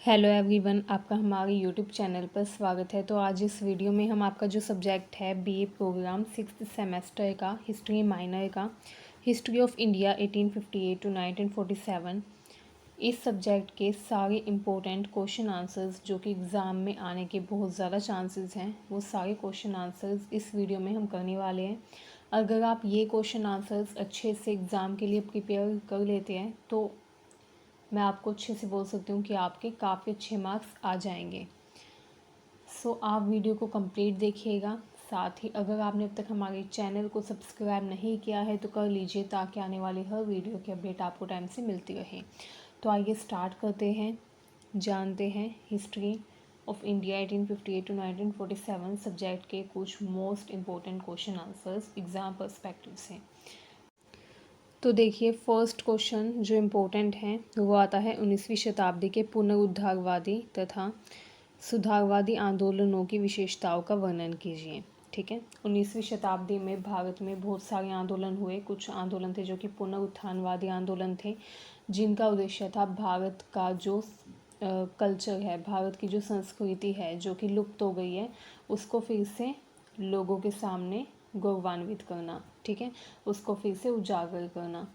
Hello everyone, आपका हमारे YouTube channel पर स्वागत है। तो आज इस वीडियो में हम आपका जो सब्जेक्ट है बीए प्रोग्राम 6th सेमेस्टर का हिस्ट्री माइनर का हिस्ट्री ऑफ इंडिया 1858 टू 1947, इस सब्जेक्ट के सारे इम्पोर्टेंट क्वेश्चन आंसर्स जो कि एग्ज़ाम में आने के बहुत ज़्यादा चांसेस हैं, वो सारे क्वेश्चन आंसर्स इस वीडियो में हम करने वाले हैं। अगर आप ये क्वेश्चन आंसर्स अच्छे से एग्ज़ाम के लिए प्रिपेयर कर लेते हैं तो मैं आपको अच्छे से बोल सकती हूँ कि आपके काफ़ी अच्छे मार्क्स आ जाएंगे। सो आप वीडियो को कंप्लीट देखिएगा। साथ ही अगर आपने अब तक हमारे चैनल को सब्सक्राइब नहीं किया है तो कर लीजिए, ताकि आने वाली हर वीडियो की अपडेट आपको टाइम से मिलती रहे। तो आइए स्टार्ट करते हैं, जानते हैं history of India 1858 to 1947 subject के कुछ most important question answers exam perspective से। तो देखिए, फर्स्ट क्वेश्चन जो इम्पोर्टेंट है वो आता है 19वीं शताब्दी के पुनरुद्धारवादी तथा सुधारवादी आंदोलनों की विशेषताओं का वर्णन कीजिए। ठीक है, 19वीं शताब्दी में भारत में बहुत सारे आंदोलन हुए। कुछ आंदोलन थे जो कि पुनरुत्थानवादी आंदोलन थे, जिनका उद्देश्य था भारत का जो कल्चर है, भारत की जो संस्कृति है जो कि लुप्त हो गई है, उसको फिर से लोगों के सामने गौरवान्वित करना। ठीक है, उसको फिर से उजागर करना।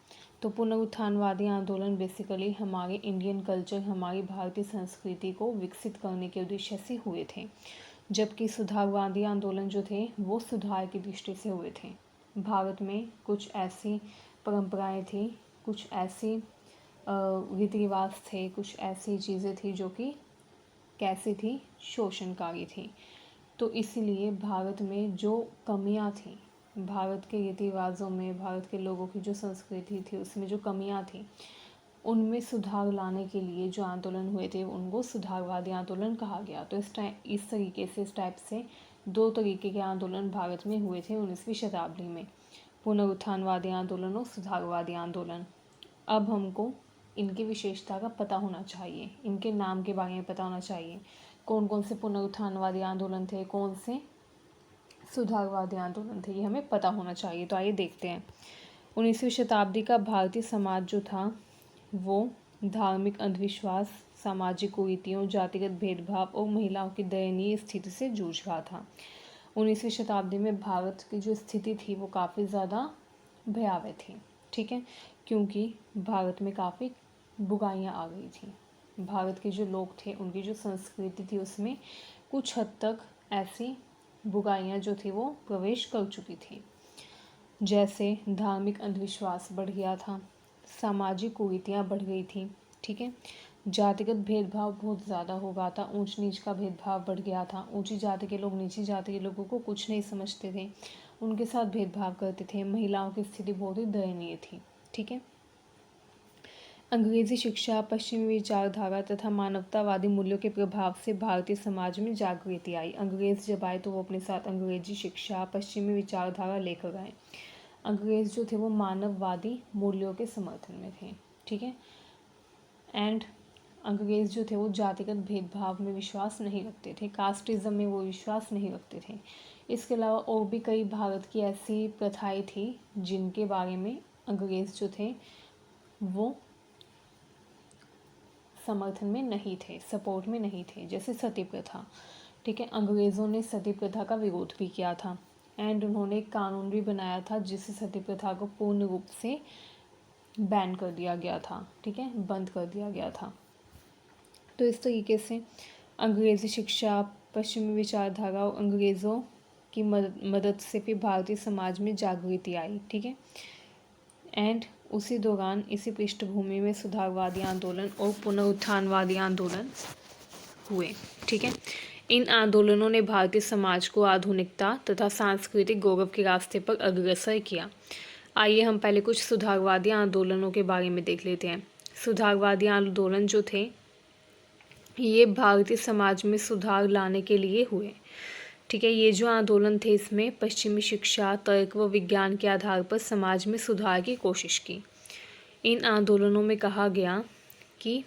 तो पुनरुत्थानवादी आंदोलन बेसिकली हमारे इंडियन कल्चर, हमारी भारतीय संस्कृति को विकसित करने के उद्देश्य से हुए थे, जबकि सुधारवादी आंदोलन जो थे वो सुधार की दृष्टि से हुए थे। भारत में कुछ ऐसी परंपराएं थी, कुछ ऐसी रीति रिवाज थे, कुछ ऐसी चीज़ें थी जो कि कैसी थी, शोषणकारी थी। तो इसीलिए भारत में जो कमियां थी, भारत के रीति रिवाजों में, भारत के लोगों की जो संस्कृति थी उसमें जो कमियां थी, उनमें सुधार लाने के लिए जो आंदोलन हुए थे उनको सुधारवादी आंदोलन कहा गया। तो इस तरीके से, इस टाइप से दो तरीके के आंदोलन भारत में हुए थे 19वीं शताब्दी में, पुनरुत्थानवादी आंदोलन और सुधारवादी आंदोलन। अब हमको इनकी विशेषता का पता होना चाहिए, इनके नाम के बारे में पता होना चाहिए, कौन कौन से पुनरुत्थानवादी आंदोलन थे, कौन से सुधारवादी आंदोलन थे, ये हमें पता होना चाहिए। तो आइए देखते हैं। 19वीं शताब्दी का भारतीय समाज जो था वो धार्मिक अंधविश्वास, सामाजिक कुरीतियों, जातिगत भेदभाव और महिलाओं की दयनीय स्थिति से जूझ रहा था। 19वीं शताब्दी में भारत की जो स्थिति थी वो काफ़ी ज़्यादा भयावह थी। ठीक है, क्योंकि भारत में काफ़ी बुराइयां आ गई थी। भारत के जो लोग थे, उनकी जो संस्कृति थी उसमें कुछ हद तक ऐसी बुराइयां जो थी वो प्रवेश कर चुकी थी। जैसे धार्मिक अंधविश्वास बढ़ गया था, सामाजिक कुरीतियाँ बढ़ गई थी। ठीक है, जातिगत भेदभाव बहुत ज़्यादा हो गया था, ऊंच नीच का भेदभाव बढ़ गया था। ऊंची जाति के लोग नीची जाति के लोगों को कुछ नहीं समझते थे, उनके साथ भेदभाव करते थे। महिलाओं की स्थिति बहुत ही दयनीय थी। ठीक है, अंग्रेजी शिक्षा, पश्चिमी विचारधारा तथा मानवतावादी मूल्यों के प्रभाव से भारतीय समाज में जागृति आई। अंग्रेज जब आए तो वो अपने साथ अंग्रेजी शिक्षा, पश्चिमी विचारधारा लेकर आए। अंग्रेज जो थे वो मानववादी मूल्यों के समर्थन में थे। ठीक है, एंड अंग्रेज जो थे वो जातिगत भेदभाव में विश्वास नहीं रखते थे, कास्टिज्म में वो विश्वास नहीं रखते थे। इसके अलावा और भी कई भारत की ऐसी प्रथाएं थी जिनके बारे में अंग्रेज जो थे वो समर्थन में नहीं थे, सपोर्ट में नहीं थे, जैसे सती प्रथा। ठीक है, अंग्रेज़ों ने सती प्रथा का विरोध भी किया था एंड उन्होंने एक कानून भी बनाया था जिससे सती प्रथा को पूर्ण रूप से बैन कर दिया गया था। ठीक है, बंद कर दिया गया था। तो इस तरीके से अंग्रेज़ी शिक्षा, पश्चिमी विचारधारा और अंग्रेज़ों की मदद से फिर भारतीय समाज में जागृति आई। ठीक है, एंड उसी दौरान, इसी पृष्ठभूमि में सुधारवादी आंदोलन और पुनरुत्थानवादी आंदोलन हुए। ठीक है, इन आंदोलनों ने भारतीय समाज को आधुनिकता तथा सांस्कृतिक गौरव के रास्ते पर अग्रसर किया। आइए हम पहले कुछ सुधारवादी आंदोलनों के बारे में देख लेते हैं। सुधारवादी आंदोलन जो थे ये भारतीय समाज में सुधार लाने के लिए हुए। ठीक है, ये जो आंदोलन थे इसमें पश्चिमी शिक्षा, तर्क व विज्ञान के आधार पर समाज में सुधार की कोशिश की। इन आंदोलनों में कहा गया कि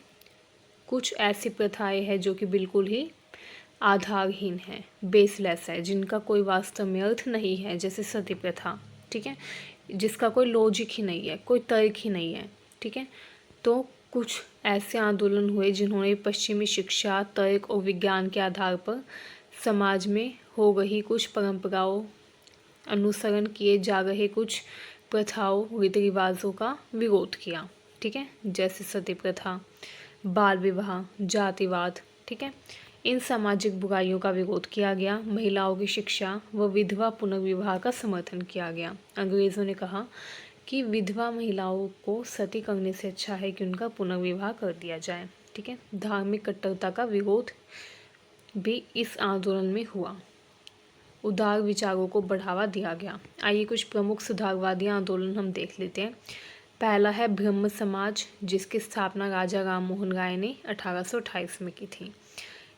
कुछ ऐसी प्रथाएं हैं जो कि बिल्कुल ही आधारहीन है, बेसलेस है, जिनका कोई वास्तव में अर्थ नहीं है, जैसे सती प्रथा। ठीक है, जिसका कोई लॉजिक ही नहीं है, कोई तर्क ही नहीं है। ठीक है, तो कुछ ऐसे आंदोलन हुए जिन्होंने पश्चिमी शिक्षा, तर्क और विज्ञान के आधार पर समाज में हो रही कुछ परंपराओं, अनुसरण किए जा रहे कुछ प्रथाओं, रीति रिवाजों का विरोध किया। ठीक है, जैसे सती प्रथा, बाल विवाह, जातिवाद। ठीक है, इन सामाजिक बुराइयों का विरोध किया गया। महिलाओं की शिक्षा व विधवा पुनर्विवाह का समर्थन किया गया। अंग्रेज़ों ने कहा कि विधवा महिलाओं को सती करने से अच्छा है कि उनका पुनर्विवाह कर दिया जाए। ठीक है, धार्मिक कट्टरता का विरोध भी इस आंदोलन में हुआ। उदार विचारों को बढ़ावा दिया गया। आइए कुछ प्रमुख सुधारवादी आंदोलन हम देख लेते हैं। पहला है ब्रह्म समाज, जिसकी स्थापना राजा राम मोहन राय ने 1828 में की थी।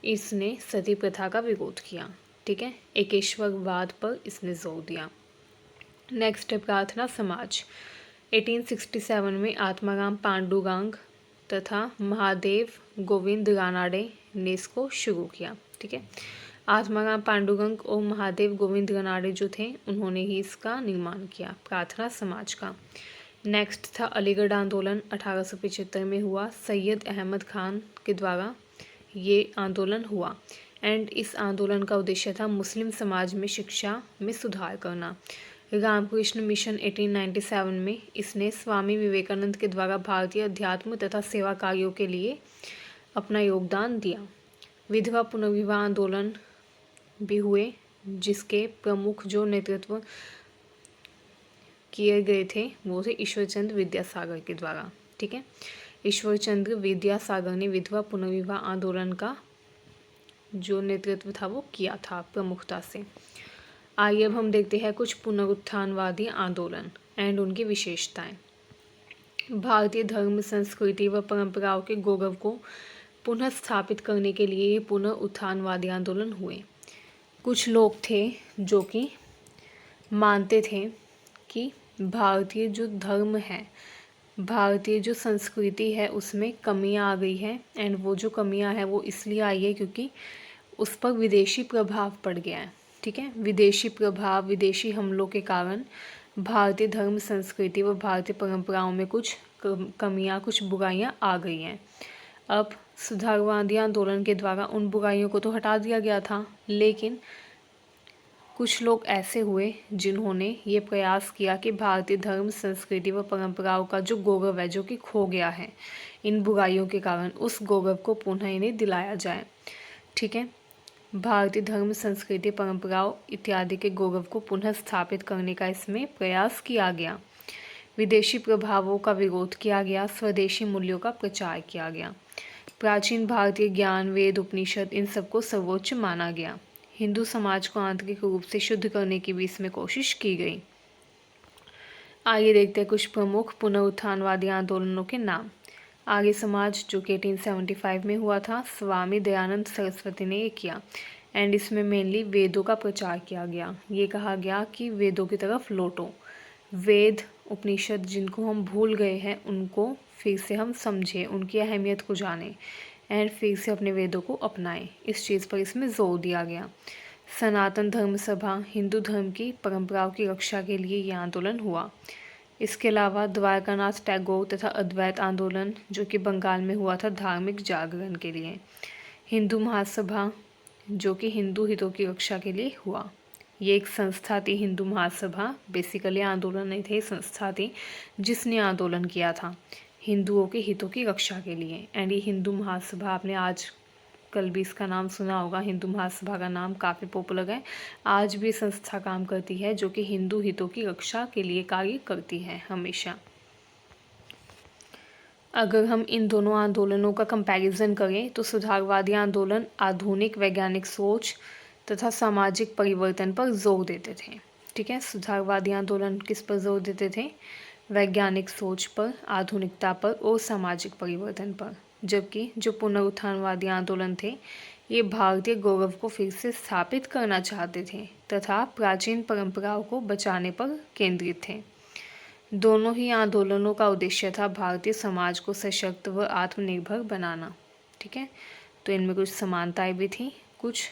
इसने सती प्रथा का विरोध किया। ठीक है, एकेश्वरवाद पर इसने जोर दिया। नेक्स्ट है प्रार्थना समाज। 1867 में आत्माराम पांडुरंग तथा महादेव गोविंद रानाडे ने इसको शुरू किया। ठीक है, आत्माराम पांडुरंग और महादेव गोविंद रानाडे जो थे उन्होंने ही इसका निर्माण किया, प्रार्थना समाज का। नेक्स्ट था अलीगढ़ आंदोलन, 1875 में हुआ। सैयद अहमद खान के द्वारा ये आंदोलन हुआ एंड इस आंदोलन का उद्देश्य था मुस्लिम समाज में शिक्षा में सुधार करना। रामकृष्ण मिशन 1897 में इसने स्वामी विवेकानंद के द्वारा भारतीय अध्यात्म तथा सेवा कार्यों के लिए अपना योगदान दिया। विधवा पुनर्विवाह आंदोलन भी हुए, जिसके प्रमुख जो नेतृत्व किए गए थे वो थे ईश्वरचंद्र विद्यासागर के द्वारा। ठीक है, ईश्वरचंद्र विद्यासागर ने विधवा पुनर्विवाह आंदोलन का जो नेतृत्व था वो किया था प्रमुखता से। आइए अब हम देखते हैं कुछ पुनरुत्थानवादी आंदोलन एंड उनकी विशेषताएं। भारतीय धर्म, संस्कृति व परंपराओं के गौरव को पुनः स्थापित करने के लिए ये पुनरुत्थानवादी आंदोलन हुए। कुछ लोग थे जो कि मानते थे कि भारतीय जो धर्म है, भारतीय जो संस्कृति है उसमें कमियां आ गई है एंड वो जो कमियां हैं वो इसलिए आई है क्योंकि उस पर विदेशी प्रभाव पड़ गया है। ठीक है, विदेशी प्रभाव, विदेशी हमलों के कारण भारतीय धर्म, संस्कृति व भारतीय परंपराओं में कुछ कमियां, कुछ बुराइयां आ गई हैं। अब सुधारवादी आंदोलन के द्वारा उन बुराइयों को तो हटा दिया गया था, लेकिन कुछ लोग ऐसे हुए जिन्होंने ये प्रयास किया कि भारतीय धर्म, संस्कृति व परंपराओं का जो गौरव है, जो कि खो गया है इन बुराइयों के कारण, उस गौरव को पुनः इन्हें दिलाया जाए। ठीक है, भारतीय धर्म, संस्कृति, परंपराओं इत्यादि के गौरव को पुनः स्थापित करने का इसमें प्रयास किया गया। विदेशी प्रभावों का विरोध किया गया, स्वदेशी मूल्यों का प्रचार किया गया। प्राचीन भारतीय ज्ञान, वेद, उपनिषद इन सबको सर्वोच्च माना गया। हिंदू समाज को आंतरिक रूप से शुद्ध करने की भी इसमें कोशिश की गई। आइए देखते हैं कुछ प्रमुख पुनरुत्थानवादी आंदोलनों के नाम। आर्य समाज जो कि 1875 में हुआ था, स्वामी दयानंद सरस्वती ने ये किया एंड इसमें मेनली वेदों का प्रचार किया गया। ये कहा गया कि वेदों की तरफ लौटो, वेद उपनिषद जिनको हम भूल गए हैं उनको फिर से हम समझें, उनकी अहमियत को जानें एंड फिर से अपने वेदों को अपनाएं। इस चीज़ पर इसमें जोर दिया गया। सनातन धर्म सभा, हिंदू धर्म की परंपराओं की रक्षा के लिए यह आंदोलन हुआ। इसके अलावा द्वारकानाथ टैगोर तथा अद्वैत आंदोलन जो कि बंगाल में हुआ था धार्मिक जागरण के लिए। हिंदू महासभा जो कि हिंदू हितों की रक्षा के लिए हुआ। ये एक संस्था थी, हिंदू महासभा, बेसिकली आंदोलन नहीं थे, संस्था थी जिसने आंदोलन किया था हिंदुओं के हितों की रक्षा के लिए। एंड ये हिंदू महासभा, आपने आज कल भी इसका नाम सुना होगा, हिंदू महासभा का नाम काफ़ी पॉपुलर है। आज भी संस्था काम करती है जो कि हिंदू हितों की रक्षा के लिए कार्य करती है हमेशा। अगर हम इन दोनों आंदोलनों का कंपैरिजन करें तो सुधारवादी आंदोलन आधुनिक वैज्ञानिक सोच तथा सामाजिक परिवर्तन पर जोर देते थे। ठीक है, सुधारवादी आंदोलन किस पर जोर देते थे? वैज्ञानिक सोच पर, आधुनिकता पर और सामाजिक परिवर्तन पर। जबकि जो पुनरुत्थानवादी आंदोलन थे ये भारतीय गौरव को फिर से स्थापित करना चाहते थे तथा प्राचीन परंपराओं को बचाने पर केंद्रित थे। दोनों ही आंदोलनों का उद्देश्य था भारतीय समाज को सशक्त व आत्मनिर्भर बनाना। ठीक है, तो इनमें कुछ समानताएं भी थी, कुछ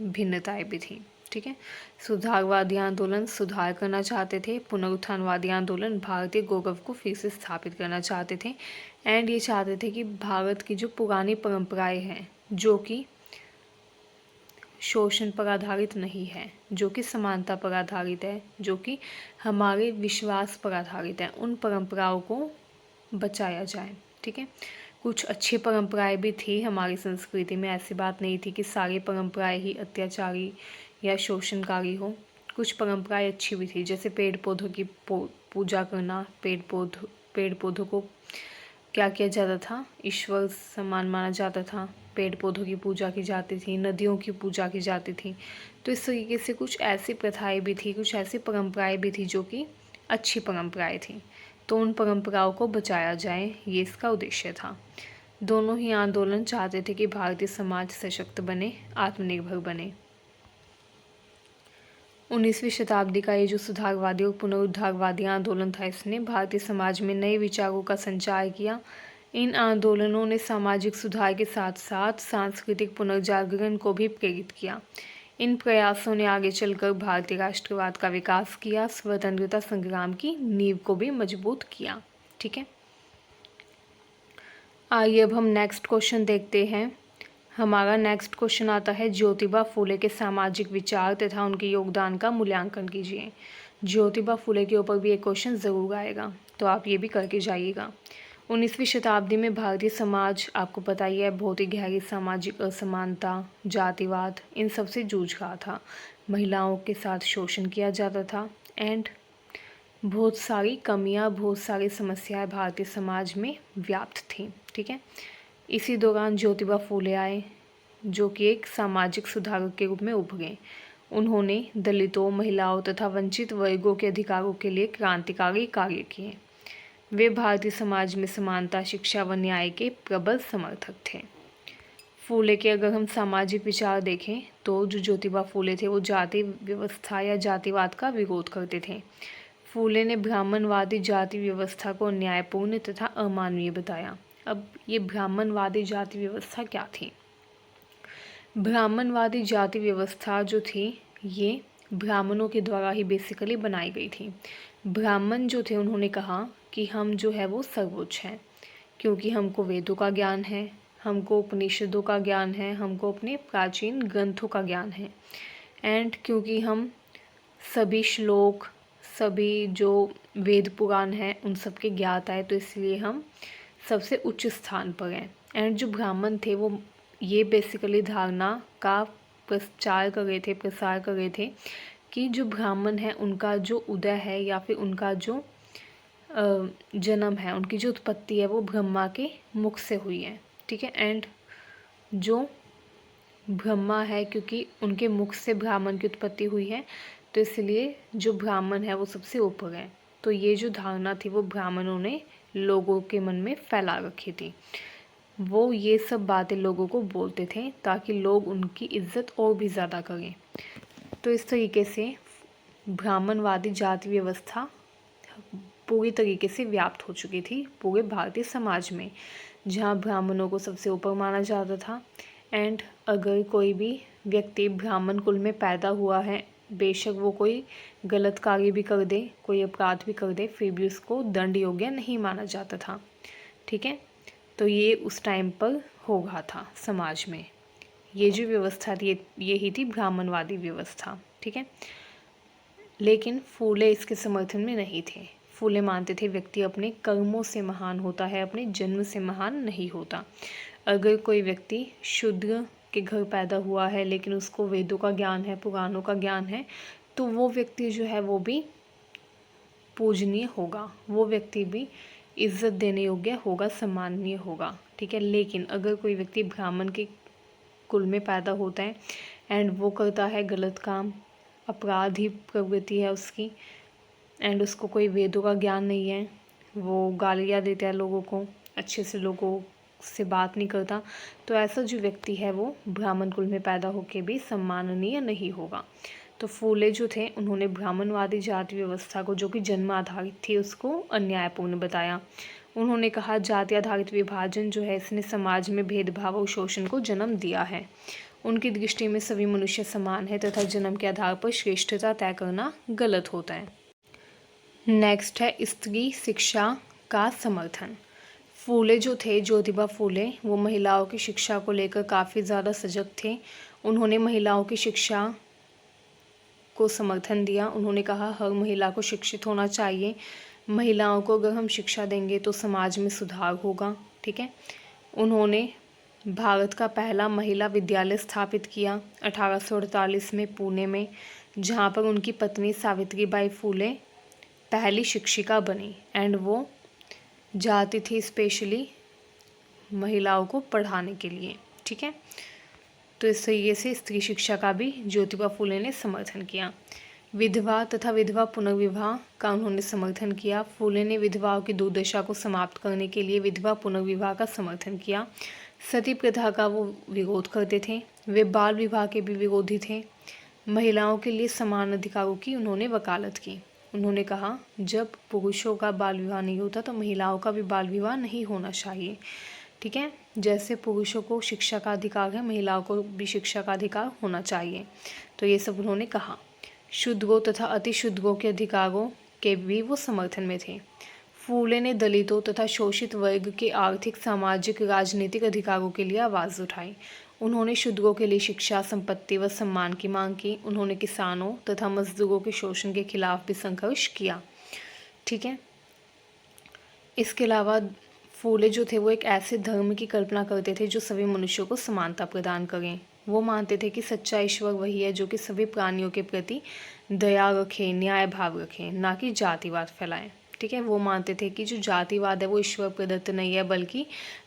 भिन्नताएं भी थी। ठीक। ठीक है। सुधारवादी आंदोलन, सुधार करना चाहते थे। पुनरुत्थानवादी आंदोलन, भारतीय गौरव को फिर से स्थापित करना चाहते थे। एंड ये चाहते थे कि भारत की जो पुरानी परंपराएं हैं, जो कि शोषण पर आधारित नहीं है, जो कि समानता पर आधारित है, जो कि हमारे विश्वास पर आधारित है, उन परंपराओं को बचाया जाए। ठीक है। कुछ अच्छी परंपराएं भी थी हमारी संस्कृति में, ऐसी बात नहीं थी कि सारी परंपराएं ही अत्याचारी या शोषणकारी हो। कुछ परंपराएं अच्छी भी थी, जैसे पेड़ पौधों की पूजा करना। पेड़ पौधों को क्या किया जाता था, ईश्वर समान माना जाता था। पेड़ पौधों की पूजा की जाती थी, नदियों की पूजा की जाती थी। तो इस तरीके से कुछ ऐसी प्रथाएं भी थी, कुछ ऐसी परंपराएं भी थी जो कि अच्छी परंपराएं थी। तो उन परंपराओं को बचाया जाए, ये इसका उद्देश्य था। दोनों ही आंदोलन चाहते थे कि भारतीय समाज सशक्त बने, आत्मनिर्भर बने। 19वीं शताब्दी का ये जो सुधारवादी और पुनरुद्धारवादी आंदोलन था, इसने भारतीय समाज में नए विचारों का संचार किया। इन आंदोलनों ने सामाजिक सुधार के साथ साथ सांस्कृतिक पुनर्जागरण को भी प्रेरित किया। इन प्रयासों ने आगे चलकर भारतीय राष्ट्रवाद का विकास किया, स्वतंत्रता संग्राम की नींव को भी मजबूत किया। ठीक है। आइए अब हम नेक्स्ट क्वेश्चन देखते हैं। हमारा नेक्स्ट क्वेश्चन आता है, ज्योतिबा फुले के सामाजिक विचार तथा उनके योगदान का मूल्यांकन कीजिए। ज्योतिबा फुले के ऊपर भी एक क्वेश्चन ज़रूर आएगा, तो आप ये भी करके जाइएगा। 19वीं शताब्दी में भारतीय समाज, आपको पता ही है, बहुत ही गहरी सामाजिक असमानता, जातिवाद, इन सब से जूझ रहा था। महिलाओं के साथ शोषण किया जाता था एंड बहुत सारी कमियां, बहुत सारी समस्याएं भारतीय समाज में व्याप्त थीं। ठीक है। इसी दौरान ज्योतिबा फूले आए, जो कि एक सामाजिक सुधारक के रूप में उभरे। उन्होंने दलितों, महिलाओं तथा वंचित वर्गों के अधिकारों के लिए क्रांतिकारी कार्य किए। वे भारतीय समाज में समानता, शिक्षा व न्याय के प्रबल समर्थक थे। फूले के अगर हम सामाजिक विचार देखें तो जो ज्योतिबा फूले थे वो जाति व्यवस्था या जातिवाद का विरोध करते थे। फूले ने ब्राह्मणवादी जाति व्यवस्था को न्यायपूर्ण तथा अमानवीय बताया। अब ये ब्राह्मणवादी जाति व्यवस्था क्या थी? ब्राह्मणवादी जाति व्यवस्था जो थी, ये ब्राह्मणों के द्वारा ही बेसिकली बनाई गई थी। ब्राह्मण जो थे उन्होंने कहा कि हम जो है वो सर्वोच्च हैं, क्योंकि हमको वेदों का ज्ञान है, हमको उपनिषदों का ज्ञान है, हमको अपने प्राचीन ग्रंथों का ज्ञान है। एंड क्योंकि हम सभी श्लोक, सभी जो वेद पुराण हैं उन सब के ज्ञाता है, तो इसलिए हम सबसे उच्च स्थान पर हैं। एंड जो ब्राह्मण थे वो ये बेसिकली धारणा का प्रसार कर रहे थे कि जो ब्राह्मण है उनका जो उदय है या फिर उनका जो जन्म है, उनकी जो उत्पत्ति है वो ब्रह्मा के मुख से हुई है। ठीक है। एंड जो ब्रह्मा है, क्योंकि उनके मुख से ब्राह्मण की उत्पत्ति हुई है, तो इसलिए जो ब्राह्मण है वो सबसे ऊपर है। तो ये जो धारणा थी वो ब्राह्मणों ने लोगों के मन में फैला रखी थी। वो ये सब बातें लोगों को बोलते थे ताकि लोग उनकी इज्जत और भी ज़्यादा करें। तो इस तरीके से ब्राह्मणवादी जाति व्यवस्था पूरी तरीके से व्याप्त हो चुकी थी पूरे भारतीय समाज में, जहाँ ब्राह्मणों को सबसे ऊपर माना जाता था। एंड अगर कोई भी व्यक्ति ब्राह्मण कुल में पैदा हुआ है, बेशक वो कोई गलत कार्य भी कर दे, कोई अपराध भी कर दे, फिर भी उसको दंड योग्य नहीं माना जाता था। ठीक है। तो ये उस टाइम पर हो रहा था समाज में। ये जो व्यवस्था थी यही थी ब्राह्मणवादी व्यवस्था। ठीक है। लेकिन फूले इसके समर्थन में नहीं थे। फूले मानते थे व्यक्ति अपने कर्मों से महान होता है, अपने जन्म से महान नहीं होता। अगर कोई व्यक्ति शूद्र के घर पैदा हुआ है लेकिन उसको वेदों का ज्ञान है, पुराणों का ज्ञान है, तो वो व्यक्ति जो है वो भी पूजनीय होगा, वो व्यक्ति भी इज्जत देने योग्य होगा, सम्माननीय होगा। ठीक है। लेकिन अगर कोई व्यक्ति ब्राह्मण के कुल में पैदा होता है एंड वो करता है गलत काम, अपराधी प्रवृत्ति है उसकी, एंड उसको कोई वेदों का ज्ञान नहीं है, वो गालियाँ देता है लोगों को, अच्छे से लोगों से बात नहीं करता, तो ऐसा जो व्यक्ति है वो ब्राह्मण कुल में पैदा होकर भी सम्माननीय नहीं होगा। तो फूले जो थे उन्होंने ब्राह्मणवादी जाति व्यवस्था को, जो कि जन्म आधारित थी, उसको अन्यायपूर्ण बताया। उन्होंने कहा जाति आधारित विभाजन जो है इसने समाज में भेदभाव और शोषण को जन्म दिया है। उनकी दृष्टि में सभी मनुष्य समान है तथा जन्म के आधार पर श्रेष्ठता तय करना गलत होता है। नेक्स्ट है स्त्री शिक्षा का समर्थन। फूले जो थे, ज्योतिबा फूले, वो महिलाओं की शिक्षा को लेकर काफ़ी ज़्यादा सजग थे। उन्होंने महिलाओं की शिक्षा को समर्थन दिया। उन्होंने कहा हर महिला को शिक्षित होना चाहिए। महिलाओं को अगर हम शिक्षा देंगे तो समाज में सुधार होगा। ठीक है। उन्होंने भारत का पहला महिला विद्यालय स्थापित किया 1848 में पुणे में, जहाँ पर उनकी पत्नी सावित्रीबाई फूले पहली शिक्षिका बनी एंड वो जाती थी स्पेशली महिलाओं को पढ़ाने के लिए। ठीक है। तो इस तरीके से स्त्री शिक्षा का भी ज्योतिबा फूले ने समर्थन किया। विधवा तथा विधवा पुनर्विवाह का उन्होंने समर्थन किया। फूले ने विधवाओं की दुर्दशा को समाप्त करने के लिए विधवा पुनर्विवाह का समर्थन किया। सती प्रथा का वो विरोध करते थे। वे बाल विवाह के भी विरोधी थे। महिलाओं के लिए समान अधिकारों की उन्होंने वकालत की। उन्होंने कहा जब पुरुषों का बाल विवाह नहीं होता तो महिलाओं का भी बाल विवाह नहीं होना चाहिए। ठीक है। जैसे पुरुषों को शिक्षा का अधिकार है, महिलाओं को भी शिक्षा का अधिकार होना चाहिए। तो ये सब उन्होंने कहा। शूद्रों तथा अतिशूद्रों के अधिकारों के भी वो समर्थन में थे। फूले ने दलितों तथा शोषित वर्ग के आर्थिक, सामाजिक, राजनीतिक अधिकारों के लिए आवाज़ उठाई। उन्होंने शूद्रों के लिए शिक्षा, संपत्ति व सम्मान की मांग की। उन्होंने किसानों तथा मजदूरों के शोषण के खिलाफ भी संघर्ष किया। ठीक है। इसके अलावा फूले जो थे वो एक ऐसे धर्म की कल्पना करते थे जो सभी मनुष्यों को समानता प्रदान करें। वो मानते थे कि सच्चा ईश्वर वही है जो कि सभी प्राणियों के प्रति दया रखे, न्याय भाव रखे, ना कि जातिवाद फैलाएं। ठीक है। वो मानते थे कि जो जातिवाद है वो ईश्वर प्रदत्त नहीं है बल्कि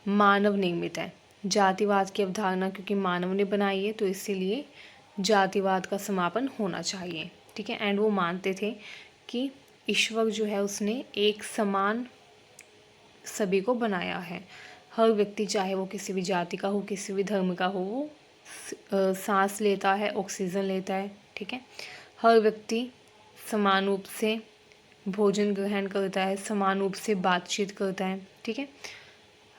मानव निर्मित है। जातिवाद की अवधारणा क्योंकि मानव ने बनाई है तो इसीलिए जातिवाद का समापन होना चाहिए। ठीक है। एंड वो मानते थे कि ईश्वर जो है उसने एक समान सभी को बनाया है। हर व्यक्ति चाहे वो किसी भी जाति का हो, किसी भी धर्म का हो, वो सांस लेता है, ऑक्सीजन लेता है। ठीक है। हर व्यक्ति समान रूप से भोजन ग्रहण करता है, समान रूप से बातचीत करता है। ठीक है।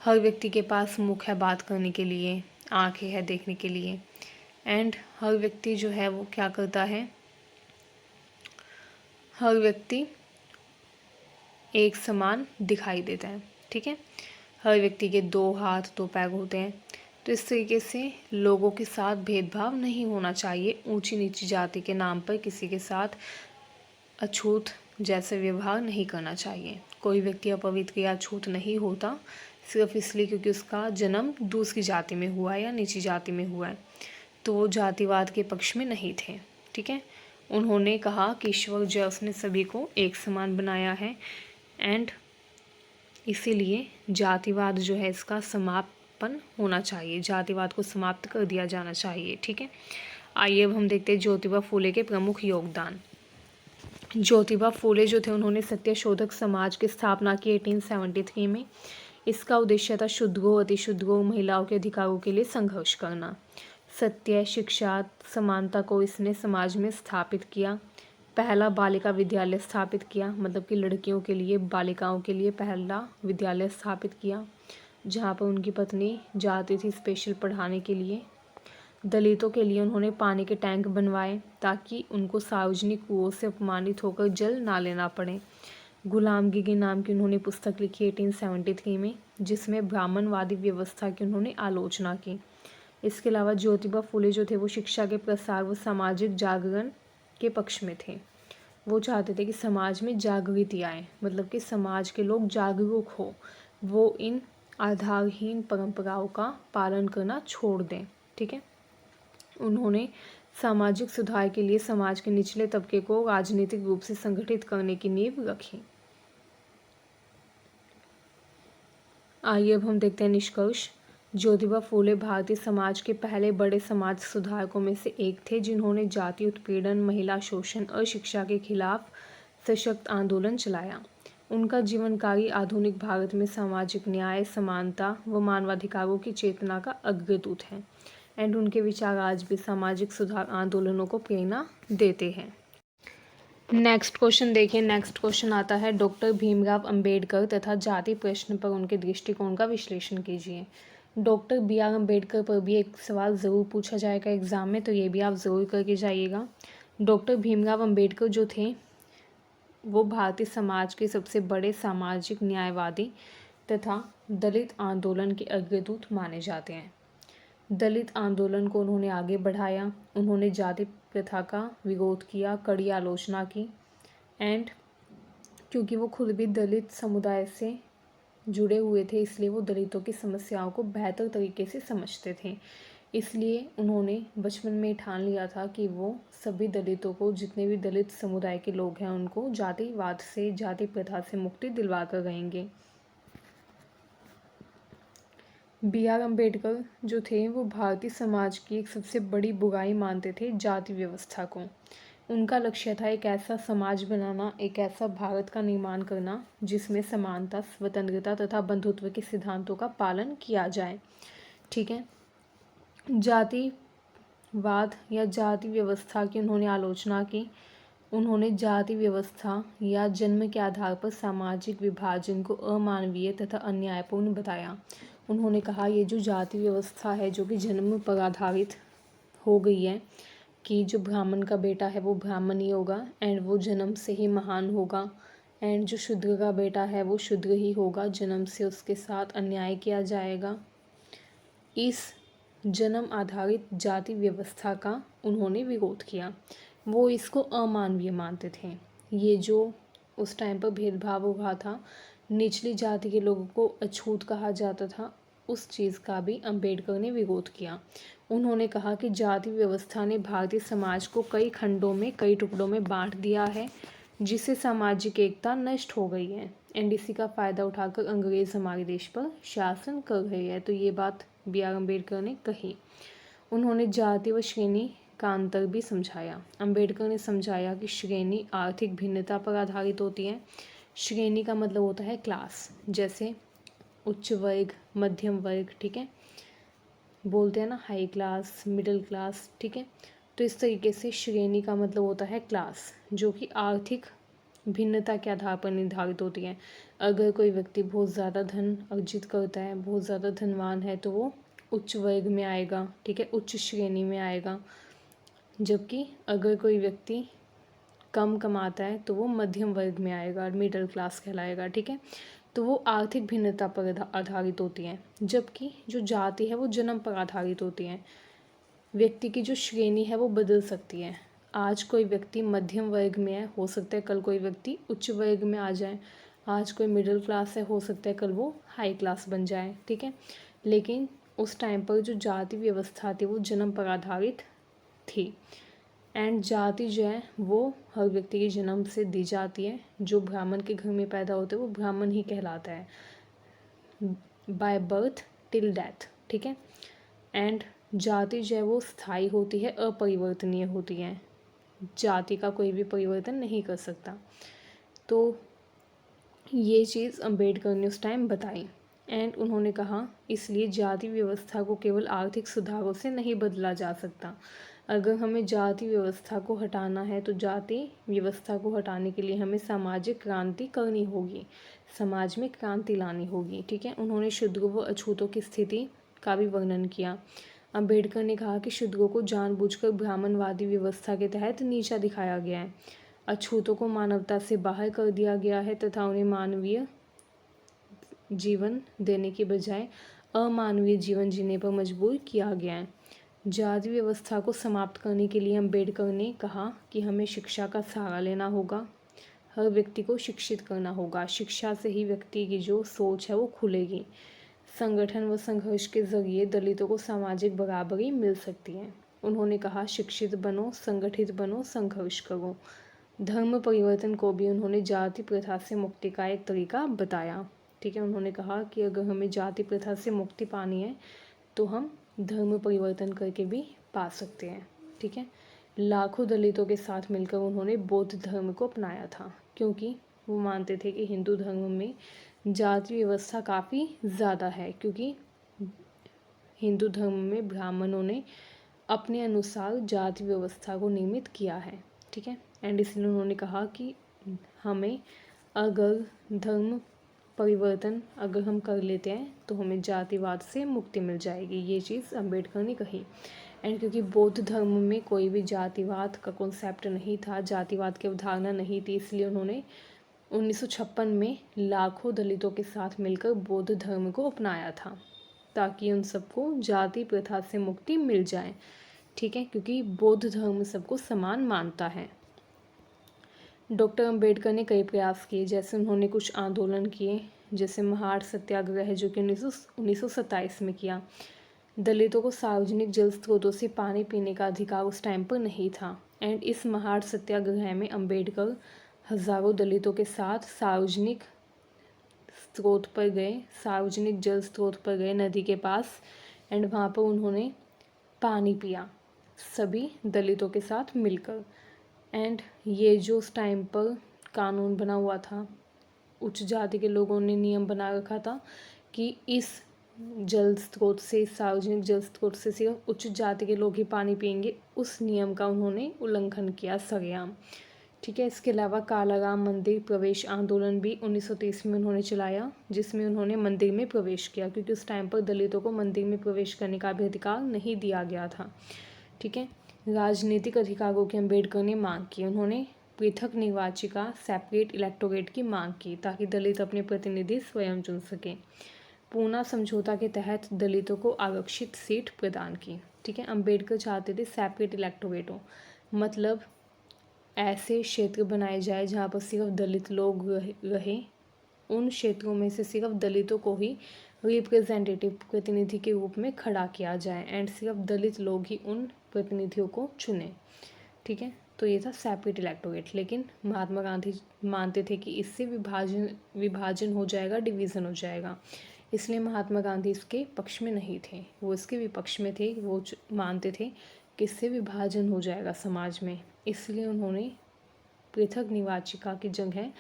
हर व्यक्ति के पास मुख है बात करने के लिए, आँखें है देखने के लिए, एंड हर व्यक्ति जो है वो क्या करता है, हर व्यक्ति एक समान दिखाई देता है। ठीक है। हर व्यक्ति के 2 हाथ 2 पैर होते हैं। तो इस तरीके से लोगों के साथ भेदभाव नहीं होना चाहिए। ऊंची नीची जाति के नाम पर किसी के साथ अछूत जैसे व्यवहार नहीं करना चाहिए। कोई व्यक्ति अपवित्र या अछूत नहीं होता सिर्फ इसलिए क्योंकि उसका जन्म दूसरी जाति में हुआ है या नीची जाति में हुआ है, तो वो जातिवाद के पक्ष में नहीं थे। ठीक है। उन्होंने कहा कि ईश्वर जो उसने सभी को एक समान बनाया है एंड इसीलिए जातिवाद जो है इसका समापन होना चाहिए, जातिवाद को समाप्त कर दिया जाना चाहिए। ठीक है। आइए अब हम देखते हैं ज्योतिबा फूले के प्रमुख योगदान। ज्योतिबा फूले जो थे उन्होंने सत्यशोधक समाज की स्थापना की 1873 में। इसका उद्देश्य था शूद्रों, अतिशूद्रों, महिलाओं के अधिकारों के लिए संघर्ष करना। सत्य, शिक्षा, समानता को इसने समाज में स्थापित किया। पहला बालिका विद्यालय स्थापित किया, मतलब कि लड़कियों के लिए, बालिकाओं के लिए पहला विद्यालय स्थापित किया जहाँ पर उनकी पत्नी जाती थी स्पेशल पढ़ाने के लिए। दलितों के लिए उन्होंने पानी के टैंक बनवाए ताकि उनको सार्वजनिक कुओं से अपमानित होकर जल ना लेना पड़े। गुलामगिरी नाम की उन्होंने पुस्तक लिखी 1873 में, जिसमें ब्राह्मणवादी व्यवस्था की उन्होंने आलोचना की। इसके अलावा ज्योतिबा फूले जो थे वो शिक्षा के प्रसार व सामाजिक जागरण के पक्ष में थे। वो चाहते थे कि समाज में जागृति आए, मतलब कि समाज के लोग जागरूक हो, वो इन आधारहीन परंपराओं का पालन करना छोड़ दें। ठीक है। उन्होंने सामाजिक सुधार के लिए समाज के निचले तबके को राजनीतिक रूप से संगठित करने की नींव रखी। आइए अब हम देखते हैं निष्कर्ष। ज्योतिबा फूले भारतीय समाज के पहले बड़े समाज सुधारकों में से एक थे जिन्होंने जाति उत्पीड़न, महिला शोषण और शिक्षा के खिलाफ सशक्त आंदोलन चलाया। उनका जीवन कार्य आधुनिक भारत में सामाजिक न्याय, समानता व मानवाधिकारों की चेतना का अग्रदूत है एंड उनके विचार आज भी सामाजिक सुधार आंदोलनों को प्रेरणा देते हैं। नेक्स्ट क्वेश्चन देखिए। नेक्स्ट क्वेश्चन आता है डॉक्टर भीमराव अंबेडकर तथा जाति प्रश्न पर उनके दृष्टिकोण का विश्लेषण कीजिए। डॉक्टर बी आर अम्बेडकर पर भी एक सवाल ज़रूर पूछा जाएगा एग्ज़ाम में, तो ये भी आप ज़रूर करके जाइएगा। डॉक्टर भीमराव अम्बेडकर जो थे वो भारतीय समाज के सबसे बड़े सामाजिक न्यायवादी तथा दलित आंदोलन के अग्रदूत माने जाते हैं। दलित आंदोलन को उन्होंने आगे बढ़ाया, उन्होंने जाति प्रथा का विरोध किया, कड़ी आलोचना की। एंड क्योंकि वो खुद भी दलित समुदाय से जुड़े हुए थे, इसलिए वो दलितों की समस्याओं को बेहतर तरीके से समझते थे। इसलिए उन्होंने बचपन में ठान लिया था कि वो सभी दलितों को, जितने भी दलित समुदाय के लोग हैं, उनको जातिवाद से, जाति प्रथा से मुक्ति दिलवा कर रहेंगे। बी आर अम्बेडकर जो थे वो भारतीय समाज की एक सबसे बड़ी बुराई मानते थे जाति व्यवस्था को। उनका लक्ष्य था एक ऐसा समाज बनाना, एक ऐसा भारत का निर्माण करना जिसमें समानता, स्वतंत्रता तथा बंधुत्व के सिद्धांतों का पालन किया जाए। ठीक है। जातिवाद या जाति व्यवस्था की उन्होंने आलोचना की। उन्होंने जाति व्यवस्था या जन्म के आधार पर सामाजिक विभाजन को अमानवीय तथा अन्यायपूर्ण बताया। उन्होंने कहा ये जो जाति व्यवस्था है जो कि जन्म पर आधारित हो गई है, कि जो ब्राह्मण का बेटा है वो ब्राह्मण ही होगा एंड वो जन्म से ही महान होगा, एंड जो शूद्र का बेटा है वो शूद्र ही होगा, जन्म से उसके साथ अन्याय किया जाएगा। इस जन्म आधारित जाति व्यवस्था का उन्होंने विरोध किया। वो इसको अमानवीय मानते थे। ये जो उस टाइम पर भेदभाव हो रहा था, निचली जाति के लोगों को अछूत कहा जाता था, उस चीज़ का भी अम्बेडकर ने विरोध किया। उन्होंने कहा कि जाति व्यवस्था ने भारतीय समाज को कई खंडों में, कई टुकड़ों में बांट दिया है, जिससे सामाजिक एकता नष्ट हो गई है। एनडीसी का फ़ायदा उठाकर अंग्रेज़ हमारे देश पर शासन कर रहे हैं। तो ये बात बी आर अम्बेडकर ने कही। उन्होंने जाति व श्रेणी का अंतर भी समझाया। अम्बेडकर ने समझाया कि श्रेणी आर्थिक भिन्नता पर आधारित होती है। श्रेणी का मतलब होता है क्लास, जैसे उच्च वर्ग, मध्यम वर्ग, ठीक है, बोलते हैं ना हाई क्लास, मिडिल क्लास, ठीक है। तो इस तरीके से श्रेणी का मतलब होता है क्लास, जो कि आर्थिक भिन्नता के आधार पर निर्धारित होती है। अगर कोई व्यक्ति बहुत ज़्यादा धन अर्जित करता है, बहुत ज़्यादा धनवान है, तो वो उच्च वर्ग में आएगा, ठीक है, उच्च श्रेणी में आएगा। जबकि अगर कोई व्यक्ति कम कमाता है तो वो मध्यम वर्ग में आएगा, मिडिल क्लास कहलाएगा, ठीक है। तो वो आर्थिक भिन्नता पर आधारित होती हैं, जबकि जो जाति है वो जन्म पर आधारित होती है। व्यक्ति की जो श्रेणी है वो बदल सकती है। आज कोई व्यक्ति मध्यम वर्ग में है, हो सकता है कल कोई व्यक्ति उच्च वर्ग में आ जाए। आज कोई मिडिल क्लास है, हो सकता है कल वो हाई क्लास बन जाए, ठीक है। लेकिन उस टाइम पर जो जाति व्यवस्था थी वो जन्म पर आधारित थी। एंड जाति जो है वो हर व्यक्ति के जन्म से दी जाती है। जो ब्राह्मण के घर में पैदा होते हैं वो ब्राह्मण ही कहलाता है, बाय बर्थ टिल डेथ, ठीक है। एंड जाति जो है वो स्थायी होती है, अपरिवर्तनीय होती है। जाति का कोई भी परिवर्तन नहीं कर सकता। तो ये चीज़ अम्बेडकर ने उस टाइम बताई। एंड उन्होंने कहा इसलिए जाति व्यवस्था को केवल आर्थिक सुधारों से नहीं बदला जा सकता। अगर हमें जाति व्यवस्था को हटाना है तो जाति व्यवस्था को हटाने के लिए हमें सामाजिक क्रांति करनी होगी, समाज में क्रांति लानी होगी, ठीक है। उन्होंने शूद्रों व अछूतों की स्थिति का भी वर्णन किया। अम्बेडकर ने कहा कि शूद्रों को जानबूझकर ब्राह्मणवादी व्यवस्था के तहत नीचा दिखाया गया है, अछूतों को मानवता से बाहर कर दिया गया है तथा उन्हें मानवीय जीवन देने के बजाय अमानवीय जीवन जीने पर मजबूर किया गया है। जाति व्यवस्था को समाप्त करने के लिए अम्बेडकर ने कहा कि हमें शिक्षा का सहारा लेना होगा, हर व्यक्ति को शिक्षित करना होगा। शिक्षा से ही व्यक्ति की जो सोच है वो खुलेगी। संगठन व संघर्ष के जरिए दलितों को सामाजिक बराबरी मिल सकती है। उन्होंने कहा शिक्षित बनो, संगठित बनो, संघर्ष करो। धर्म परिवर्तन को भी उन्होंने जाति प्रथा से मुक्ति का एक तरीका बताया, ठीक है। उन्होंने कहा कि अगर हमें जाति प्रथा से मुक्ति पानी है तो हम धर्म परिवर्तन करके भी पा सकते हैं, ठीक है। लाखों दलितों के साथ मिलकर उन्होंने बौद्ध धर्म को अपनाया था, क्योंकि वो मानते थे कि हिंदू धर्म में जाति व्यवस्था काफ़ी ज़्यादा है, क्योंकि हिंदू धर्म में ब्राह्मणों ने अपने अनुसार जाति व्यवस्था को नियमित किया है, ठीक है। एंड इसलिए उन्होंने कहा कि हमें अगर धर्म परिवर्तन अगर हम कर लेते हैं तो हमें जातिवाद से मुक्ति मिल जाएगी, ये चीज़ अम्बेडकर ने कही। एंड क्योंकि बौद्ध धर्म में कोई भी जातिवाद का कॉन्सेप्ट नहीं था, जातिवाद की अवधारणा नहीं थी, इसलिए उन्होंने 1956 में लाखों दलितों के साथ मिलकर बौद्ध धर्म को अपनाया था, ताकि उन सबको जाति प्रथा से मुक्ति मिल जाए। ठीक है, क्योंकि बौद्ध धर्म सबको समान मानता है। डॉक्टर अंबेडकर ने कई प्रयास किए, जैसे उन्होंने कुछ आंदोलन किए, जैसे महार सत्याग्रह जो कि 1927 में किया। दलितों को सार्वजनिक जल स्रोतों से पानी पीने का अधिकार उस टाइम पर नहीं था। एंड इस महार सत्याग्रह में अंबेडकर हजारों दलितों के साथ सार्वजनिक जल स्रोत पर गए, नदी के पास। एंड वहाँ पर उन्होंने पानी पिया, सभी दलितों के साथ मिलकर। एंड ये जो उस टाइम पर कानून बना हुआ था, उच्च जाति के लोगों ने नियम बना रखा था कि इस जल स्रोत से, सार्वजनिक जल स्रोत से सिर्फ उच्च जाति के लोग ही पानी पिएंगे, उस नियम का उन्होंने उल्लंघन किया सरेआम। ठीक है, इसके अलावा कालाराम मंदिर प्रवेश आंदोलन भी 1930 में उन्होंने चलाया, जिसमें उन्होंने मंदिर में प्रवेश किया, क्योंकि उस टाइम पर दलितों को मंदिर में प्रवेश करने का भी अधिकार नहीं दिया गया था। ठीक है, राजनीतिक अधिकारों की अंबेडकर ने मांग की। उन्होंने पृथक निर्वाचिका, सेपरेट इलेक्टोरेट की मांग की, ताकि दलित अपने प्रतिनिधि स्वयं चुन सकें। पूना समझौता के तहत दलितों को आरक्षित सीट प्रदान की। ठीक है, अंबेडकर चाहते थे सेपरेट इलेक्टोरेट हो, मतलब ऐसे क्षेत्र बनाए जाए जहाँ पर सिर्फ दलित लोग रहे, उन क्षेत्रों में से सिर्फ दलितों को ही रिप्रेजेंटेटिव, प्रतिनिधि के रूप में खड़ा किया जाए, एंड सिर्फ दलित लोग ही उन प्रतिनिधियों को चुने। ठीक है, तो ये था सेपरेट इलेक्टोरेट। लेकिन महात्मा गांधी मानते थे कि इससे विभाजन हो जाएगा, डिवीज़न हो जाएगा, इसलिए महात्मा गांधी इसके पक्ष में नहीं थे, वो इसके विपक्ष में थे। वो मानते थे कि इससे विभाजन हो जाएगा समाज में, इसलिए उन्होंने पृथक निर्वाचिका की जगह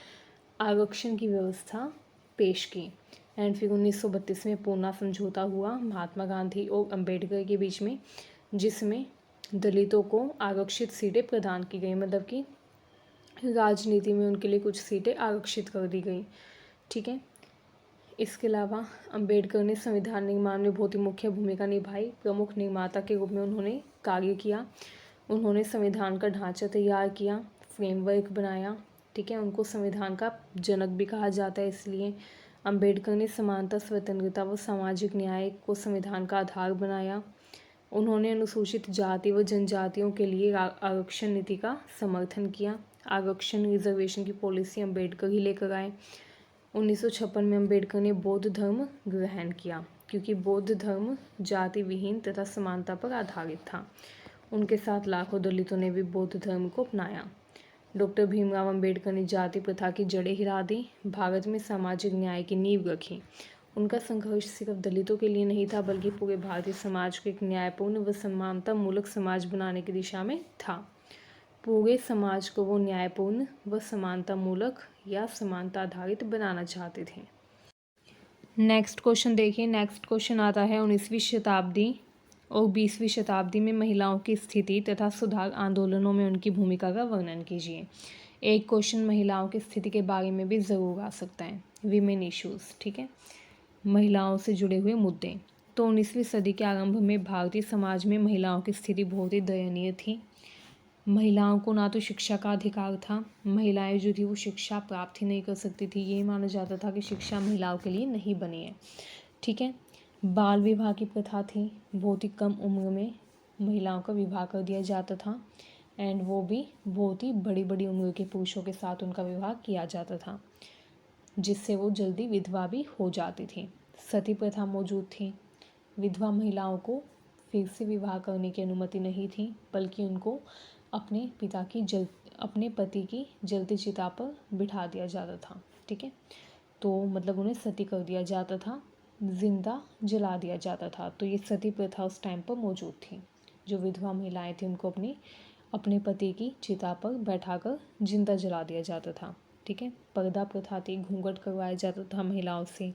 आरक्षण की व्यवस्था पेश की। एंड फिर 1932 में पूना समझौता हुआ महात्मा गांधी और अंबेडकर के बीच में, जिसमें दलितों को आरक्षित सीटें प्रदान की गई, मतलब कि राजनीति में उनके लिए कुछ सीटें आरक्षित कर दी गई। ठीक है, इसके अलावा अंबेडकर ने संविधान निर्माण में बहुत ही मुख्य भूमिका निभाई। प्रमुख निर्माता के रूप में उन्होंने कार्य किया। उन्होंने संविधान का ढांचा तैयार किया, फ्रेमवर्क बनाया। ठीक है, उनको संविधान का जनक भी कहा जाता है। इसलिए अंबेडकर ने समानता, स्वतंत्रता व सामाजिक न्याय को संविधान का आधार बनाया। उन्होंने अनुसूचित जाति व जनजातियों के लिए आरक्षण नीति का समर्थन किया। आरक्षण रिजर्वेशन की पॉलिसी अंबेडकर ही लेकर आए। 1956 में अंबेडकर ने बौद्ध धर्म ग्रहण किया, क्योंकि बौद्ध धर्म जाति विहीन तथा समानता पर आधारित था। उनके साथ लाखों दलितों ने भी बौद्ध धर्म को अपनाया। डॉक्टर भीमराव अंबेडकर ने जाति प्रथा की जड़ें हिला दी, भारत में सामाजिक न्याय की नींव रखी। उनका संघर्ष सिर्फ दलितों के लिए नहीं था, बल्कि पूरे भारतीय समाज को एक न्यायपूर्ण व समानता मूलक समाज बनाने की दिशा में था। पूरे समाज को वो न्यायपूर्ण व समानता मूलक या समानता आधारित बनाना चाहते थे। नेक्स्ट क्वेश्चन देखिए। नेक्स्ट क्वेश्चन आता है 19वीं शताब्दी और 20वीं शताब्दी में महिलाओं की स्थिति तथा सुधार आंदोलनों में उनकी भूमिका का वर्णन कीजिए। एक क्वेश्चन महिलाओं की स्थिति के बारे में भी ज़रूर आ सकता है, वीमेन इश्यूज़। ठीक है, महिलाओं से जुड़े हुए मुद्दे। तो 19वीं सदी के आरंभ में भारतीय समाज में महिलाओं की स्थिति बहुत ही दयनीय थी। महिलाओं को ना तो शिक्षा का अधिकार था, महिलाएं जो थी वो शिक्षा प्राप्त ही नहीं कर सकती थी। ये माना जाता था कि शिक्षा महिलाओं के लिए नहीं बनी है। ठीक है, बाल विवाह की प्रथा थी, बहुत ही कम उम्र में महिलाओं का विवाह कर दिया जाता था, एंड वो भी बहुत ही बड़ी बड़ी उम्र के पुरुषों के साथ उनका विवाह किया जाता था, जिससे वो जल्दी विधवा भी हो जाती थी। सती प्रथा मौजूद थी। विधवा महिलाओं को फिर से विवाह करने की अनुमति नहीं थी, बल्कि उनको अपने पति की जलती चिता पर बिठा दिया जाता था। ठीक है, तो मतलब उन्हें सती कर दिया जाता था, जिंदा जला दिया जाता था। तो ये सती प्रथा उस टाइम पर मौजूद थी। जो विधवा महिलाएं थी उनको अपने पति की चिता पर बैठाकर जिंदा जला दिया जाता था। ठीक है, पर्दा प्रथा थी, घूंघट करवाया जाता था महिलाओं से।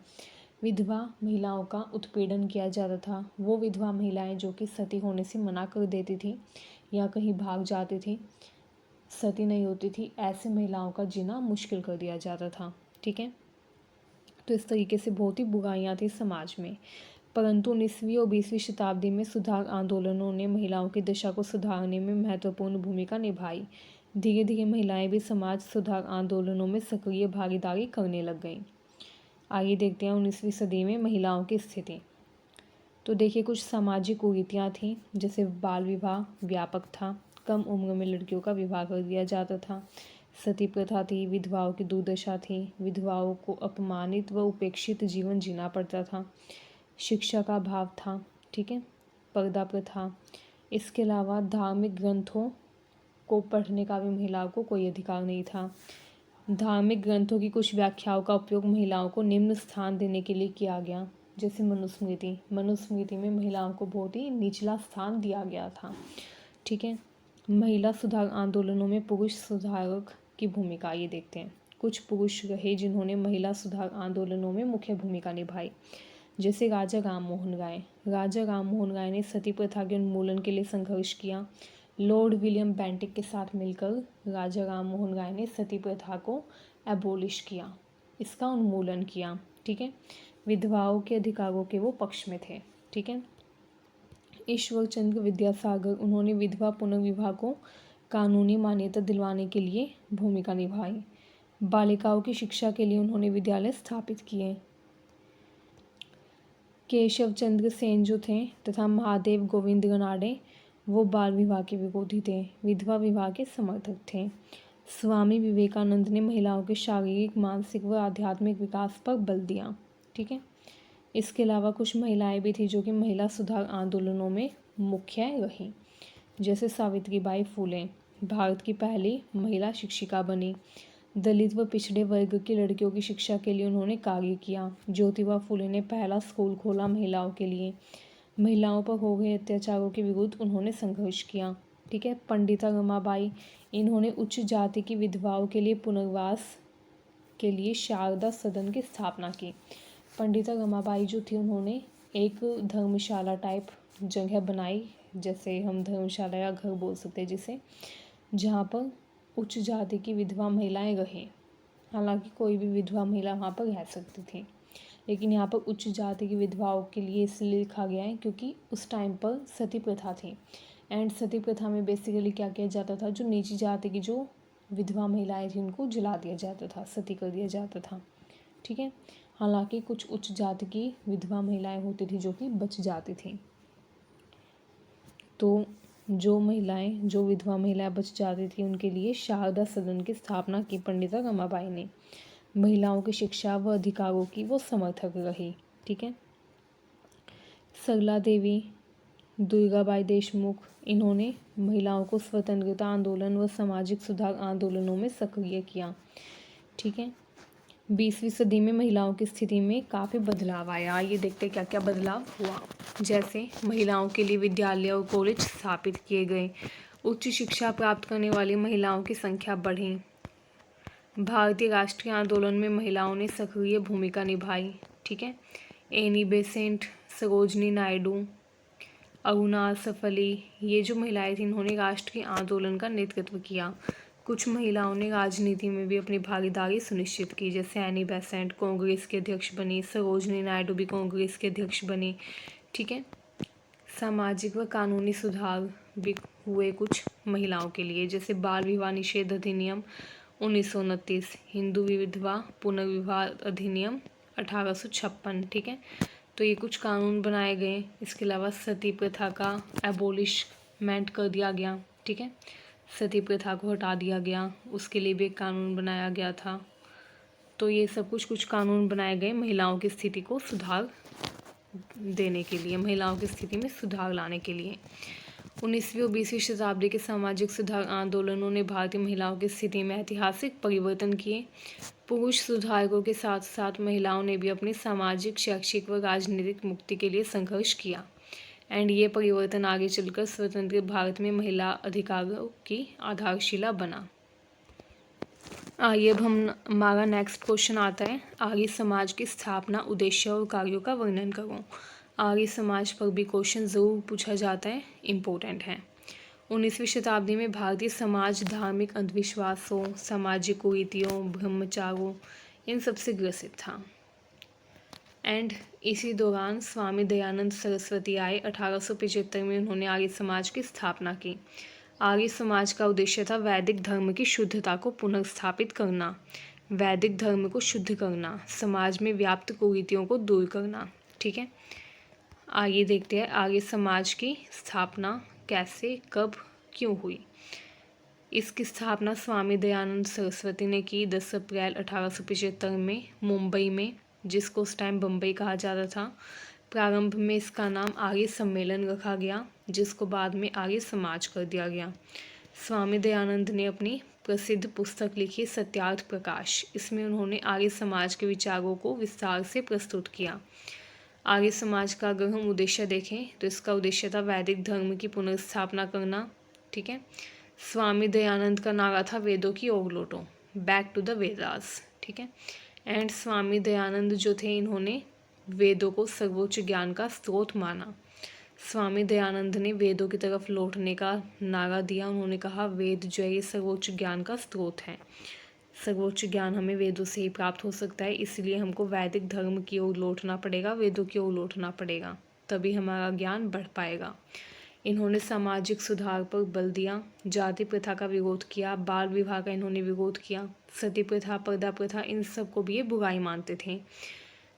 विधवा महिलाओं का उत्पीड़न किया जाता था। वो विधवा महिलाएं जो कि सती होने से मना कर देती थी या कहीं भाग जाती थी, सती नहीं होती थी, ऐसे महिलाओं का जीना मुश्किल कर दिया जाता था। ठीक है, तो इस तरीके से बहुत ही बुराइयाँ थी समाज में। परंतु 19वीं और 20वीं शताब्दी में सुधार आंदोलनों ने महिलाओं की दशा को सुधारने में महत्वपूर्ण भूमिका निभाई। धीरे धीरे महिलाएं भी समाज सुधार आंदोलनों में सक्रिय भागीदारी करने लग गईं। आगे देखते हैं 19वीं सदी में महिलाओं की स्थिति। तो देखिए, कुछ सामाजिक कुरीतियाँ थीं, जैसे बाल विवाह व्यापक था, कम उम्र में लड़कियों का विवाह कर दिया जाता था, सती प्रथा थी, विधवाओं की दुर्दशा थी, विधवाओं को अपमानित व उपेक्षित जीवन जीना पड़ता था, शिक्षा का अभाव था, ठीक है, पर्दा प्रथा। इसके अलावा धार्मिक ग्रंथों को पढ़ने का भी महिलाओं को कोई अधिकार नहीं था। धार्मिक ग्रंथों की कुछ व्याख्याओं का उपयोग महिलाओं को निम्न स्थान देने के लिए किया गया, जैसे मनुस्मृति। मनुस्मृति में महिलाओं को बहुत ही निचला स्थान दिया गया था, ठीक है। महिला सुधार आंदोलनों में पुरुष सुधारक की भूमिका, ये देखते हैं। कुछ पुरुष रहे जिन्होंने महिला सुधार आंदोलनों में मुख्य भूमिका निभाई, जैसे राजा राम मोहन राय। राजा राम मोहन राय ने सती प्रथा के उन्मूलन के लिए संघर्ष किया। लॉर्ड विलियम बेंटिक के साथ मिलकर राजा राम मोहन राय ने सती प्रथा को एबोलिश किया, इसका उन्मूलन किया, ठीक है। विधवाओं के अधिकारों के वो पक्ष में थे, ठीक है। ईश्वर चंद्र विद्यासागर, उन्होंने विधवा पुनर्विवाह को कानूनी मान्यता दिलवाने के लिए भूमिका निभाई। बालिकाओं की शिक्षा के लिए उन्होंने विद्यालय स्थापित किए। केशव चंद्र सेन जो थे तथा महादेव गोविंद रानडे, वो बाल विवाह के विरोधी थे, विधवा विवाह के समर्थक थे। स्वामी विवेकानंद ने महिलाओं के शारीरिक, मानसिक व आध्यात्मिक विकास पर बल दिया, ठीक है। इसके अलावा कुछ महिलाएं भी थी जो कि महिला सुधार आंदोलनों में मुख्य रहीं, जैसे सावित्रीबाई फुले, भारत की पहली महिला शिक्षिका बनी। दलित व पिछड़े वर्ग की लड़कियों की शिक्षा के लिए उन्होंने कार्य किया। ज्योतिबा फुले ने पहला स्कूल खोला महिलाओं के लिए। महिलाओं पर हो गए अत्याचारों के विरुद्ध उन्होंने संघर्ष किया, ठीक है। पंडिता रमाबाई, इन्होंने उच्च जाति की विधवाओं के लिए पुनर्वास के लिए शारदा सदन की स्थापना की। पंडिता रमाबाई जो थी, उन्होंने एक धर्मशाला टाइप जगह बनाई, जैसे हम धर्मशाला या घर बोल सकते हैं जिसे, जहाँ पर उच्च जाति की विधवा महिलाएं रहें। हालांकि कोई भी विधवा महिला वहाँ पर रह सकती थी, लेकिन यहाँ पर उच्च जाति की विधवाओं के लिए इसलिए लिखा गया है क्योंकि उस टाइम पर सती प्रथा थी। एंड सती प्रथा में बेसिकली क्या किया जाता था, जो नीची जाति की जो विधवा महिलाएं थी उनको जला दिया जाता था, सती कर दिया जाता था, ठीक है। हालांकि कुछ उच्च जाति की विधवा महिलाएं होती थी जो कि बच जाती थी। तो जो विधवा महिलाएं बच जाती थी उनके लिए शारदा सदन की स्थापना की पंडिता रमाबाई ने। महिलाओं की शिक्षा व अधिकारों की वो समर्थक रही, ठीक है। सरला देवी, दुर्गाबाई देशमुख, इन्होंने महिलाओं को स्वतंत्रता आंदोलन व सामाजिक सुधार आंदोलनों में सक्रिय किया, ठीक है। 20वीं सदी में महिलाओं की स्थिति में काफ़ी बदलाव आया। ये देखते क्या क्या बदलाव हुआ। जैसे महिलाओं के लिए विद्यालय और कॉलेज स्थापित किए गए, उच्च शिक्षा प्राप्त करने वाली महिलाओं की संख्या बढ़ी। भारतीय राष्ट्रीय आंदोलन में महिलाओं ने सक्रिय भूमिका निभाई, ठीक है। एनी बेसेंट, सरोजनी नायडू, अरुणा सफली, ये जो महिलाएं थीं इन्होंने राष्ट्रीय आंदोलन का नेतृत्व किया। कुछ महिलाओं ने राजनीति में भी अपनी भागीदारी सुनिश्चित की, जैसे एनी बेसेंट कांग्रेस के अध्यक्ष बनी, सरोजनी नायडू भी कांग्रेस के अध्यक्ष बनी, ठीक है। सामाजिक व कानूनी सुधार भी हुए कुछ महिलाओं के लिए, जैसे बाल विवाह निषेध अधिनियम 1929, हिंदू विधवा पुनर्विवाह अधिनियम 1856, ठीक है। तो ये कुछ कानून बनाए गए। इसके अलावा सती प्रथा का एबोलिशमेंट कर दिया गया, ठीक है। सती प्रथा को हटा दिया गया, उसके लिए भी एक कानून बनाया गया था। तो ये सब कुछ कानून बनाए गए महिलाओं की स्थिति को सुधार देने के लिए, महिलाओं की स्थिति में सुधार लाने के लिए। 19वीं और 20वीं शताब्दी के सामाजिक सुधार आंदोलनों ने भारतीय महिलाओं की स्थिति में ऐतिहासिक परिवर्तन किए। पुरुष सुधारकों के साथ साथ महिलाओं ने भी अपनी सामाजिक, शैक्षिक व राजनीतिक मुक्ति के लिए संघर्ष किया। एंड ये परिवर्तन आगे चलकर स्वतंत्र भारत में महिला अधिकारों की आधारशिला बना। आइए अब हमारा नेक्स्ट क्वेश्चन आता है, आर्य समाज की स्थापना, उद्देश्य और कार्यों का वर्णन करो। आर्य समाज पर भी क्वेश्चन ज़रूर पूछा जाता है, इम्पोर्टेंट है। 19वीं शताब्दी में भारतीय समाज धार्मिक अंधविश्वासों, सामाजिक कुरीतियों, ब्रह्मचारों, इन सबसे ग्रसित था। एंड इसी दौरान स्वामी दयानंद सरस्वती आए। 1875 में उन्होंने आर्य समाज की स्थापना की। आर्य समाज का उद्देश्य था वैदिक धर्म की शुद्धता को पुनर्स्थापित करना, वैदिक धर्म को शुद्ध करना, समाज में व्याप्त कुरीतियों को दूर करना। ठीक है, आइए देखते हैं आर्य समाज की स्थापना कैसे, कब, क्यों हुई। इसकी स्थापना स्वामी दयानंद सरस्वती ने की 10 अप्रैल 1875 में मुंबई में, जिसको उस टाइम बम्बई कहा जाता था। प्रारंभ में इसका नाम आर्य सम्मेलन रखा गया, जिसको बाद में आर्य समाज कर दिया गया। स्वामी दयानंद ने अपनी प्रसिद्ध पुस्तक लिखी सत्यार्थ प्रकाश। इसमें उन्होंने आर्य समाज के विचारों को विस्तार से प्रस्तुत किया। आर्य समाज का अगर हम उद्देश्य देखें तो इसका उद्देश्य था वैदिक धर्म की पुनर्स्थापना करना। ठीक है, स्वामी दयानंद का नारा था वेदों की ओर लौटो, बैक टू द वेदास। ठीक है, एंड स्वामी दयानंद जो थे, इन्होंने वेदों को सर्वोच्च ज्ञान का स्रोत माना। स्वामी दयानंद ने वेदों की तरफ लौटने का नारा दिया। उन्होंने कहा वेद जो है ये सर्वोच्च ज्ञान का स्रोत है, सर्वोच्च ज्ञान हमें वेदों से ही प्राप्त हो सकता है, इसलिए हमको वैदिक धर्म की ओर लौटना पड़ेगा, वेदों की ओर लौटना पड़ेगा, तभी हमारा ज्ञान बढ़ पाएगा। इन्होंने सामाजिक सुधार पर बल दिया, जाति प्रथा का विरोध किया, बाल विवाह का इन्होंने विरोध किया, सती प्रथा, पर्दा प्रथा, इन सब को भी ये बुराई मानते थे।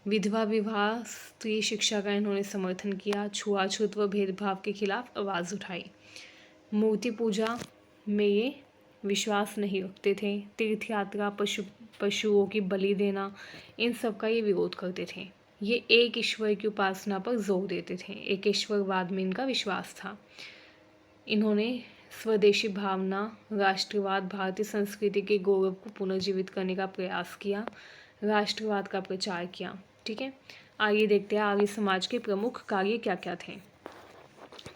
विधवा विवाह, स्त्री शिक्षा का इन्होंने समर्थन किया, छुआछूत व भेदभाव के खिलाफ आवाज़ उठाई। मूर्ति पूजा में ये विश्वास नहीं रखते थे। तीर्थ यात्रा, पशुओं की बलि देना, इन सब का ये विरोध करते थे। ये एक ईश्वर की उपासना पर जोर देते थे, एक ईश्वरवाद में इनका विश्वास था। इन्होंने स्वदेशी भावना, राष्ट्रवाद, भारतीय संस्कृति के गौरव को पुनर्जीवित करने का प्रयास किया, राष्ट्रवाद का प्रचार किया। ठीक है, आइए देखते हैं आर्य समाज के प्रमुख कार्य क्या क्या थे।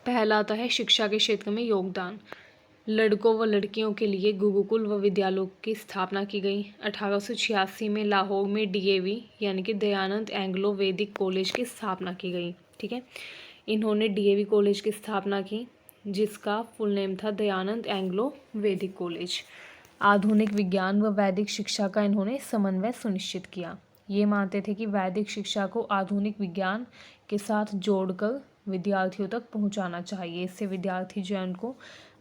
पहला आता है शिक्षा के क्षेत्र में योगदान। लड़कों व लड़कियों के लिए गुरुकुल व विद्यालयों की स्थापना की गई। 1886 में लाहौर में DAV यानी कि दयानंद एंग्लो वैदिक कॉलेज की स्थापना की गई। ठीक है, इन्होंने DAV कॉलेज की स्थापना की, जिसका फुल नेम था दयानंद एंग्लो वैदिक कॉलेज। आधुनिक विज्ञान व वैदिक शिक्षा का इन्होंने समन्वय सुनिश्चित किया। ये मानते थे कि वैदिक शिक्षा को आधुनिक विज्ञान के साथ जोड़कर विद्यार्थियों तक पहुंचाना चाहिए। इससे विद्यार्थी जो है उनको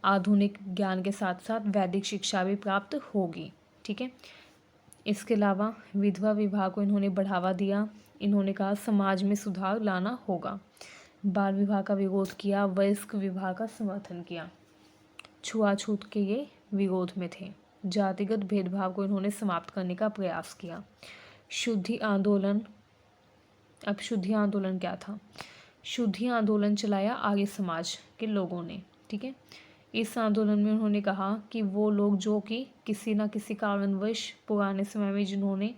आधुनिक ज्ञान के साथ साथ वैदिक शिक्षा भी प्राप्त होगी। ठीक है, इसके अलावा विधवा विवाह को इन्होंने बढ़ावा दिया। इन्होंने कहा समाज में सुधार लाना होगा। बाल विवाह का विरोध किया, वयस्क विवाह का समर्थन किया। छुआछूत के ये विरोध में थे। जातिगत भेदभाव को इन्होंने समाप्त करने का प्रयास किया। शुद्धि आंदोलन, अब शुद्धि आंदोलन क्या था? शुद्धि आंदोलन चलाया आर्य समाज के लोगों ने। ठीक है, इस आंदोलन में उन्होंने कहा कि वो लोग जो कि किसी न किसी कारणवश पुराने समय में जिन्होंने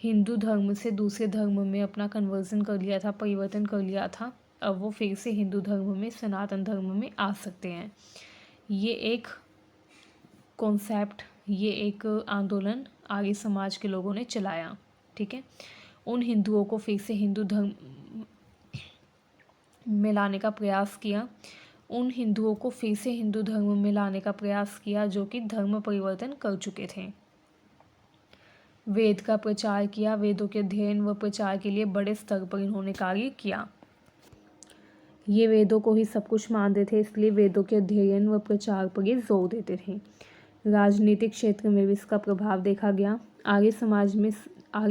हिंदू धर्म से दूसरे धर्म में अपना कन्वर्जन कर लिया था, परिवर्तन कर लिया था, अब वो फिर से हिंदू धर्म में, सनातन धर्म में आ सकते हैं। ये एक कॉन्सेप्ट, ये एक आंदोलन आर्य समाज के लोगों ने चलाया। ठीक है, उन हिंदुओं को फिर से हिंदू धर्म में लाने का प्रयास किया, उन हिंदुओं को फिर से हिंदू धर्म में लाने का प्रयास किया जो कि धर्म परिवर्तन कर चुके थे। वेद का प्रचार किया, वेदों के अध्ययन व प्रचार के लिए बड़े स्तर पर इन्होंने कार्य किया। ये वेदों को ही सब कुछ मानते थे, इसलिए वेदों के अध्ययन व प्रचार पर ये जोर देते थे। राजनीतिक क्षेत्र में भी इसका प्रभाव देखा गया। आर्य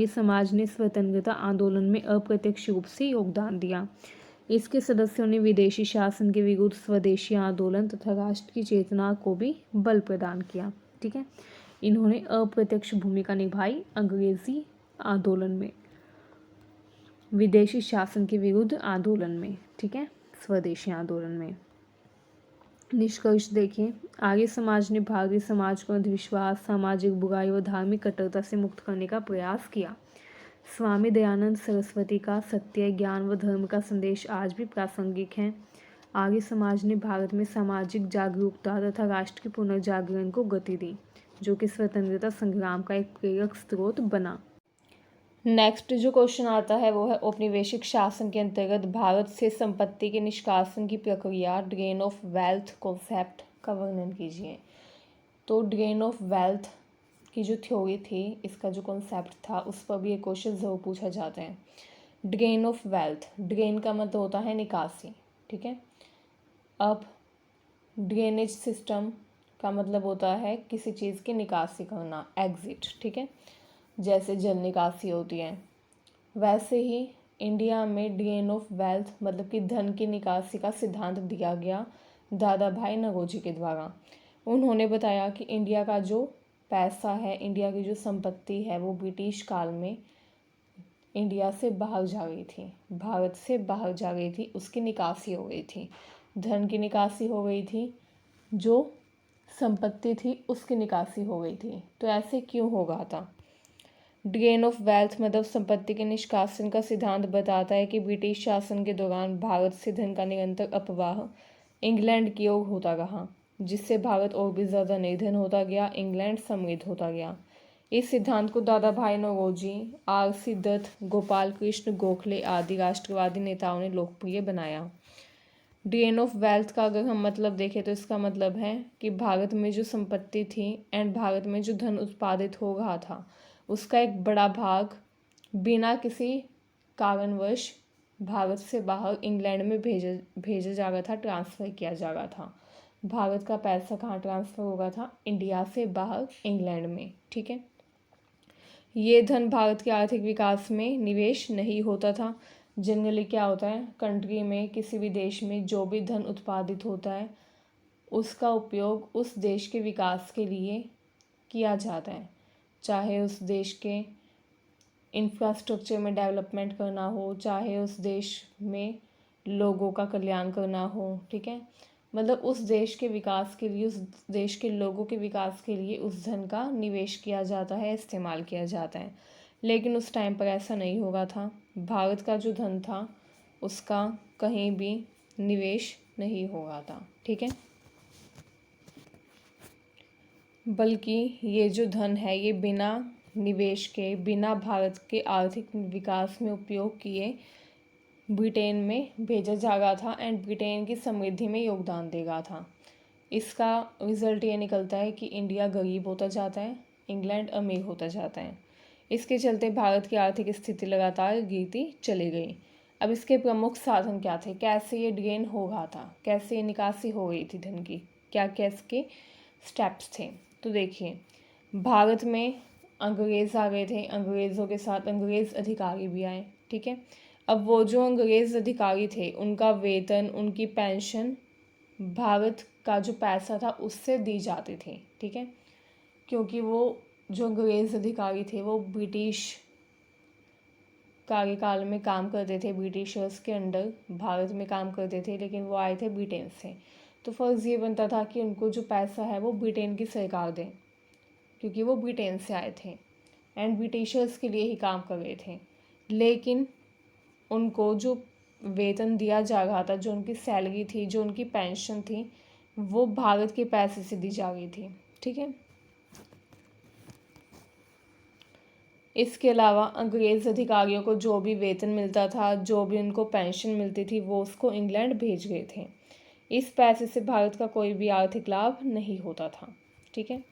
समाज ने स्वतंत्रता आंदोलन में अप्रत्यक्ष रूप से योगदान दिया। इसके सदस्यों ने विदेशी शासन के विरुद्ध स्वदेशी आंदोलन तथा राष्ट्र की चेतना को भी बल प्रदान किया। ठीक है, इन्होंने अप्रत्यक्ष भूमिका निभाई अंग्रेजी आंदोलन में, विदेशी शासन के विरुद्ध आंदोलन में। ठीक है, स्वदेशी आंदोलन में। निष्कर्ष देखें, आर्य समाज ने भारतीय समाज को अंधविश्वास, सामाजिक बुराई व धार्मिक कट्टरता से मुक्त करने का प्रयास किया। स्वामी दयानंद सरस्वती का सत्य, ज्ञान व धर्म का संदेश आज भी प्रासंगिक है। आर्य समाज ने भारत में सामाजिक जागरूकता तथा राष्ट्र के पुनर्जागरण को गति दी, जो कि स्वतंत्रता संग्राम का एक प्रेरक स्रोत बना। नेक्स्ट जो क्वेश्चन आता है वो है औपनिवेशिक शासन के अंतर्गत भारत से संपत्ति के निष्कासन की प्रक्रिया, ड्रेन ऑफ वेल्थ कॉन्सेप्ट का वर्णन कीजिए। तो ड्रेन ऑफ वेल्थ की जो थ्योरी थी, इसका जो कॉन्सेप्ट था, उस पर भी एक क्वेश्चन जरूर पूछा जाता है। ड्रेन ऑफ वेल्थ, ड्रेन का मतलब होता है निकासी, ठीक है। अब ड्रेनेज सिस्टम का मतलब होता है किसी चीज़ की निकासी करना, एग्जिट, ठीक है, जैसे जल निकासी होती है। वैसे ही इंडिया में ड्रेन ऑफ वेल्थ मतलब कि धन की निकासी का सिद्धांत दिया गया दादा भाई नौरोजी के द्वारा। उन्होंने बताया कि इंडिया का जो पैसा है, इंडिया की जो संपत्ति है, वो ब्रिटिश काल में इंडिया से बाहर जा गई थी, भारत से बाहर जा गई थी, उसकी निकासी हो गई थी, धन की निकासी हो गई थी, जो संपत्ति थी उसकी निकासी हो गई थी। तो ऐसे क्यों हो रहा था? ड्रेन ऑफ वेल्थ मतलब संपत्ति के निष्कासन का सिद्धांत बताता है कि ब्रिटिश शासन के दौरान भारत से धन का निरंतर अपवाह इंग्लैंड की ओर होता रहा, जिससे भारत और भी ज़्यादा निर्धन होता गया, इंग्लैंड समृद्ध होता गया। इस सिद्धांत को दादा भाई नौरोजी, आर.सी. दत्त, गोपाल कृष्ण गोखले आदि राष्ट्रवादी नेताओं ने लोकप्रिय बनाया। ड्रेन ऑफ वेल्थ का अगर हम मतलब देखें तो इसका मतलब है कि भारत में जो संपत्ति थी एंड भारत में जो धन उत्पादित हो रहा था, उसका एक बड़ा भाग बिना किसी कारणवश भारत से बाहर इंग्लैंड में भेजा जा रहा था, ट्रांसफ़र किया जा रहा था। भारत का पैसा कहाँ ट्रांसफ़र हो रहा था? इंडिया से बाहर इंग्लैंड में, ठीक है। ये धन भारत के आर्थिक विकास में निवेश नहीं होता था। जनरली क्या होता है, कंट्री में, किसी भी देश में जो भी धन उत्पादित होता है उसका उपयोग उस देश के विकास के लिए किया जाता है, चाहे उस देश के इंफ्रास्ट्रक्चर में डेवलपमेंट करना हो, चाहे उस देश में लोगों का कल्याण करना हो, ठीक है। मतलब उस देश के विकास के लिए, उस देश के लोगों के विकास के लिए उस धन का निवेश किया जाता है, इस्तेमाल किया जाता है। लेकिन उस टाइम पर ऐसा नहीं होगा था। भारत का जो धन था उसका कहीं भी निवेश नहीं होगा था, ठीक है। बल्कि ये जो धन है ये बिना निवेश के, बिना भारत के आर्थिक विकास में उपयोग किए ब्रिटेन में भेजा जा रहा था एंड ब्रिटेन की समृद्धि में योगदान दे रहा था। इसका रिज़ल्ट ये निकलता है कि इंडिया गरीब होता जाता है, इंग्लैंड अमीर होता जाता है। इसके चलते भारत की आर्थिक स्थिति लगातार गिरती चली गई। अब इसके प्रमुख साधन क्या थे? कैसे ये ड्रेन हो रहा था? कैसे ये निकासी हो रही थी धन की? क्या क्या इसके स्टेप्स थे? तो देखिए, भारत में अंग्रेज़ आ गए थे, अंग्रेज़ों के साथ अंग्रेज़ अधिकारी भी आए, ठीक है। अब वो जो अंग्रेज़ अधिकारी थे उनका वेतन, उनकी पेंशन भारत का जो पैसा था उससे दी जाती थी, ठीक है। क्योंकि वो जो अंग्रेज़ अधिकारी थे वो ब्रिटिश कार्यकाल में काम करते थे, ब्रिटिशर्स के अंडर भारत में काम करते थे, लेकिन वो आए थे ब्रिटेन से। तो फ़र्ज़ ये बनता था कि उनको जो पैसा है वो ब्रिटेन की सरकार दे, क्योंकि वो ब्रिटेन से आए थे एंड ब्रिटिशर्स के लिए ही काम कर रहे थे। लेकिन उनको जो वेतन दिया जा रहा था, जो उनकी सैलरी थी, जो उनकी पेंशन थी, वो भारत के पैसे से दी जा रही थी, ठीक है। इसके अलावा अंग्रेज़ अधिकारियों को जो भी वेतन मिलता था, जो भी उनको पेंशन मिलती थी, वो उसको इंग्लैंड भेज गए थे। इस पैसे से भारत का कोई भी आर्थिक लाभ नहीं होता था, ठीक है।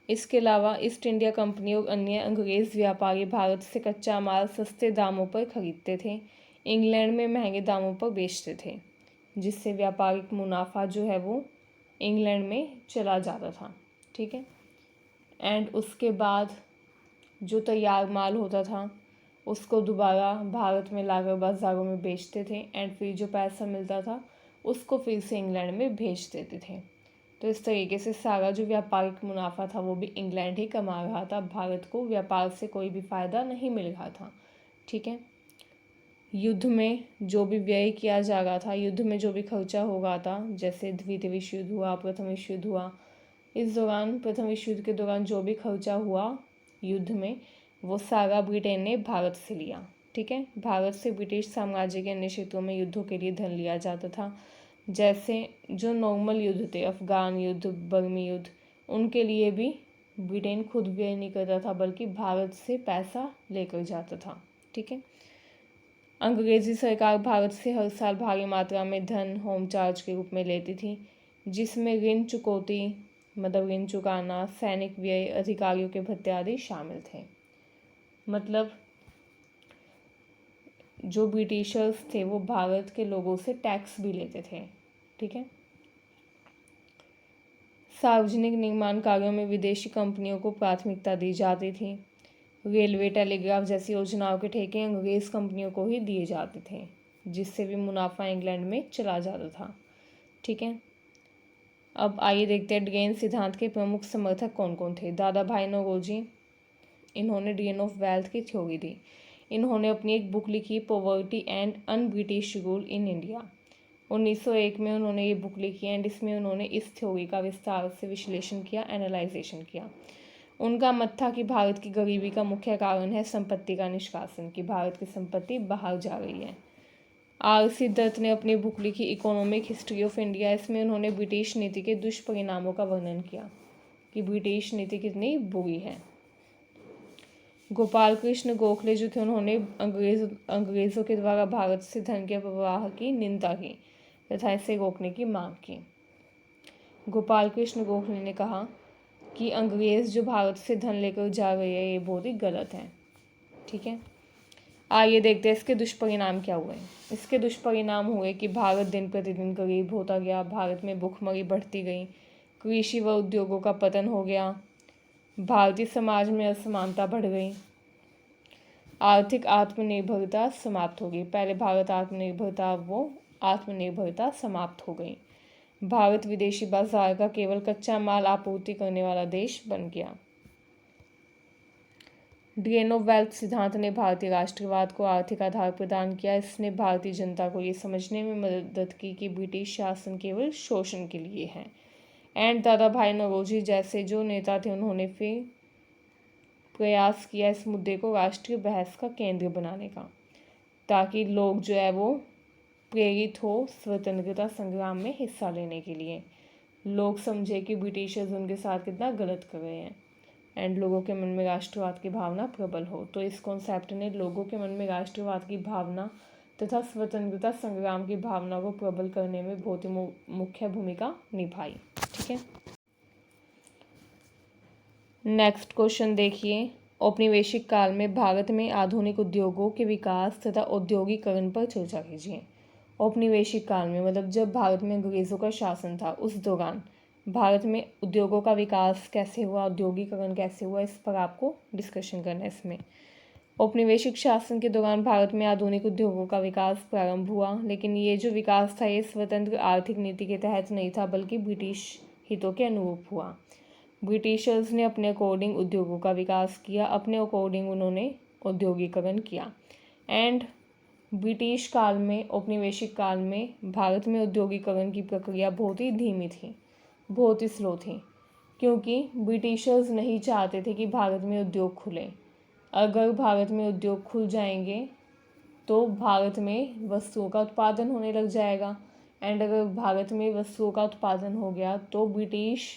इसके अलावा ईस्ट इंडिया कंपनी और अन्य अंग्रेज़ व्यापारी भारत से कच्चा माल सस्ते दामों पर खरीदते थे, इंग्लैंड में महंगे दामों पर बेचते थे, जिससे व्यापारिक मुनाफा जो है वो इंग्लैंड में चला जाता था, ठीक है। एंड उसके बाद जो तैयार माल होता था उसको दोबारा भारत में लाकर बाज़ारों में बेचते थे एंड फिर जो पैसा मिलता था उसको फिर से इंग्लैंड में भेज देते थे। तो इस तरीके से सारा जो व्यापारिक मुनाफा था वो भी इंग्लैंड ही कमा रहा था, भारत को व्यापार से कोई भी फ़ायदा नहीं मिल रहा था, ठीक है। युद्ध में जो भी व्यय किया जा रहा था, युद्ध में जो भी खर्चा हो रहा था, जैसे द्वितीय विश्व युद्ध हुआ, प्रथम विश्व युद्ध हुआ, इस दौरान प्रथम विश्व युद्ध के दौरान जो भी खर्चा हुआ युद्ध में, वो सारा ब्रिटेन ने भारत से लिया, ठीक है। भारत से ब्रिटिश साम्राज्य के अन्य क्षेत्रों में युद्धों के लिए धन लिया जाता था। जैसे जो नॉर्मल युद्ध थे, अफ़गान युद्ध, बर्मी युद्ध, उनके लिए भी ब्रिटेन खुद व्यय नहीं करता था, बल्कि भारत से पैसा लेकर जाता था, ठीक है। अंग्रेज़ी सरकार भारत से हर साल भारी मात्रा में धन होम चार्ज के रूप में लेती थी, जिसमें ऋण चुकौती मतलब ऋण चुकाना, सैनिक व्यय, अधिकारियों के भत्ते आदि शामिल थे। मतलब जो ब्रिटिशर्स थे वो भारत के लोगों से टैक्स भी लेते थे। ठीक है। सार्वजनिक निर्माण कार्यों में विदेशी कंपनियों को प्राथमिकता दी जाती थी। रेलवे, टेलीग्राफ जैसी योजनाओं के ठेके अंग्रेज़ कंपनियों को ही दिए जाते थे, जिससे भी मुनाफा इंग्लैंड में चला जाता था। ठीक है। अब आइए देखते हैं ड्रेन सिद्धांत के प्रमुख समर्थक कौन कौन थे। दादा भाई नौरोजी, इन्होंने ड्रेन ऑफ वेल्थ की थ्योरी दी। इन्होंने अपनी एक बुक लिखी, poverty and un British rule in India. 1901 में उन्होंने ये बुक लिखी एंड इसमें उन्होंने इस थ्योरी का विस्तार से विश्लेषण किया, एनालाइजेशन किया। उनका मत था कि भारत की गरीबी का मुख्य कारण है संपत्ति का निष्कासन, कि भारत की संपत्ति बाहर जा रही है। आर.सी. दत्त ने अपनी बुक लिखी इकोनॉमिक हिस्ट्री ऑफ इंडिया। इसमें उन्होंने ब्रिटिश नीति के दुष्परिणामों का वर्णन किया कि ब्रिटिश नीति कितनी बुरी है। गोपाल कृष्ण गोखले जो थे, उन्होंने अंग्रेज़ों के द्वारा भारत से धन के प्रवाह की निंदा की तथा इसे रोकने की मांग की। गोपाल कृष्ण गोखले ने कहा कि अंग्रेज़ जो भारत से धन लेकर जा रहे हैं ये बहुत ही गलत है। ठीक है। आइए देखते हैं इसके दुष्परिणाम क्या हुए। इसके दुष्परिणाम हुए कि भारत दिन प्रतिदिन गरीब होता गया, भारत में भुखमरी बढ़ती गई, कृषि व उद्योगों का पतन हो गया, भारतीय समाज में असमानता बढ़ गई, आर्थिक आत्मनिर्भरता समाप्त हो गई। पहले भारत आत्मनिर्भर था, वो आत्मनिर्भरता समाप्त हो गई। भारत विदेशी बाजार का केवल कच्चा माल आपूर्ति करने वाला देश बन गया। ड्रेन ऑफ वेल्थ सिद्धांत ने भारतीय राष्ट्रवाद को आर्थिक आधार प्रदान किया। इसने भारतीय जनता को ये समझने में मदद की कि ब्रिटिश शासन केवल शोषण के लिए है। एंड दादा भाई नौरोजी जैसे जो नेता थे, उन्होंने फिर प्रयास किया इस मुद्दे को राष्ट्रीय बहस का केंद्र बनाने का, ताकि लोग जो है वो प्रेरित हो स्वतंत्रता संग्राम में हिस्सा लेने के लिए। लोग समझे कि ब्रिटिशर्स उनके साथ कितना गलत कर रहे हैं एंड लोगों के मन में राष्ट्रवाद की भावना प्रबल हो। तो इस कॉन्सेप्ट ने लोगों के मन में राष्ट्रवाद की भावना तथा स्वतंत्रता संग्राम की भावना को प्रबल करने में बहुत ही मुख्य भूमिका निभाई। ठीक है। नेक्स्ट क्वेश्चन देखिए, औपनिवेशिक काल में भारत में आधुनिक उद्योगों के विकास तथा औद्योगिकरण पर चर्चा कीजिए। औपनिवेशिक काल में मतलब जब भारत में अंग्रेज़ों का शासन था, उस दौरान भारत में उद्योगों का विकास कैसे हुआ, औद्योगिकरण कैसे हुआ, इस पर आपको डिस्कशन करना है इसमें। औपनिवेशिक शासन के दौरान भारत में आधुनिक उद्योगों का विकास प्रारंभ हुआ, लेकिन ये जो विकास था ये स्वतंत्र आर्थिक नीति के तहत नहीं था, बल्कि ब्रिटिश हितों के अनुरूप हुआ। ब्रिटिशर्स ने अपने अकॉर्डिंग उद्योगों का विकास किया, अपने अकॉर्डिंग उन्होंने औद्योगिकरण किया। एंड ब्रिटिश काल में, औपनिवेशिक काल में भारत में औद्योगिकरण की प्रक्रिया बहुत ही धीमी थी, बहुत ही स्लो थी, क्योंकि ब्रिटिशर्स नहीं चाहते थे कि भारत में उद्योग खुले। अगर भारत में उद्योग खुल जाएंगे तो भारत में वस्तुओं का उत्पादन होने लग जाएगा, एंड अगर भारत में वस्तुओं का उत्पादन हो गया तो ब्रिटिश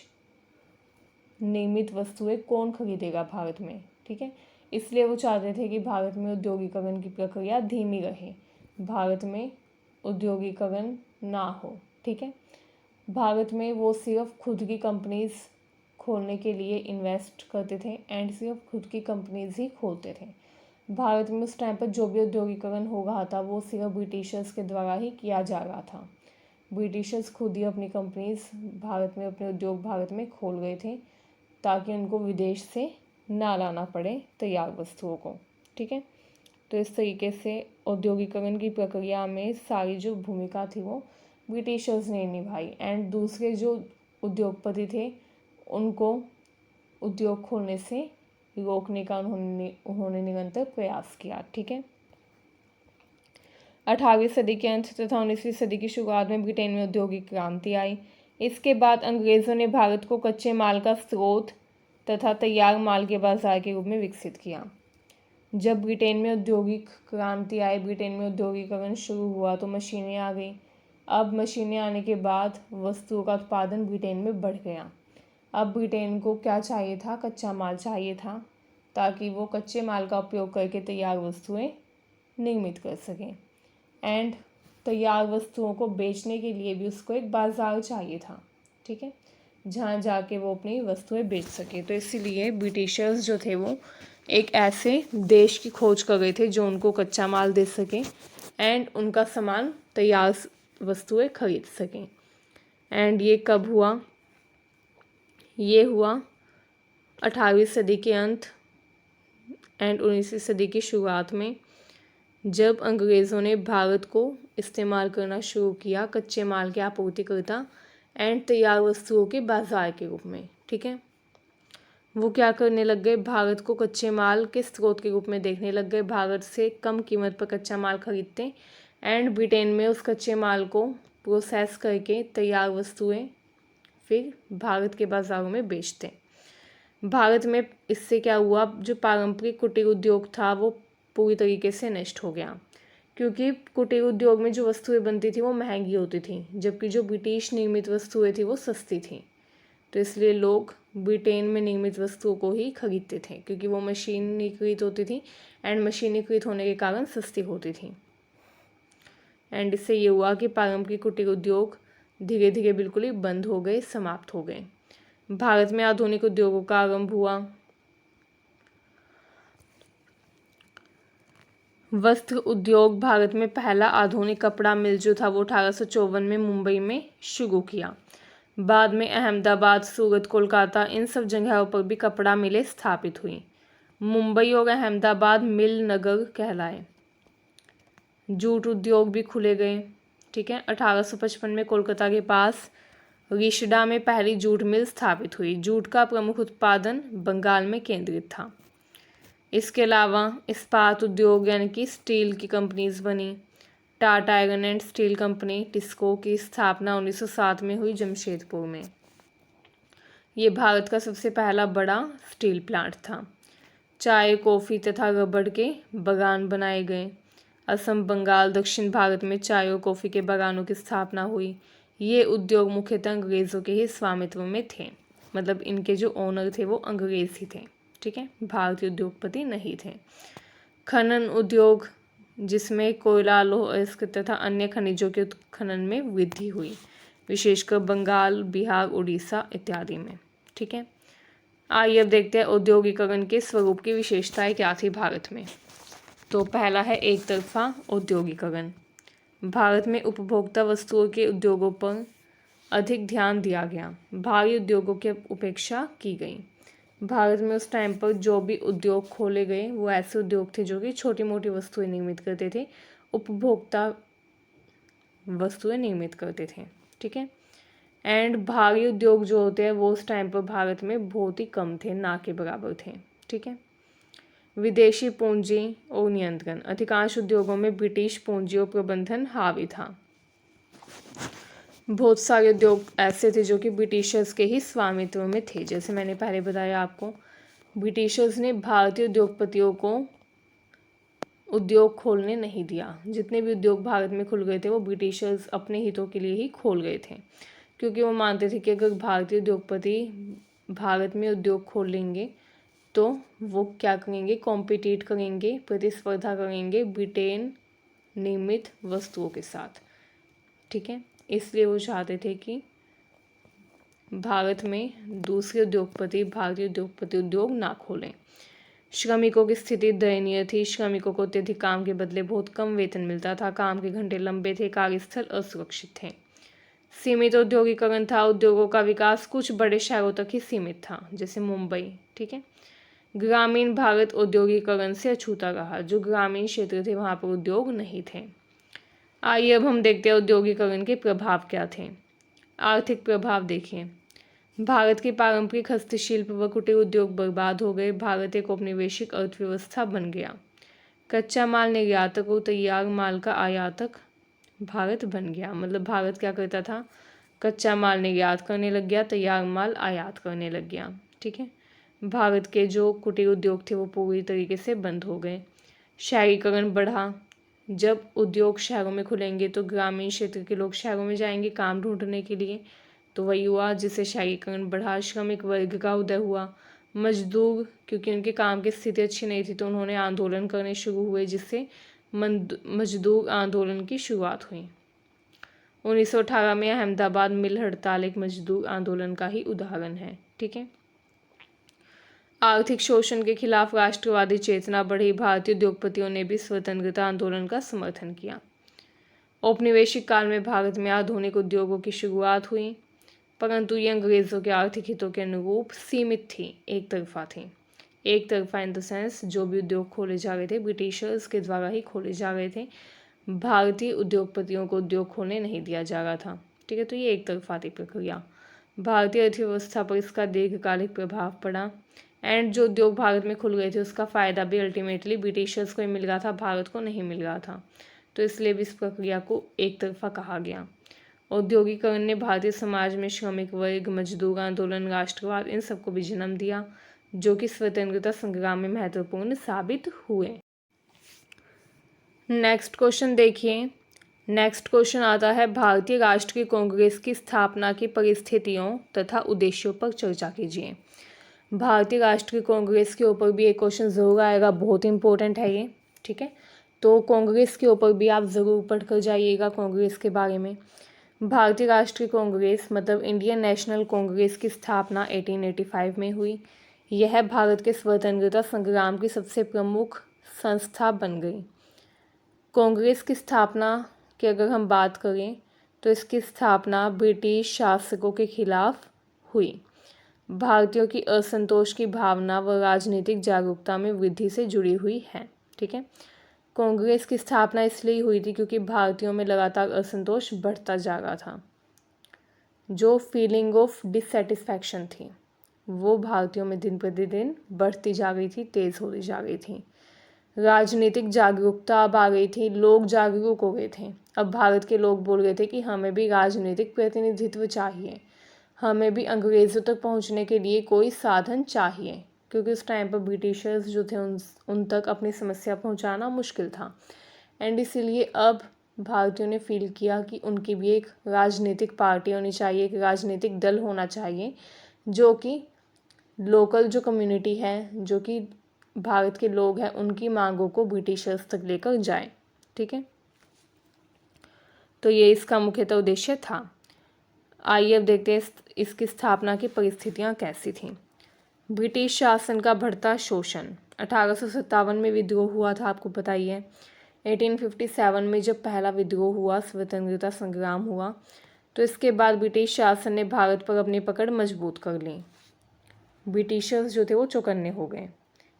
निर्मित वस्तुएं कौन खरीदेगा भारत में। ठीक है। इसलिए वो चाहते थे कि भारत में औद्योगिकरण की प्रक्रिया धीमी रहे, भारत में औद्योगिकरण ना हो। ठीक है। भारत में वो सिर्फ खुद की कंपनीज खोलने के लिए इन्वेस्ट करते थे एंड सिर्फ खुद की कंपनीज ही खोलते थे। भारत में उस टाइम पर जो भी औद्योगिकरण हो रहा था वो सिर्फ ब्रिटिशर्स के द्वारा ही किया जा रहा था। ब्रिटिशर्स खुद ही अपनी कंपनीज भारत में, अपने उद्योग भारत में खोल गए थे, ताकि उनको विदेश से ना लाना पड़े तैयार वस्तुओं को। ठीक है। तो इस तरीके से औद्योगिकरण की प्रक्रिया में सारी जो भूमिका थी वो ब्रिटिशर्स ने निभाई, एंड दूसरे जो उद्योगपति थे उनको उद्योग खोलने से रोकने का उन्होंने निरंतर प्रयास किया। ठीक है। 18वीं सदी के अंत तथा 19वीं सदी की शुरुआत में ब्रिटेन में औद्योगिक क्रांति आई। इसके बाद अंग्रेज़ों ने भारत को कच्चे माल का स्रोत तथा तैयार माल के बाजार के रूप में विकसित किया। जब ब्रिटेन में औद्योगिक क्रांति आई, ब्रिटेन में औद्योगिकरण शुरू हुआ तो मशीनें आ गई। अब मशीनें आने के बाद वस्तुओं का उत्पादन ब्रिटेन में बढ़ गया। अब ब्रिटेन को क्या चाहिए था, कच्चा माल चाहिए था, ताकि वो कच्चे माल का उपयोग करके तैयार वस्तुएं निर्मित कर सकें, एंड तैयार वस्तुओं को बेचने के लिए भी उसको एक बाज़ार चाहिए था। ठीक है। जहाँ जाके वो अपनी वस्तुएं बेच सके। तो इसीलिए ब्रिटिशर्स जो थे वो एक ऐसे देश की खोज कर रहे थे जो उनको कच्चा माल दे सकें एंड उनका सामान तैयार वस्तुएं खरीद सकें। एंड ये कब हुआ? ये हुआ 18वीं सदी के अंत एंड 19वीं सदी की शुरुआत में, जब अंग्रेज़ों ने भारत को इस्तेमाल करना शुरू किया कच्चे माल के आपूर्तिकर्ता एंड तैयार वस्तुओं के बाज़ार के रूप में। ठीक है, वो क्या करने लग गए? भारत को कच्चे माल के स्रोत के रूप में देखने लग गए। भारत से कम कीमत पर कच्चा माल खरीदते एंड ब्रिटेन में उस कच्चे माल को प्रोसेस करके तैयार वस्तुएं फिर भारत के बाज़ारों में बेचते। भारत में इससे क्या हुआ? जो पारंपरिक कुटीर उद्योग था वो पूरी तरीके से नष्ट हो गया, क्योंकि कुटीर उद्योग में जो वस्तुएं बनती थी वो महंगी होती थी, जबकि जो ब्रिटिश निर्मित वस्तुएं थी वो सस्ती थी। तो इसलिए लोग ब्रिटेन में निर्मित वस्तुओं को ही खरीदते थे, क्योंकि वो मशीनीकृत होती थी एंड मशीनीकृत होने के कारण सस्ती होती थी। एंड इससे ये हुआ कि पारंपरिक कुटीर उद्योग धीरे धीरे बिल्कुल ही बंद हो गए, समाप्त हो गए। भारत में आधुनिक उद्योगों का आरंभ हुआ। वस्त्र उद्योग भारत में पहला आधुनिक कपड़ा मिल जो था वो 1854 में मुंबई में शुरू किया। बाद में अहमदाबाद, सूरत, कोलकाता इन सब जगहों पर भी कपड़ा मिलें स्थापित हुई। मुंबई और अहमदाबाद मिल नगर कहलाए। जूट उद्योग भी खुले गए। ठीक है, 1855 में कोलकाता के पास रिशडा में पहली जूट मिल स्थापित हुई। जूट का प्रमुख उत्पादन बंगाल में केंद्रित था। इसके अलावा इस्पात उद्योग यानी कि स्टील की कंपनीज बनी। Tata iron and steel company TISCO की स्थापना 1907 में हुई जमशेदपुर में। ये भारत का सबसे पहला बड़ा स्टील प्लांट था। चाय, कॉफ़ी तथा रबड़ के बागान बनाए गए। असम, बंगाल, दक्षिण भारत में चाय और कॉफ़ी के बागानों की स्थापना हुई। ये उद्योग मुख्यतः अंग्रेज़ों के ही स्वामित्व में थे, मतलब इनके जो ओनर थे वो अंग्रेज़ ही थे। ठीक है, भारतीय उद्योगपति नहीं थे। खनन उद्योग, जिसमें कोयला, लौह अयस्क तथा अन्य खनिजों के खनन में वृद्धि हुई, विशेषकर बंगाल, बिहार, उड़ीसा इत्यादि में। ठीक है, आइए अब देखते हैं औद्योगिकरण के स्वरूप की विशेषताएं क्या थी भारत में। तो पहला है एक तरफा औद्योगिकरण। भारत में उपभोक्ता वस्तुओं के उद्योगों पर अधिक ध्यान दिया गया, भारी उद्योगों की उपेक्षा की गई। भारत में उस टाइम पर जो भी उद्योग खोले गए वो ऐसे उद्योग थे जो कि छोटी मोटी वस्तुएं निर्मित करते थे, उपभोक्ता वस्तुएं निर्मित करते थे। ठीक है, एंड भारी उद्योग जो होते हैं वो उस टाइम पर भारत में बहुत ही कम थे, ना के बराबर थे। ठीक है, विदेशी पूंजी और नियंत्रण, अधिकांश उद्योगों में ब्रिटिश पूंजी और प्रबंधन हावी था। बहुत सारे उद्योग ऐसे थे जो कि ब्रिटिशर्स के ही स्वामित्व में थे। जैसे मैंने पहले बताया आपको, ब्रिटिशर्स ने भारतीय उद्योगपतियों को उद्योग खोलने नहीं दिया। जितने भी उद्योग भारत में खुल गए थे वो ब्रिटिशर्स अपने हितों के लिए ही खोल गए थे, क्योंकि वो मानते थे कि अगर भारतीय उद्योगपति भारत में उद्योग खोल लेंगे तो वो क्या करेंगे? कॉम्पिटिट करेंगे, प्रतिस्पर्धा करेंगे ब्रिटेन निर्मित वस्तुओं के साथ। ठीक है, इसलिए वो चाहते थे कि भारत में दूसरे उद्योगपति भारतीय उद्योगपति उद्योग ना खोलें। श्रमिकों की स्थिति दयनीय थी। श्रमिकों को अत्यधिक काम के बदले बहुत कम वेतन मिलता था। काम के घंटे लंबे थे, कार्यस्थल असुरक्षित थे। सीमित औद्योगिकरण था। उद्योगों का विकास कुछ बड़े शहरों तक ही सीमित था, जैसे मुंबई। ठीक है, ग्रामीण भारत औद्योगिकरण से अछूता रहा। जो ग्रामीण क्षेत्र थे वहाँ पर उद्योग नहीं थे। आइए अब हम देखते हैं औद्योगिकरण के प्रभाव क्या थे। आर्थिक प्रभाव देखिए, भारत के पारंपरिक हस्तशिल्प व कुटीर उद्योग बर्बाद हो गए। भारत एक औपनिवेशिक अर्थव्यवस्था बन गया। कच्चा माल निर्यातक और तैयार माल का आयातक भारत बन गया। मतलब भारत क्या करता था? कच्चा माल निर्यात करने लग गया, तैयार माल आयात करने लग गया। ठीक है, भारत के जो कुटीर उद्योग थे वो पूरी तरीके से बंद हो गए। शहरीकरण बढ़ा। जब उद्योग शहरों में खुलेंगे तो ग्रामीण क्षेत्र के लोग शहरों में जाएंगे काम ढूंढने के लिए, तो वही हुआ जिससे शहरीकरण बढ़ा। श्रमिक वर्ग का उदय हुआ। मजदूर, क्योंकि उनके काम की स्थिति अच्छी नहीं थी तो उन्होंने आंदोलन करने शुरू हुए, जिससे मजदूर आंदोलन की शुरुआत हुई। 1918 में अहमदाबाद मिल हड़ताल एक मजदूर आंदोलन का ही उदाहरण है। ठीक है, आर्थिक शोषण के खिलाफ राष्ट्रवादी चेतना बढ़ी, भारतीय उद्योगपतियों ने भी स्वतंत्रता आंदोलन का समर्थन किया। औपनिवेशिक काल में भारत में आधुनिक उद्योगों की शुरुआत हुई, परंतु ये अंग्रेज़ों के आर्थिक हितों के अनुरूप सीमित थी, एक तरफा थी। एक तरफा इन द सेंस जो भी उद्योग खोले जा रहे थे ब्रिटिशर्स के द्वारा ही खोले जा रहे थे, भारतीय उद्योगपतियों को उद्योग खोलने नहीं दिया जा रहा था। ठीक है, तो ये एक तरफा थी प्रक्रिया। भारतीय अर्थव्यवस्था पर इसका दीर्घकालिक प्रभाव पड़ा एंड जो उद्योग भारत में खुल गए थे उसका फ़ायदा भी अल्टीमेटली ब्रिटिशर्स को ही मिल रहा था, भारत को नहीं मिल रहा था। तो इसलिए भी इस प्रक्रिया को एक तरफा कहा गया। औद्योगिकरण ने भारतीय समाज में श्रमिक वर्ग, मजदूर आंदोलन, राष्ट्रवाद इन सबको भी जन्म दिया, जो कि स्वतंत्रता संग्राम में महत्वपूर्ण साबित हुए। नेक्स्ट क्वेश्चन देखिए। नेक्स्ट क्वेश्चन आता है, भारतीय राष्ट्रीय कांग्रेस की स्थापना की परिस्थितियों तथा उद्देश्यों पर चर्चा कीजिए। भारतीय राष्ट्रीय कांग्रेस के ऊपर भी एक क्वेश्चन ज़रूर आएगा, बहुत इंपॉर्टेंट है ये। ठीक है, तो कांग्रेस के ऊपर भी आप ज़रूर पढ़ कर जाइएगा कांग्रेस के बारे में। भारतीय राष्ट्रीय कांग्रेस मतलब इंडियन नेशनल कांग्रेस की स्थापना 1885 में हुई। यह भारत के स्वतंत्रता संग्राम की सबसे प्रमुख संस्था बन गई। कांग्रेस की स्थापना की अगर हम बात करें तो इसकी स्थापना ब्रिटिश शासकों के खिलाफ हुई। भारतीयों की असंतोष की भावना व राजनीतिक जागरूकता में वृद्धि से जुड़ी हुई है। ठीक है, कांग्रेस की स्थापना इसलिए हुई थी क्योंकि भारतीयों में लगातार असंतोष बढ़ता जा रहा था। जो फीलिंग ऑफ डिससेटिस्फैक्शन थी वो भारतीयों में दिन प्रतिदिन बढ़ती जा रही थी, तेज़ होती जा रही थी। राजनीतिक जागरूकता अब आ गई थी, लोग जागरूक हो गए थे। अब भारत के लोग बोल रहे थे कि हमें भी राजनीतिक प्रतिनिधित्व चाहिए, हमें भी अंग्रेज़ों तक पहुंचने के लिए कोई साधन चाहिए, क्योंकि उस टाइम पर ब्रिटिशर्स जो थे उन तक अपनी समस्या पहुंचाना मुश्किल था। एंड इसीलिए अब भारतीयों ने फील किया कि उनकी भी एक राजनीतिक पार्टी होनी चाहिए, एक राजनीतिक दल होना चाहिए जो कि लोकल जो कम्युनिटी है, जो कि भारत के लोग हैं, उनकी मांगों को ब्रिटिशर्स तक लेकर जाए। ठीक है, तो ये इसका मुख्यतः उद्देश्य था। आइए अब देखते हैं इसकी स्थापना की परिस्थितियाँ कैसी थीं। ब्रिटिश शासन का बढ़ता शोषण। 1857 में विद्रोह हुआ था, आपको पता ही है। 1857 में जब पहला विद्रोह हुआ, स्वतंत्रता संग्राम हुआ, तो इसके बाद ब्रिटिश शासन ने भारत पर अपनी पकड़ मजबूत कर ली। ब्रिटिशर्स जो थे वो चौकन्ने हो गए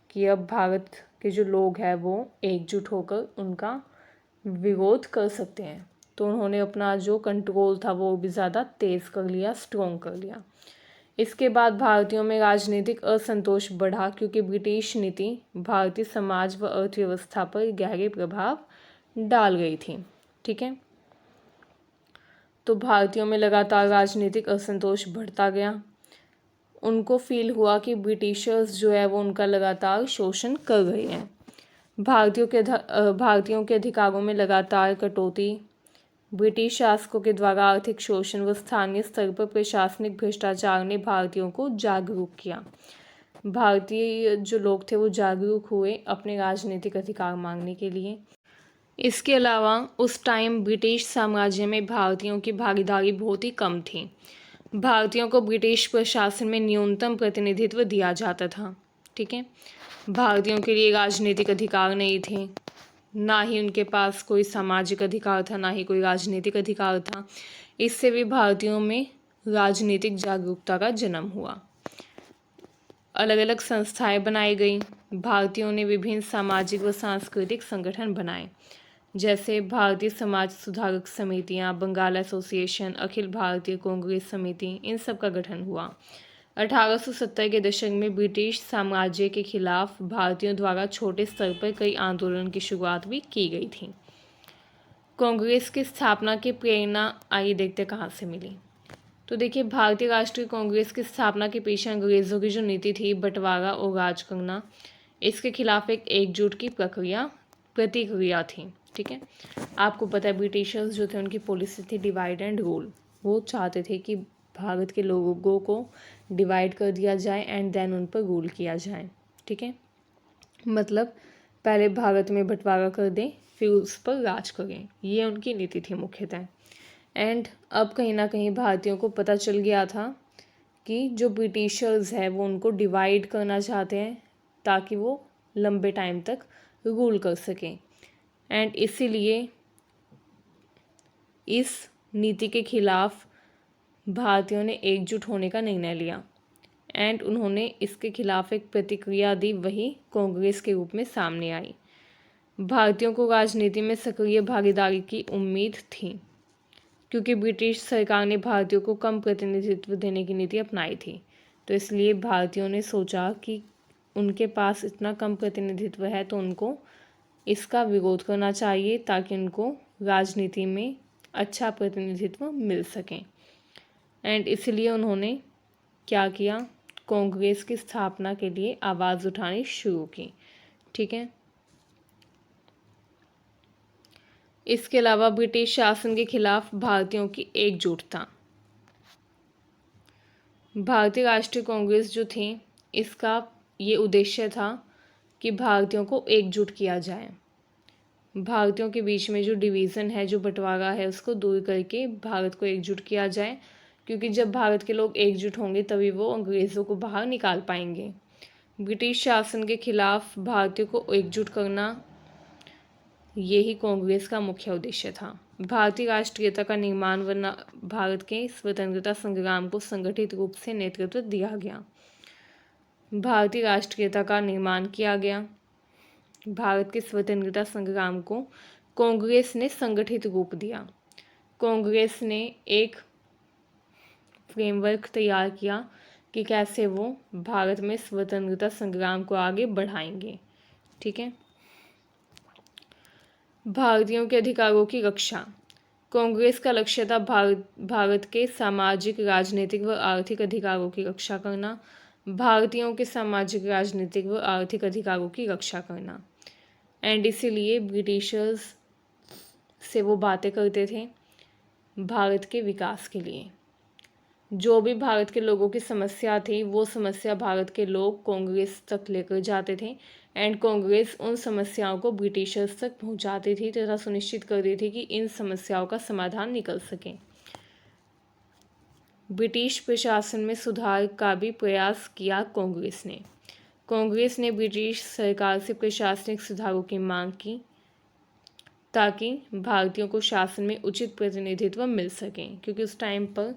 कि अब भारत के जो लोग हैं वो एकजुट होकर उनका विरोध कर सकते हैं। तो उन्होंने अपना जो कंट्रोल था वो भी ज़्यादा तेज़ कर लिया, स्ट्रॉन्ग कर लिया। इसके बाद भारतीयों में राजनीतिक असंतोष बढ़ा क्योंकि ब्रिटिश नीति भारतीय समाज व अर्थव्यवस्था पर गहरे प्रभाव डाल गई थी। ठीक है, तो भारतीयों में लगातार राजनीतिक असंतोष बढ़ता गया। उनको फील हुआ कि ब्रिटिशर्स जो है वो उनका लगातार शोषण कर रहे हैं। भारतीयों के अधिकारों में लगातार कटौती, ब्रिटिश शासकों के द्वारा आर्थिक शोषण व स्थानीय स्तर पर प्रशासनिक भ्रष्टाचार ने भारतीयों को जागरूक किया। भारतीय जो लोग थे वो जागरूक हुए अपने राजनीतिक अधिकार मांगने के लिए। इसके अलावा उस टाइम ब्रिटिश साम्राज्य में भारतीयों की भागीदारी बहुत ही कम थी। भारतीयों को ब्रिटिश प्रशासन में न्यूनतम प्रतिनिधित्व दिया जाता था। ठीक है, भारतीयों के लिए राजनीतिक अधिकार नहीं थे, ना ही उनके पास कोई सामाजिक अधिकार था, ना ही कोई राजनीतिक अधिकार था। इससे भी भारतीयों में राजनीतिक जागरूकता का जन्म हुआ। अलग अलग संस्थाएं बनाई गई। भारतीयों ने विभिन्न सामाजिक व सांस्कृतिक संगठन बनाए, जैसे भारतीय समाज सुधारक समितियां, बंगाल एसोसिएशन, अखिल भारतीय कांग्रेस समिति, इन सब का गठन हुआ। 1870 के दशक में ब्रिटिश साम्राज्य के खिलाफ भारतीयों द्वारा छोटे स्तर पर कई आंदोलन की शुरुआत भी की गई थी। कांग्रेस की स्थापना की प्रेरणा आइए देखते कहाँ से मिली। तो देखिए, भारतीय राष्ट्रीय कांग्रेस की स्थापना के पीछे अंग्रेज़ों की जो नीति थी बंटवारा और राज करना, इसके खिलाफ एक एकजुट की प्रतिक्रिया थी। ठीक है, आपको पता है ब्रिटिशर्स जो थे उनकी पॉलिसी थी डिवाइड एंड रूल। वो चाहते थे कि भारत के लोगों को डिवाइड कर दिया जाए एंड देन उन पर रूल किया जाए। ठीक है, मतलब पहले भारत में बंटवारा कर दें फिर उस पर राज करें, ये उनकी नीति थी मुख्यतः। एंड अब कहीं ना कहीं भारतीयों को पता चल गया था कि जो ब्रिटिशर्स है वो उनको डिवाइड करना चाहते हैं ताकि वो लंबे टाइम तक रूल कर सकें। एंड इसीलिए इस नीति के खिलाफ भारतीयों ने एकजुट होने का निर्णय लिया एंड उन्होंने इसके खिलाफ एक प्रतिक्रिया दी, वही कांग्रेस के रूप में सामने आई। भारतीयों को राजनीति में सक्रिय भागीदारी की उम्मीद थी क्योंकि ब्रिटिश सरकार ने भारतीयों को कम प्रतिनिधित्व देने की नीति अपनाई थी। तो इसलिए भारतीयों ने सोचा कि उनके पास इतना कम प्रतिनिधित्व है तो उनको इसका विरोध करना चाहिए ताकि उनको राजनीति में अच्छा प्रतिनिधित्व मिल सके। एंड इसलिए उन्होंने क्या किया, कांग्रेस की स्थापना के लिए आवाज़ उठानी शुरू की। ठीक है। इसके अलावा ब्रिटिश शासन के खिलाफ भारतीयों की एकजुटता। भारतीय राष्ट्रीय कांग्रेस जो थी इसका ये उद्देश्य था कि भारतीयों को एकजुट किया जाए, भारतीयों के बीच में जो डिवीज़न है, जो बंटवारा है, उसको दूर करके भारत को एकजुट किया जाए, क्योंकि जब भारत के लोग एकजुट होंगे तभी वो अंग्रेज़ों को बाहर निकाल पाएंगे। ब्रिटिश शासन के खिलाफ भारतीयों को एकजुट करना यही कांग्रेस का मुख्य उद्देश्य था। भारतीय राष्ट्रीयता का निर्माण व भारत के स्वतंत्रता संग्राम को संगठित रूप से नेतृत्व दिया गया। भारतीय राष्ट्रीयता का निर्माण किया गया। भारत के स्वतंत्रता संग्राम को कांग्रेस ने संगठित रूप दिया। कांग्रेस ने एक फ्रेमवर्क तैयार किया कि कैसे वो भारत में स्वतंत्रता संग्राम को आगे बढ़ाएंगे। ठीक है। भारतीयों के अधिकारों की रक्षा। कांग्रेस का लक्ष्य था भारत के सामाजिक, राजनीतिक व आर्थिक अधिकारों की रक्षा करना। भारतीयों के सामाजिक, राजनीतिक व आर्थिक अधिकारों की रक्षा करना। एंड इसीलिए ब्रिटिशर्स से वो बातें करते थे भारत के विकास के लिए। जो भी भारत के लोगों की समस्या थी वो समस्या भारत के लोग कांग्रेस तक लेकर जाते थे एंड कांग्रेस उन समस्याओं को ब्रिटिशर्स तक पहुंचाती थी तथा सुनिश्चित करती थी कि इन समस्याओं का समाधान निकल सके। ब्रिटिश प्रशासन में सुधार का भी प्रयास किया कांग्रेस ने। कांग्रेस ने ब्रिटिश सरकार से प्रशासनिक सुधारों की मांग की ताकि भारतीयों को शासन में उचित प्रतिनिधित्व मिल सके, क्योंकि उस टाइम पर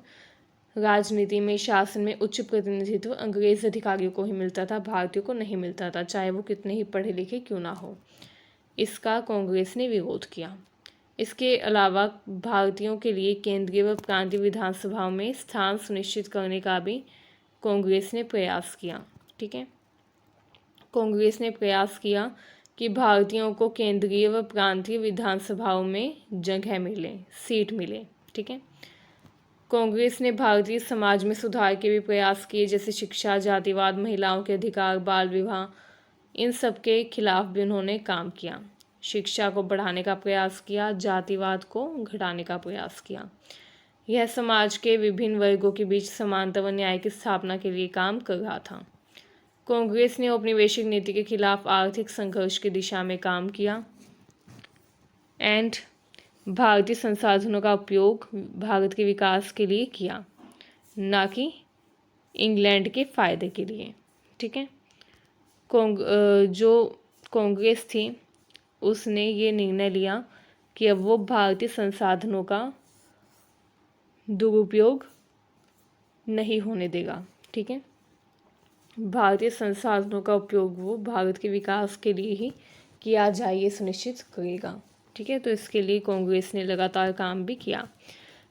राजनीति में, शासन में उच्च प्रतिनिधित्व अंग्रेज अधिकारियों को ही मिलता था, भारतीयों को नहीं मिलता था, चाहे वो कितने ही पढ़े लिखे क्यों ना हो। इसका कांग्रेस ने विरोध किया। इसके अलावा भारतीयों के लिए केंद्रीय व प्रांतीय विधानसभाओं में स्थान सुनिश्चित करने का भी कांग्रेस ने प्रयास किया। ठीक है। कांग्रेस ने प्रयास किया कि भारतीयों को केंद्रीय व प्रांतीय विधानसभाओं में जगह मिले, सीट मिले। ठीक है। कांग्रेस ने भारतीय समाज में सुधार के भी प्रयास किए, जैसे शिक्षा, जातिवाद, महिलाओं के अधिकार, बाल विवाह, इन सब के खिलाफ भी उन्होंने काम किया। शिक्षा को बढ़ाने का प्रयास किया, जातिवाद को घटाने का प्रयास किया। यह समाज के विभिन्न वर्गों के बीच समानता व न्याय की स्थापना के लिए काम कर रहा था। कांग्रेस ने औपनिवेशिक नीति के खिलाफ आर्थिक संघर्ष की दिशा में काम किया एंड भारतीय संसाधनों का उपयोग भारत के विकास के लिए किया, ना कि इंग्लैंड के फ़ायदे के लिए। ठीक है। जो कांग्रेस थी उसने ये निर्णय लिया कि अब वो भारतीय संसाधनों का दुरुपयोग नहीं होने देगा। ठीक है। भारतीय संसाधनों का उपयोग वो भारत के विकास के लिए ही किया जाए, ये सुनिश्चित करेगा। ठीक है। तो इसके लिए कांग्रेस ने लगातार काम भी किया।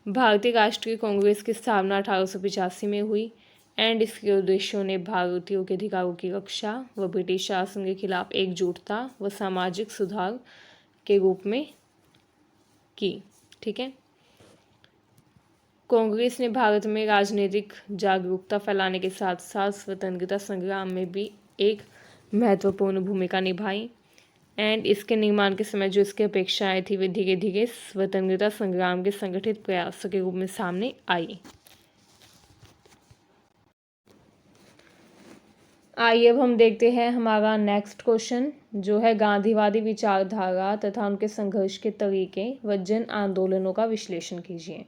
भारतीय राष्ट्रीय कांग्रेस की स्थापना 1885 में हुई एंड इसके उद्देश्यों ने भारतीयों के अधिकारों की रक्षा व ब्रिटिश शासन के खिलाफ एकजुटता व सामाजिक सुधार के रूप में की। ठीक है। कांग्रेस ने भारत में राजनीतिक जागरूकता फैलाने के साथ साथ स्वतंत्रता संग्राम में भी एक महत्वपूर्ण भूमिका निभाई एंड इसके निर्माण के समय जो इसकी अपेक्षाएं थी वे धीरे धीरे स्वतंत्रता संग्राम के संगठित प्रयासों के रूप में सामने आई। आइए अब हम देखते हैं हमारा नेक्स्ट क्वेश्चन, जो है गांधीवादी विचारधारा तथा उनके संघर्ष के तरीके व जन आंदोलनों का विश्लेषण कीजिए।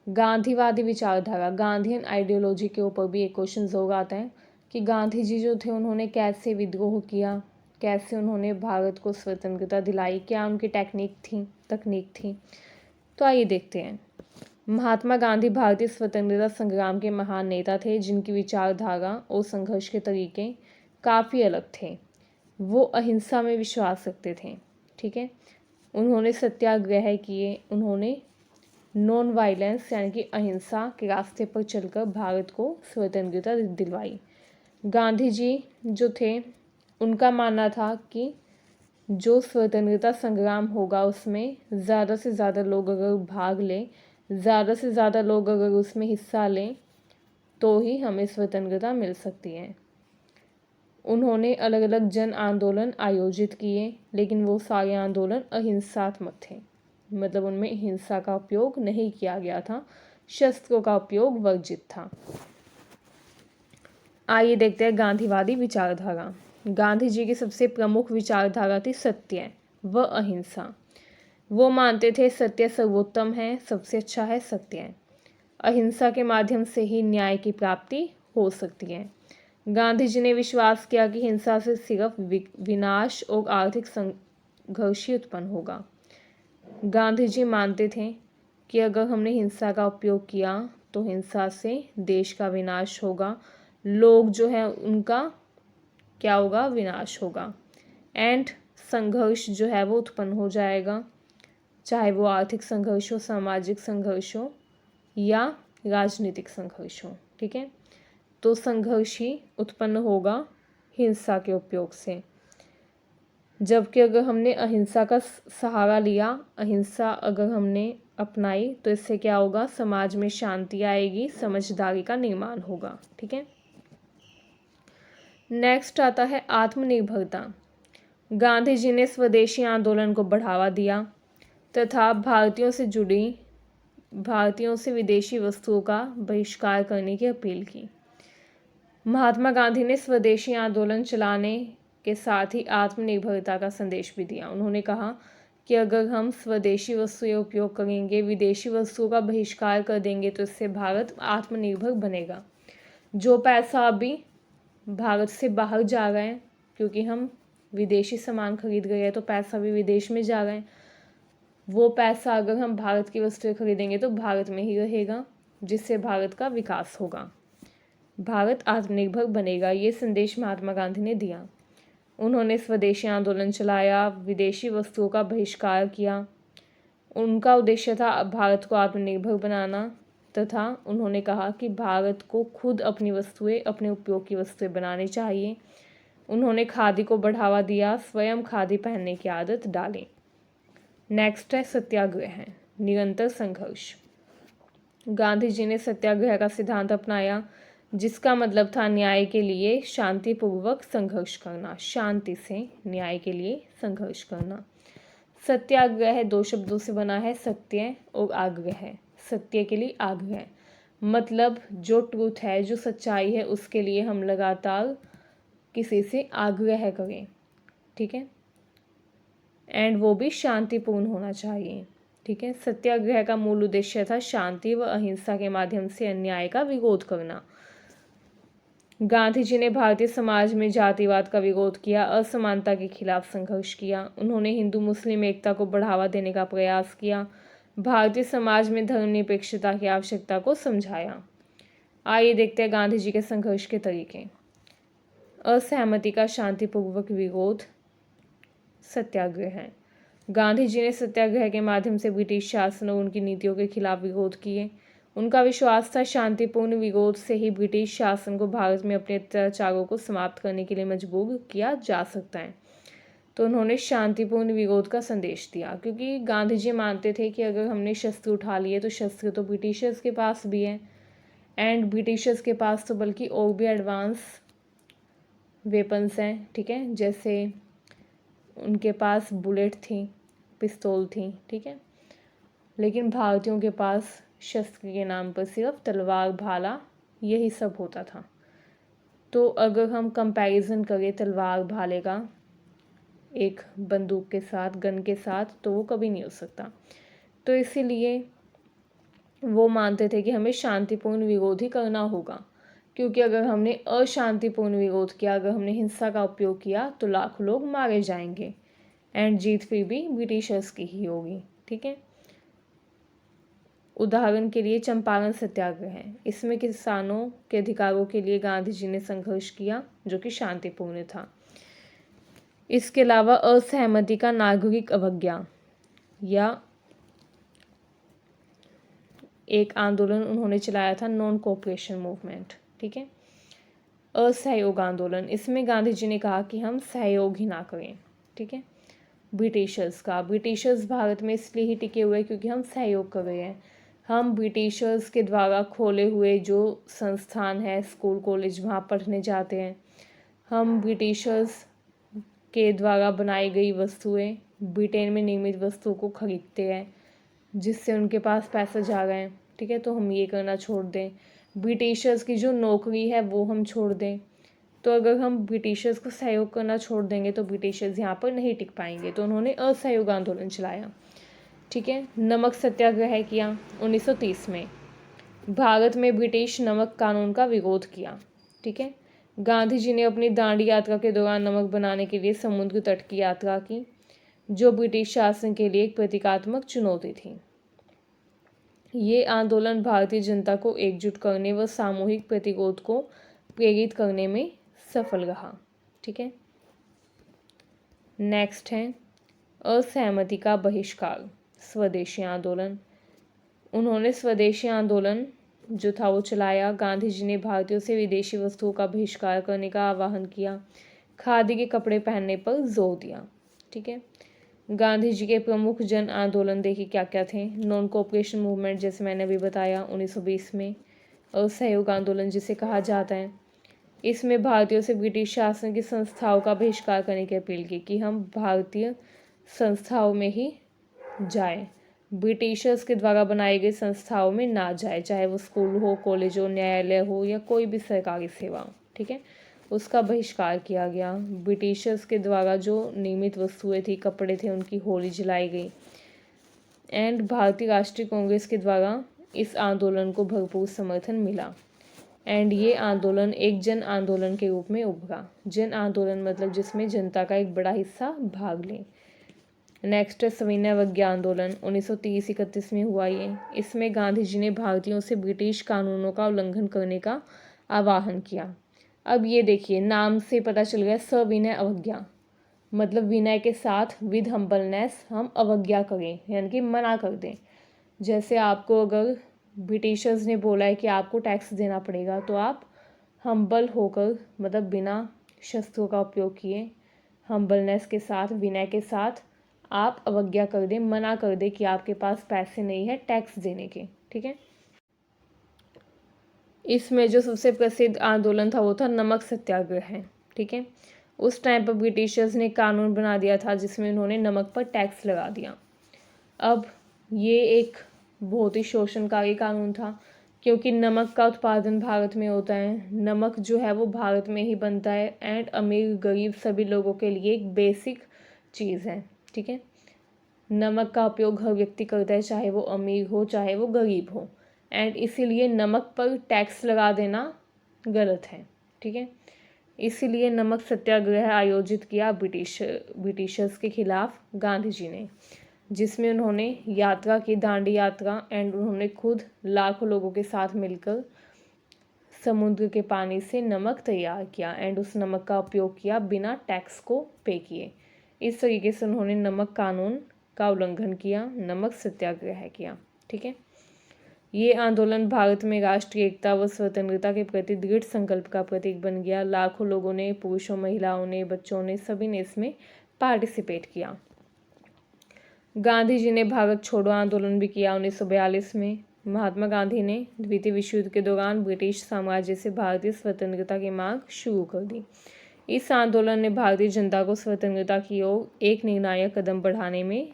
गांधीवादी विचारधारा, गांधीयन आइडियोलॉजी के ऊपर भी एक क्वेश्चन ज़रूर आता है कि गांधी जी जो थे उन्होंने कैसे विद्रोह किया, कैसे उन्होंने भारत को स्वतंत्रता दिलाई, क्या उनकी तकनीक थी। तो आइए देखते हैं। महात्मा गांधी भारतीय स्वतंत्रता संग्राम के महान नेता थे जिनकी विचारधारा और संघर्ष के तरीके काफ़ी अलग थे। वो अहिंसा में विश्वास रखते थे, ठीक है। उन्होंने सत्याग्रह किए, उन्होंने नॉन वायलेंस यानी कि अहिंसा के रास्ते पर चलकर भारत को स्वतंत्रता दिलवाई। गांधी जी जो थे उनका मानना था कि जो स्वतंत्रता संग्राम होगा उसमें ज़्यादा से ज़्यादा लोग अगर भाग लें, ज़्यादा से ज़्यादा लोग अगर उसमें हिस्सा लें तो ही हमें स्वतंत्रता मिल सकती है। उन्होंने अलग अलग जन आंदोलन आयोजित किए, लेकिन वो सारे आंदोलन अहिंसात्मक थे, मतलब उनमें हिंसा का उपयोग नहीं किया गया था, शस्त्रों का उपयोग वर्जित था। आइए देखते हैं गांधीवादी विचारधारा। गांधी जी की सबसे प्रमुख विचारधारा थी सत्य व अहिंसा। वो मानते थे सत्य सर्वोत्तम है, सबसे अच्छा है सत्य है। अहिंसा के माध्यम से ही न्याय की प्राप्ति हो सकती है। गांधी जी ने विश्वास किया कि हिंसा से सिर्फ विनाश और आर्थिक संघर्ष ही उत्पन्न होगा। गांधी जी मानते थे कि अगर हमने हिंसा का उपयोग किया तो हिंसा से देश का विनाश होगा, लोग जो है उनका क्या होगा, विनाश होगा, एंड संघर्ष जो है वो उत्पन्न हो जाएगा, चाहे वो आर्थिक संघर्ष हो, सामाजिक संघर्ष हो या राजनीतिक संघर्ष हो, ठीक है। तो संघर्ष ही उत्पन्न होगा हिंसा के उपयोग से। जबकि अगर हमने अहिंसा का सहारा लिया, अहिंसा अगर हमने अपनाई तो इससे क्या होगा, समाज में शांति आएगी, समझदारी का निर्माण होगा, ठीक है। नेक्स्ट आता है आत्मनिर्भरता। गांधी जी ने स्वदेशी आंदोलन को बढ़ावा दिया तथा भारतीयों से विदेशी वस्तुओं का बहिष्कार करने की अपील की। महात्मा गांधी ने स्वदेशी आंदोलन चलाने के साथ ही आत्मनिर्भरता का संदेश भी दिया। उन्होंने कहा कि अगर हम स्वदेशी वस्तुएं उपयोग करेंगे, विदेशी वस्तुओं का बहिष्कार कर देंगे तो इससे भारत आत्मनिर्भर बनेगा। जो पैसा अभी भारत से बाहर जा रहा है, क्योंकि हम विदेशी सामान खरीद रहे हैं तो पैसा भी विदेश में जा रहा है, वो पैसा अगर हम भारत की वस्तुएं खरीदेंगे तो भारत में ही रहेगा, जिससे भारत का विकास होगा, भारत आत्मनिर्भर बनेगा। ये संदेश महात्मा गांधी ने दिया। उन्होंने स्वदेशी आंदोलन चलाया, विदेशी वस्तुओं का बहिष्कार किया। उनका उद्देश्य था भारत को आत्मनिर्भर बनाना तथा उन्होंने कहा कि भारत को खुद अपनी वस्तुएं, अपने उपयोग की वस्तुएं बनानी चाहिए। उन्होंने खादी को बढ़ावा दिया, स्वयं खादी पहनने की आदत डाली। नेक्स्ट है सत्याग्रह, निरंतर संघर्ष। गांधी जी ने सत्याग्रह का सिद्धांत अपनाया, जिसका मतलब था न्याय के लिए शांतिपूर्वक संघर्ष करना, शांति से न्याय के लिए संघर्ष करना। सत्याग्रह दो शब्दों से बना है, सत्य और आग्रह। सत्य के लिए आग्रह, मतलब जो ट्रूथ है, जो सच्चाई है, उसके लिए हम लगातार किसी से आग्रह करें, ठीक है, एंड वो भी शांतिपूर्ण होना चाहिए, ठीक है। सत्याग्रह का मूल उद्देश्य था शांति व अहिंसा के माध्यम से अन्याय का विरोध करना। गांधी जी ने भारतीय समाज में जातिवाद का विरोध किया, असमानता के खिलाफ संघर्ष किया। उन्होंने हिंदू मुस्लिम एकता को बढ़ावा देने का प्रयास किया, भारतीय समाज में धर्मनिरपेक्षता की आवश्यकता को समझाया। आइए देखते हैं गांधी जी के संघर्ष के तरीके। असहमति का शांतिपूर्वक विरोध, सत्याग्रह। गांधी जी ने सत्याग्रह के माध्यम से ब्रिटिश शासन और उनकी नीतियों के खिलाफ विरोध किए। उनका विश्वास था शांतिपूर्ण विरोध से ही ब्रिटिश शासन को भारत में अपने अत्याचारों को समाप्त करने के लिए मजबूर किया जा सकता है। तो उन्होंने शांतिपूर्ण विरोध का संदेश दिया, क्योंकि गांधी जी मानते थे कि अगर हमने शस्त्र उठा लिए तो शस्त्र तो ब्रिटिशर्स के पास भी है, एंड ब्रिटिशर्स के पास तो बल्कि और भी एडवांस वेपन्स हैं, ठीक है, जैसे उनके पास बुलेट थी, पिस्तौल थी, ठीक है, लेकिन भारतीयों के पास शस्त्र के नाम पर सिर्फ तलवार, भाला, यही सब होता था। तो अगर हम कंपैरिजन करें तलवार भाले का एक बंदूक के साथ, गन के साथ, तो वो कभी नहीं हो सकता। तो इसीलिए वो मानते थे कि हमें शांतिपूर्ण विरोध ही करना होगा, क्योंकि अगर हमने अशांतिपूर्ण विरोध किया, अगर हमने हिंसा का उपयोग किया तो लाखों लोग मारे जाएंगे एंड जीत फिर भी ब्रिटिशर्स की ही होगी। ठीक है। उदाहरण के लिए चंपारण सत्याग्रह है, इसमें किसानों के अधिकारों के लिए गांधी जी ने संघर्ष किया जो कि शांतिपूर्ण था। इसके अलावा असहमति का नागरिक अवज्ञा या एक आंदोलन उन्होंने चलाया था, नॉन कोऑपरेशन मूवमेंट। ठीक है। असहयोग आंदोलन, इसमें गांधी जी ने कहा कि हम सहयोग ही ना करें। ठीक है। ब्रिटिशर्स भारत में इसलिए ही टिके हुए क्योंकि हम सहयोग कर रहे हैं। हम ब्रिटिशर्स के द्वारा खोले हुए जो संस्थान है, स्कूल कॉलेज, वहाँ पढ़ने जाते हैं। हम ब्रिटिशर्स के द्वारा बनाई गई वस्तुएं, ब्रिटेन में निर्मित वस्तुओं को खरीदते हैं जिससे उनके पास पैसा जा रहा है। ठीक है। तो हम ये करना छोड़ दें। ब्रिटिशर्स की जो नौकरी है वो हम छोड़ दें। तो अगर हम ब्रिटिशर्स को सहयोग करना छोड़ देंगे तो ब्रिटिशर्स यहाँ पर नहीं टिक पाएंगे। तो उन्होंने असहयोग आंदोलन चलाया। ठीक है। नमक सत्याग्रह किया 1930 में। भारत में ब्रिटिश नमक कानून का विरोध किया। ठीक है। गांधी जी ने अपनी दांडी यात्रा के दौरान नमक बनाने के लिए समुद्र तट की यात्रा की, जो ब्रिटिश शासन के लिए एक प्रतीकात्मक चुनौती थी। ये आंदोलन भारतीय जनता को एकजुट करने व सामूहिक प्रतिरोध को प्रेरित करने में सफल रहा। ठीक है। नेक्स्ट है असहमति का बहिष्कार, स्वदेशी आंदोलन। उन्होंने स्वदेशी आंदोलन जो था वो चलाया। गांधी जी ने भारतीयों से विदेशी वस्तुओं का बहिष्कार करने का आह्वान किया, खादी के कपड़े पहनने पर जोर दिया। ठीक है। गांधी जी के प्रमुख जन आंदोलन देखिए क्या क्या थे। नॉन कोऑपरेशन मूवमेंट, जैसे मैंने अभी बताया 1920 में। और सहयोग आंदोलन जिसे कहा जाता है, इसमें भारतीयों से ब्रिटिश शासन की संस्थाओं का बहिष्कार करने की अपील की कि हम भारतीय संस्थाओं में ही जाए, ब्रिटिशर्स के द्वारा बनाई गई संस्थाओं में ना जाए, चाहे वो स्कूल हो, कॉलेज हो, न्यायालय हो या कोई भी सरकारी सेवा हो। ठीक है। उसका बहिष्कार किया गया। ब्रिटिशर्स के द्वारा जो निर्मित वस्तुएं थी, कपड़े थे, उनकी होली जलाई गई। एंड भारतीय राष्ट्रीय कांग्रेस के द्वारा इस आंदोलन को भरपूर समर्थन मिला। एंड ये आंदोलन एक जन आंदोलन के रूप में उभरा। जन आंदोलन मतलब जिसमें जनता का एक बड़ा हिस्सा भाग ले। नेक्स्ट है सविनय अवज्ञा आंदोलन, 1930-31 में हुआ ये। इसमें गांधी जी ने भारतीयों से ब्रिटिश कानूनों का उल्लंघन करने का आह्वान किया। अब ये देखिए, नाम से पता चल गया सविनय अवज्ञा, मतलब विनय के साथ विद हम्बलनेस हम अवज्ञा करें, यानी कि मना कर दें। जैसे आपको अगर ब्रिटिशर्स ने बोला है कि आपको टैक्स देना पड़ेगा, तो आप हम्बल होकर, मतलब बिना शस्त्रों का उपयोग किए, हम्बलनेस के साथ, विनय के साथ आप अवज्ञा कर दें, मना कर दें कि आपके पास पैसे नहीं है टैक्स देने के। ठीक है। इसमें जो सबसे प्रसिद्ध आंदोलन था वो था नमक सत्याग्रह है। ठीक है। उस टाइम पर ब्रिटिशर्स ने कानून बना दिया था जिसमें उन्होंने नमक पर टैक्स लगा दिया। अब ये एक बहुत ही शोषणकारी कानून था, क्योंकि नमक का उत्पादन भारत में होता है। नमक जो है वो भारत में ही बनता है एंड अमीर गरीब सभी लोगों के लिए एक बेसिक चीज़ है। ठीक है। नमक का उपयोग हर व्यक्ति करता है, चाहे वो अमीर हो चाहे वो गरीब हो। एंड इसीलिए नमक पर टैक्स लगा देना गलत है। ठीक है। इसीलिए नमक सत्याग्रह आयोजित किया ब्रिटिशर्स के खिलाफ गांधी जी ने, जिसमें उन्होंने यात्रा की, दांडी यात्रा, एंड उन्होंने खुद लाखों लोगों के साथ मिलकर समुद्र के पानी से नमक तैयार किया एंड उस नमक का उपयोग किया बिना टैक्स को पे किए। इस तरीके से उन्होंने नमक कानून का उल्लंघन किया, नमक सत्याग्रह किया। ठीक है। ये आंदोलन भारत में राष्ट्रीय एकता व स्वतंत्रता के प्रति दृढ़ संकल्प का प्रतीक बन गया। लाखों लोगों ने, पुरुषों, महिलाओं ने, बच्चों ने, सभी ने इसमें पार्टिसिपेट किया। गांधी जी ने भारत छोड़ो आंदोलन भी किया 1942 में। महात्मा गांधी ने द्वितीय विश्व युद्ध के दौरान ब्रिटिश साम्राज्य से भारतीय स्वतंत्रता की मांग शुरू कर दी। इस आंदोलन ने भारतीय जनता को स्वतंत्रता की ओर एक निर्णायक कदम बढ़ाने में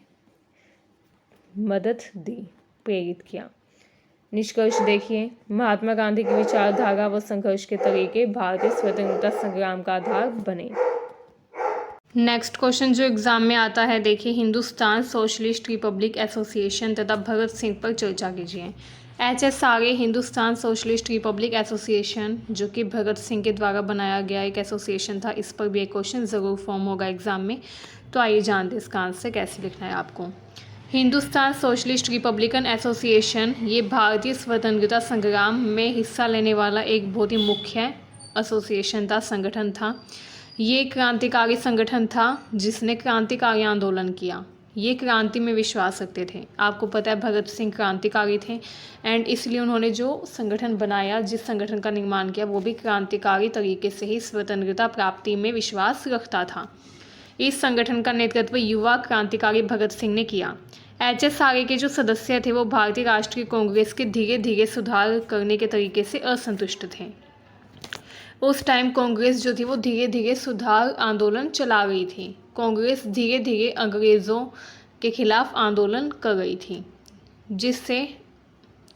मदद दी, प्रेरित किया। निष्कर्ष देखिए, महात्मा गांधी की विचारधारा व संघर्ष के तरीके भारतीय स्वतंत्रता संग्राम का आधार बने। नेक्स्ट क्वेश्चन जो एग्जाम में आता है, देखिए, हिंदुस्तान सोशलिस्ट रिपब्लिक एसोसिएशन तथा भगत सिंह पर चर्चा कीजिए। HSRA Hindustan socialist Republic association, जो कि भगत सिंह के द्वारा बनाया गया एक एसोसिएशन था। इस पर भी एक क्वेश्चन ज़रूर फॉर्म होगा एग्जाम में, तो आइए जानते हैं इसका आंसर कैसे लिखना है आपको। हिंदुस्तान सोशलिस्ट रिपब्लिकन एसोसिएशन ये भारतीय स्वतंत्रता संग्राम में हिस्सा लेने वाला एक बहुत ही मुख्य एसोसिएशन था, संगठन था। ये क्रांतिकारी संगठन था जिसने क्रांतिकारी आंदोलन किया। ये क्रांति में विश्वास रखते थे। आपको पता है भगत सिंह क्रांतिकारी थे एंड इसलिए उन्होंने जो संगठन बनाया, जिस संगठन का निर्माण किया, वो भी क्रांतिकारी तरीके से ही स्वतंत्रता प्राप्ति में विश्वास रखता था। इस संगठन का नेतृत्व युवा क्रांतिकारी भगत सिंह ने किया। HSRA के जो सदस्य थे वो भारतीय राष्ट्रीय कांग्रेस के धीरे धीरे सुधार करने के तरीके से असंतुष्ट थे। उस टाइम कांग्रेस जो थी वो धीरे धीरे सुधार आंदोलन चला रही थी। कांग्रेस धीरे धीरे अंग्रेज़ों के खिलाफ आंदोलन कर रही थी, जिससे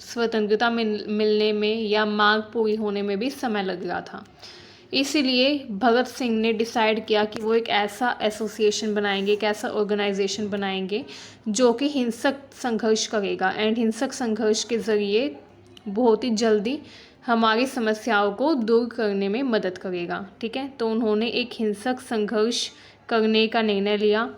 स्वतंत्रता मिलने में या मांग पूरी होने में भी समय लग रहा था। इसीलिए भगत सिंह ने डिसाइड किया कि वो एक ऐसा एसोसिएशन बनाएंगे, एक ऐसा ऑर्गेनाइजेशन बनाएंगे जो कि हिंसक संघर्ष करेगा एंड हिंसक संघर्ष के ज़रिए बहुत ही जल्दी हमारी समस्याओं को दूर करने में मदद करेगा। ठीक है, तो उन्होंने एक हिंसक संघर्ष करने का निर्णय लिया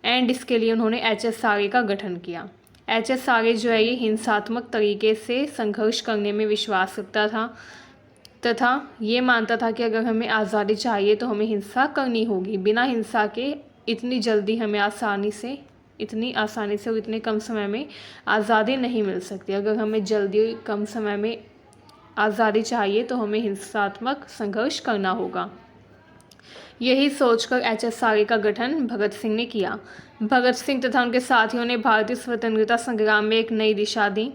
एंड इसके लिए उन्होंने HSRA का गठन किया। HSRA जो है ये हिंसात्मक तरीके से संघर्ष करने में विश्वास रखता था तथा ये मानता था कि अगर हमें आज़ादी चाहिए तो हमें हिंसा करनी होगी। बिना हिंसा के इतनी जल्दी हमें इतनी आसानी से और इतने कम समय में आज़ादी नहीं मिल सकती। अगर हमें जल्दी कम समय में आज़ादी चाहिए तो हमें हिंसात्मक संघर्ष करना होगा। यही सोचकर HSRA का गठन भगत सिंह ने किया। भगत सिंह तथा उनके साथियों ने भारतीय स्वतंत्रता संग्राम में एक नई दिशा दी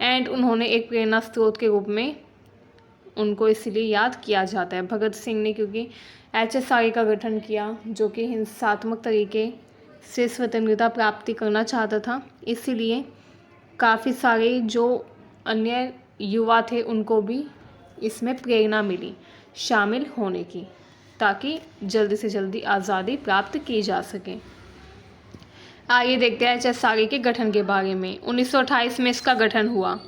एंड उन्होंने एक प्रेरणा स्रोत के रूप में उनको इसलिए याद किया जाता है भगत सिंह ने, क्योंकि HSRA का गठन किया जो कि हिंसात्मक तरीके से स्वतंत्रता प्राप्ति करना चाहता था। इसीलिए काफ़ी सारे जो अन्य युवा थे उनको भी इसमें प्रेरणा मिली शामिल होने की, ताकि जल्दी से जल्दी आज़ादी प्राप्त की जा सके। आइए देखते हैं HSRA के गठन के बारे में। 1928 में इसका गठन हुआ।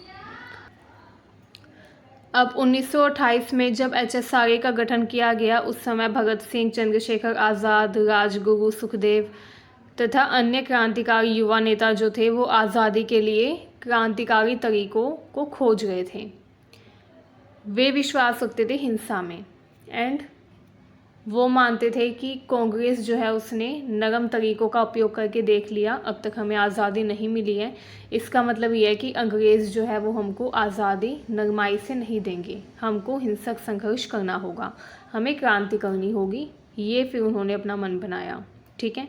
अब 1928 में जब HSRA का गठन किया गया, उस समय भगत सिंह, चंद्रशेखर आज़ाद, राजगुरु, सुखदेव तथा अन्य क्रांतिकारी युवा नेता जो थे वो आज़ादी के लिए क्रांतिकारी तरीकों को खोज रहे थे। वे विश्वास रखते थे हिंसा में एंड वो मानते थे कि कांग्रेस जो है उसने नरम तरीकों का उपयोग करके देख लिया, अब तक हमें आज़ादी नहीं मिली है। इसका मतलब ये है कि अंग्रेज़ जो है वो हमको आज़ादी नरमाई से नहीं देंगे, हमको हिंसक संघर्ष करना होगा, हमें क्रांति करनी होगी। ये फिर उन्होंने अपना मन बनाया। ठीक है,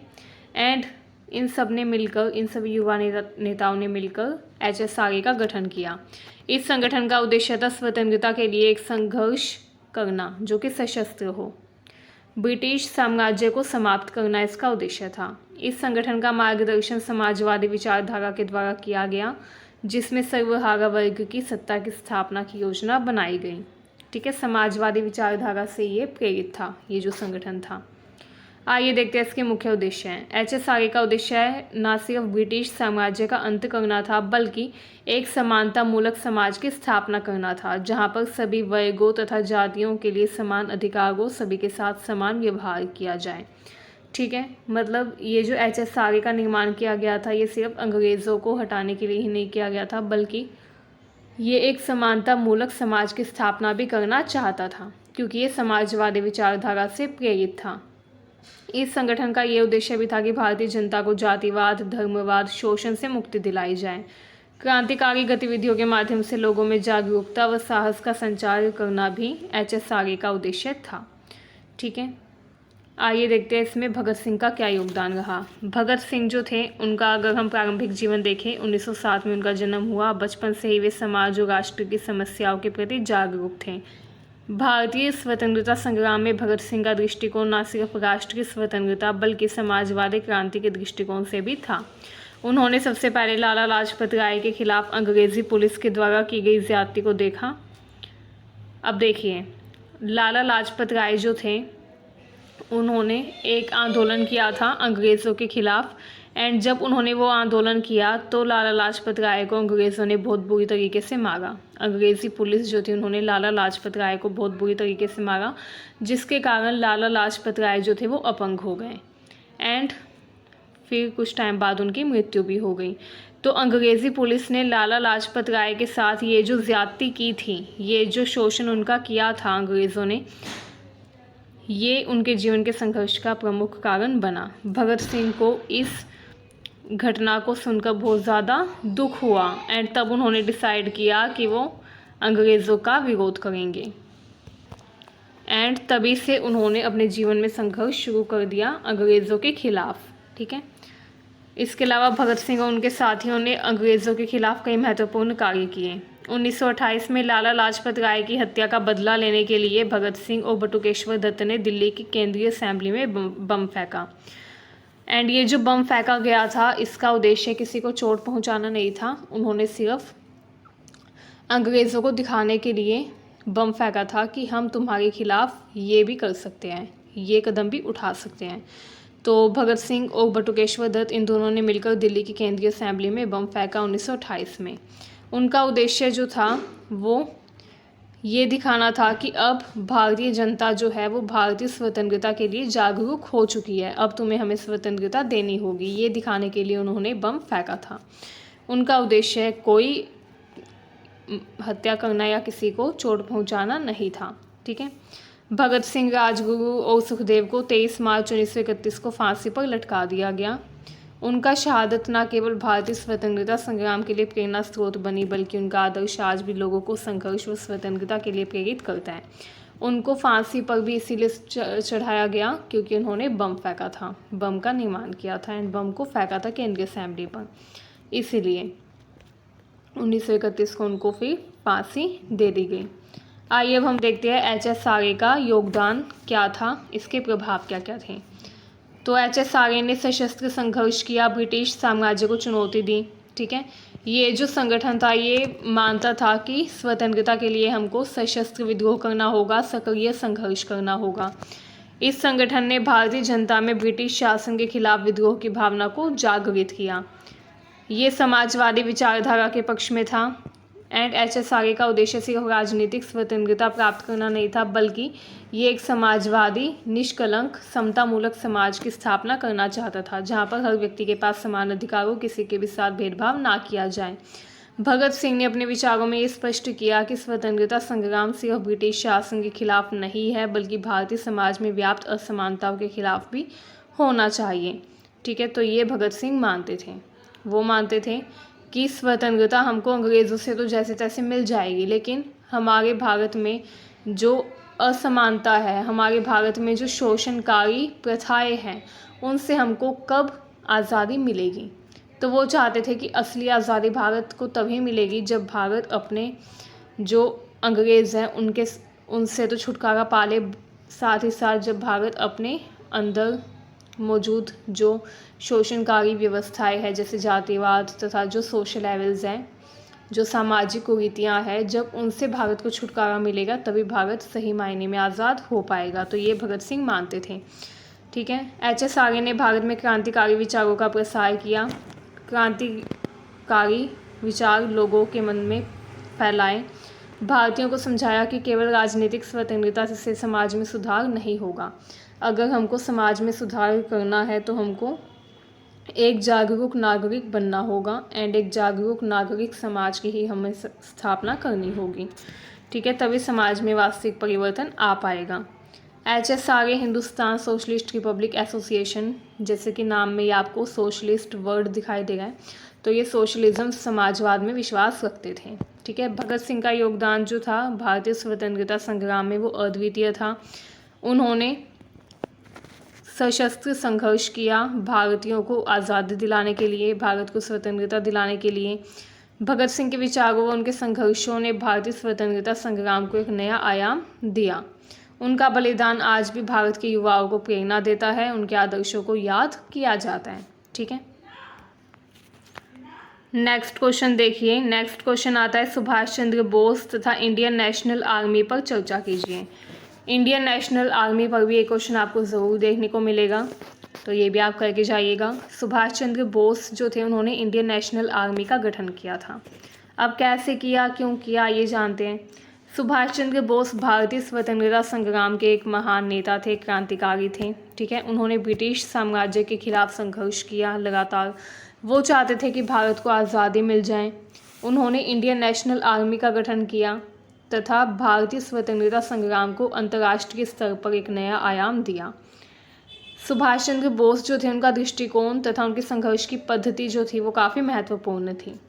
एंड इन सब ने मिलकर, इन सभी युवा नेताओं ने मिलकर HSRA का गठन किया। इस संगठन का उद्देश्य था स्वतंत्रता के लिए एक संघर्ष करना जो कि सशस्त्र हो। ब्रिटिश साम्राज्य को समाप्त करना इसका उद्देश्य था। इस संगठन का मार्गदर्शन समाजवादी विचारधारा के द्वारा किया गया, जिसमें सर्वहारा वर्ग की सत्ता की स्थापना की योजना बनाई गई। ठीक है, समाजवादी विचारधारा से ये प्रेरित था ये जो संगठन था। आइए देखते हैं इसके मुख्य उद्देश्य हैं। HSRA का उद्देश्य है न सिर्फ ब्रिटिश साम्राज्य का अंत करना था, बल्कि एक समानता मूलक समाज की स्थापना करना था, जहां पर सभी वर्गों तथा जातियों के लिए समान अधिकार हो, सभी के साथ समान व्यवहार किया जाए। ठीक है, मतलब ये जो HSRA का निर्माण किया गया था ये सिर्फ अंग्रेज़ों को हटाने के लिए ही नहीं किया गया था, बल्कि ये एक समानता मूलक समाज की स्थापना भी करना चाहता था, क्योंकि ये समाजवादी विचारधारा से प्रेरित था। इस संगठन का ये उद्देश्य भी था कि भारतीय जनता को जातिवाद, धर्मवाद, शोषण से मुक्ति दिलाई जाए। क्रांतिकारी गतिविधियों के माध्यम से लोगों में जागरूकता व साहस का संचार करना भी HSRA का उद्देश्य था। ठीक है, आइए देखते हैं इसमें भगत सिंह का क्या योगदान रहा। भगत सिंह जो थे उनका अगर हम प्रारंभिक जीवन देखें, 1907 में उनका जन्म हुआ। बचपन से ही वे समाज और राष्ट्र की समस्याओं के प्रति जागरूक थे। भारतीय स्वतंत्रता संग्राम में भगत सिंह का दृष्टिकोण न सिर्फ राष्ट्र की स्वतंत्रता बल्कि समाजवादी क्रांति के दृष्टिकोण से भी था। उन्होंने सबसे पहले लाला लाजपत राय के खिलाफ अंग्रेजी पुलिस के द्वारा की गई ज्यादती को देखा। अब देखिए, लाला लाजपत राय जो थे उन्होंने एक आंदोलन किया था अंग्रेज़ों के खिलाफ एंड जब उन्होंने वो आंदोलन किया तो लाला लाजपत राय को अंग्रेज़ों ने बहुत बुरी तरीके से मारा। अंग्रेज़ी पुलिस जो थी उन्होंने लाला लाजपत राय को बहुत बुरी तरीके से मारा, जिसके कारण लाला लाजपत राय जो थे वो अपंग हो गए एंड फिर कुछ टाइम बाद उनकी मृत्यु भी हो गई। तो अंग्रेज़ी पुलिस ने लाला लाजपत राय के साथ ये जो ज़्यादती की थी, ये जो शोषण उनका किया था अंग्रेज़ों ने, ये उनके जीवन के संघर्ष का प्रमुख कारण बना। भगत सिंह को इस घटना को सुनकर बहुत ज़्यादा दुख हुआ एंड तब उन्होंने डिसाइड किया कि वो अंग्रेज़ों का विरोध करेंगे एंड तभी से उन्होंने अपने जीवन में संघर्ष शुरू कर दिया अंग्रेज़ों के खिलाफ। ठीक है, इसके अलावा भगत सिंह और उनके साथियों ने अंग्रेज़ों के खिलाफ कई महत्वपूर्ण कार्य किए। 1928 में लाला लाजपत राय की हत्या का बदला लेने के लिए भगत सिंह और बटुकेश्वर दत्त ने दिल्ली की केंद्रीय असेंबली में बम फेंका एंड ये जो बम फेंका गया था इसका उद्देश्य किसी को चोट पहुंचाना नहीं था। उन्होंने सिर्फ अंग्रेज़ों को दिखाने के लिए बम फेंका था कि हम तुम्हारे खिलाफ ये भी कर सकते हैं, ये कदम भी उठा सकते हैं। तो भगत सिंह और बटुकेश्वर दत्त इन दोनों ने मिलकर दिल्ली की केंद्रीय असेंबली में बम फेंका 1928 में। उनका उद्देश्य जो था वो ये दिखाना था कि अब भारतीय जनता जो है वो भारतीय स्वतंत्रता के लिए जागरूक हो चुकी है, अब तुम्हें हमें स्वतंत्रता देनी होगी, ये दिखाने के लिए उन्होंने बम फेंका था। उनका उद्देश्य कोई हत्या करना या किसी को चोट पहुंचाना नहीं था। ठीक है, भगत सिंह, राजगुरु और सुखदेव को 23 मार्च 1931 को फांसी पर लटका दिया गया। उनका शहादत न केवल भारतीय स्वतंत्रता संग्राम के लिए प्रेरणा स्रोत बनी, बल्कि उनका आदर्श आज भी लोगों को संघर्ष व स्वतंत्रता के लिए प्रेरित करता है। उनको फांसी पर भी इसीलिए चढ़ाया गया क्योंकि उन्होंने बम फेंका था, बम का निर्माण किया था एंड बम को फेंका था केंद्रीय असेंबली पर, इसीलिए 1931 को उनको फिर फांसी दे दी गई। आइए अब हम देखते हैं एच.एस. आर्य का योगदान क्या था, इसके प्रभाव क्या क्या थे। तो एच.एस. आर्य ने सशस्त्र संघर्ष किया, ब्रिटिश साम्राज्य को चुनौती दी। ठीक है, ये जो संगठन था ये मानता था कि स्वतंत्रता के लिए हमको सशस्त्र विद्रोह करना होगा, सक्रिय संघर्ष करना होगा। इस संगठन ने भारतीय जनता में ब्रिटिश शासन के खिलाफ विद्रोह की भावना को जागृत किया। ये समाजवादी विचारधारा के पक्ष में था एंड एच.एस. आर्य का उद्देश्य सिर्फ राजनीतिक स्वतंत्रता प्राप्त करना नहीं था, बल्कि ये एक समाजवादी, निष्कलंक, समतामूलक समाज की स्थापना करना चाहता था, जहाँ पर हर व्यक्ति के पास समान अधिकार हो, किसी के भी साथ भेदभाव ना किया जाए। भगत सिंह ने अपने विचारों में ये स्पष्ट किया कि स्वतंत्रता संग्राम सिर्फ ब्रिटिश शासन के खिलाफ नहीं है, बल्कि भारतीय समाज में व्याप्त असमानताओं के खिलाफ भी होना चाहिए। ठीक है, तो ये भगत सिंह मानते थे। वो मानते थे कि स्वतंत्रता हमको अंग्रेज़ों से तो जैसे तैसे मिल जाएगी, लेकिन हमारे भारत में जो असमानता है, हमारे भारत में जो शोषणकारी प्रथाएं हैं, उनसे हमको कब आज़ादी मिलेगी। तो वो चाहते थे कि असली आज़ादी भारत को तभी मिलेगी जब भारत अपने जो अंग्रेज़ हैं उनसे तो छुटकारा पा ले, साथ ही साथ जब भारत अपने अंदर मौजूद जो शोषणकारी व्यवस्थाएं हैं, जैसे जातिवाद तथा जो सोशल लेवल्स हैं, जो सामाजिक कुरीतियाँ हैं, जब उनसे भारत को छुटकारा मिलेगा तभी भारत सही मायने में आज़ाद हो पाएगा। तो ये भगत सिंह मानते थे। ठीक है, एच.एस. आर्य ने भारत में क्रांतिकारी विचारों का प्रसार किया, क्रांतिकारी विचार लोगों के मन में फैलाए, भारतीयों को समझाया कि केवल राजनीतिक स्वतंत्रता से समाज में सुधार नहीं होगा। अगर हमको समाज में सुधार करना है तो हमको एक जागरूक नागरिक बनना होगा एंड एक जागरूक नागरिक समाज की ही हमें स्थापना करनी होगी। ठीक है, तभी समाज में वास्तविक परिवर्तन आ पाएगा। एच.एस. आर्य हिंदुस्तान सोशलिस्ट रिपब्लिक एसोसिएशन, जैसे कि नाम में ही आपको सोशलिस्ट वर्ड दिखाई दे रहा है, तो ये सोशलिज्म समाजवाद में विश्वास रखते थे। ठीक है, भगत सिंह का योगदान जो था भारतीय स्वतंत्रता संग्राम में वो अद्वितीय था। उन्होंने सशस्त्र संघर्ष किया भारतीयों को आज़ादी दिलाने के लिए, भारत को स्वतंत्रता दिलाने के लिए। भगत सिंह के विचारों व उनके संघर्षों ने भारतीय स्वतंत्रता संग्राम को एक नया आयाम दिया। उनका बलिदान आज भी भारत के युवाओं को प्रेरणा देता है, उनके आदर्शों को याद किया जाता है। ठीक है, नेक्स्ट क्वेश्चन देखिए। नेक्स्ट क्वेश्चन आता है सुभाष चंद्र बोस तथा इंडियन नेशनल आर्मी पर चर्चा कीजिए। इंडियन नेशनल आर्मी पर भी एक क्वेश्चन आपको ज़रूर देखने को मिलेगा। तो ये भी आप करके जाइएगा। सुभाष चंद्र बोस जो थे उन्होंने इंडियन नेशनल आर्मी का गठन किया था। अब कैसे किया, क्यों किया, ये जानते हैं। सुभाष चंद्र बोस भारतीय स्वतंत्रता संग्राम के एक महान नेता थे, क्रांतिकारी थे, ठीक है। उन्होंने ब्रिटिश साम्राज्य के खिलाफ संघर्ष किया लगातार। वो चाहते थे कि भारत को आज़ादी मिल जाए। उन्होंने इंडियन नेशनल आर्मी का गठन किया तथा भारतीय स्वतंत्रता संग्राम को अंतर्राष्ट्रीय स्तर पर एक नया आयाम दिया। सुभाष चंद्र बोस जो थे उनका दृष्टिकोण तथा उनके संघर्ष की पद्धति जो थी वो काफ़ी महत्वपूर्ण थी।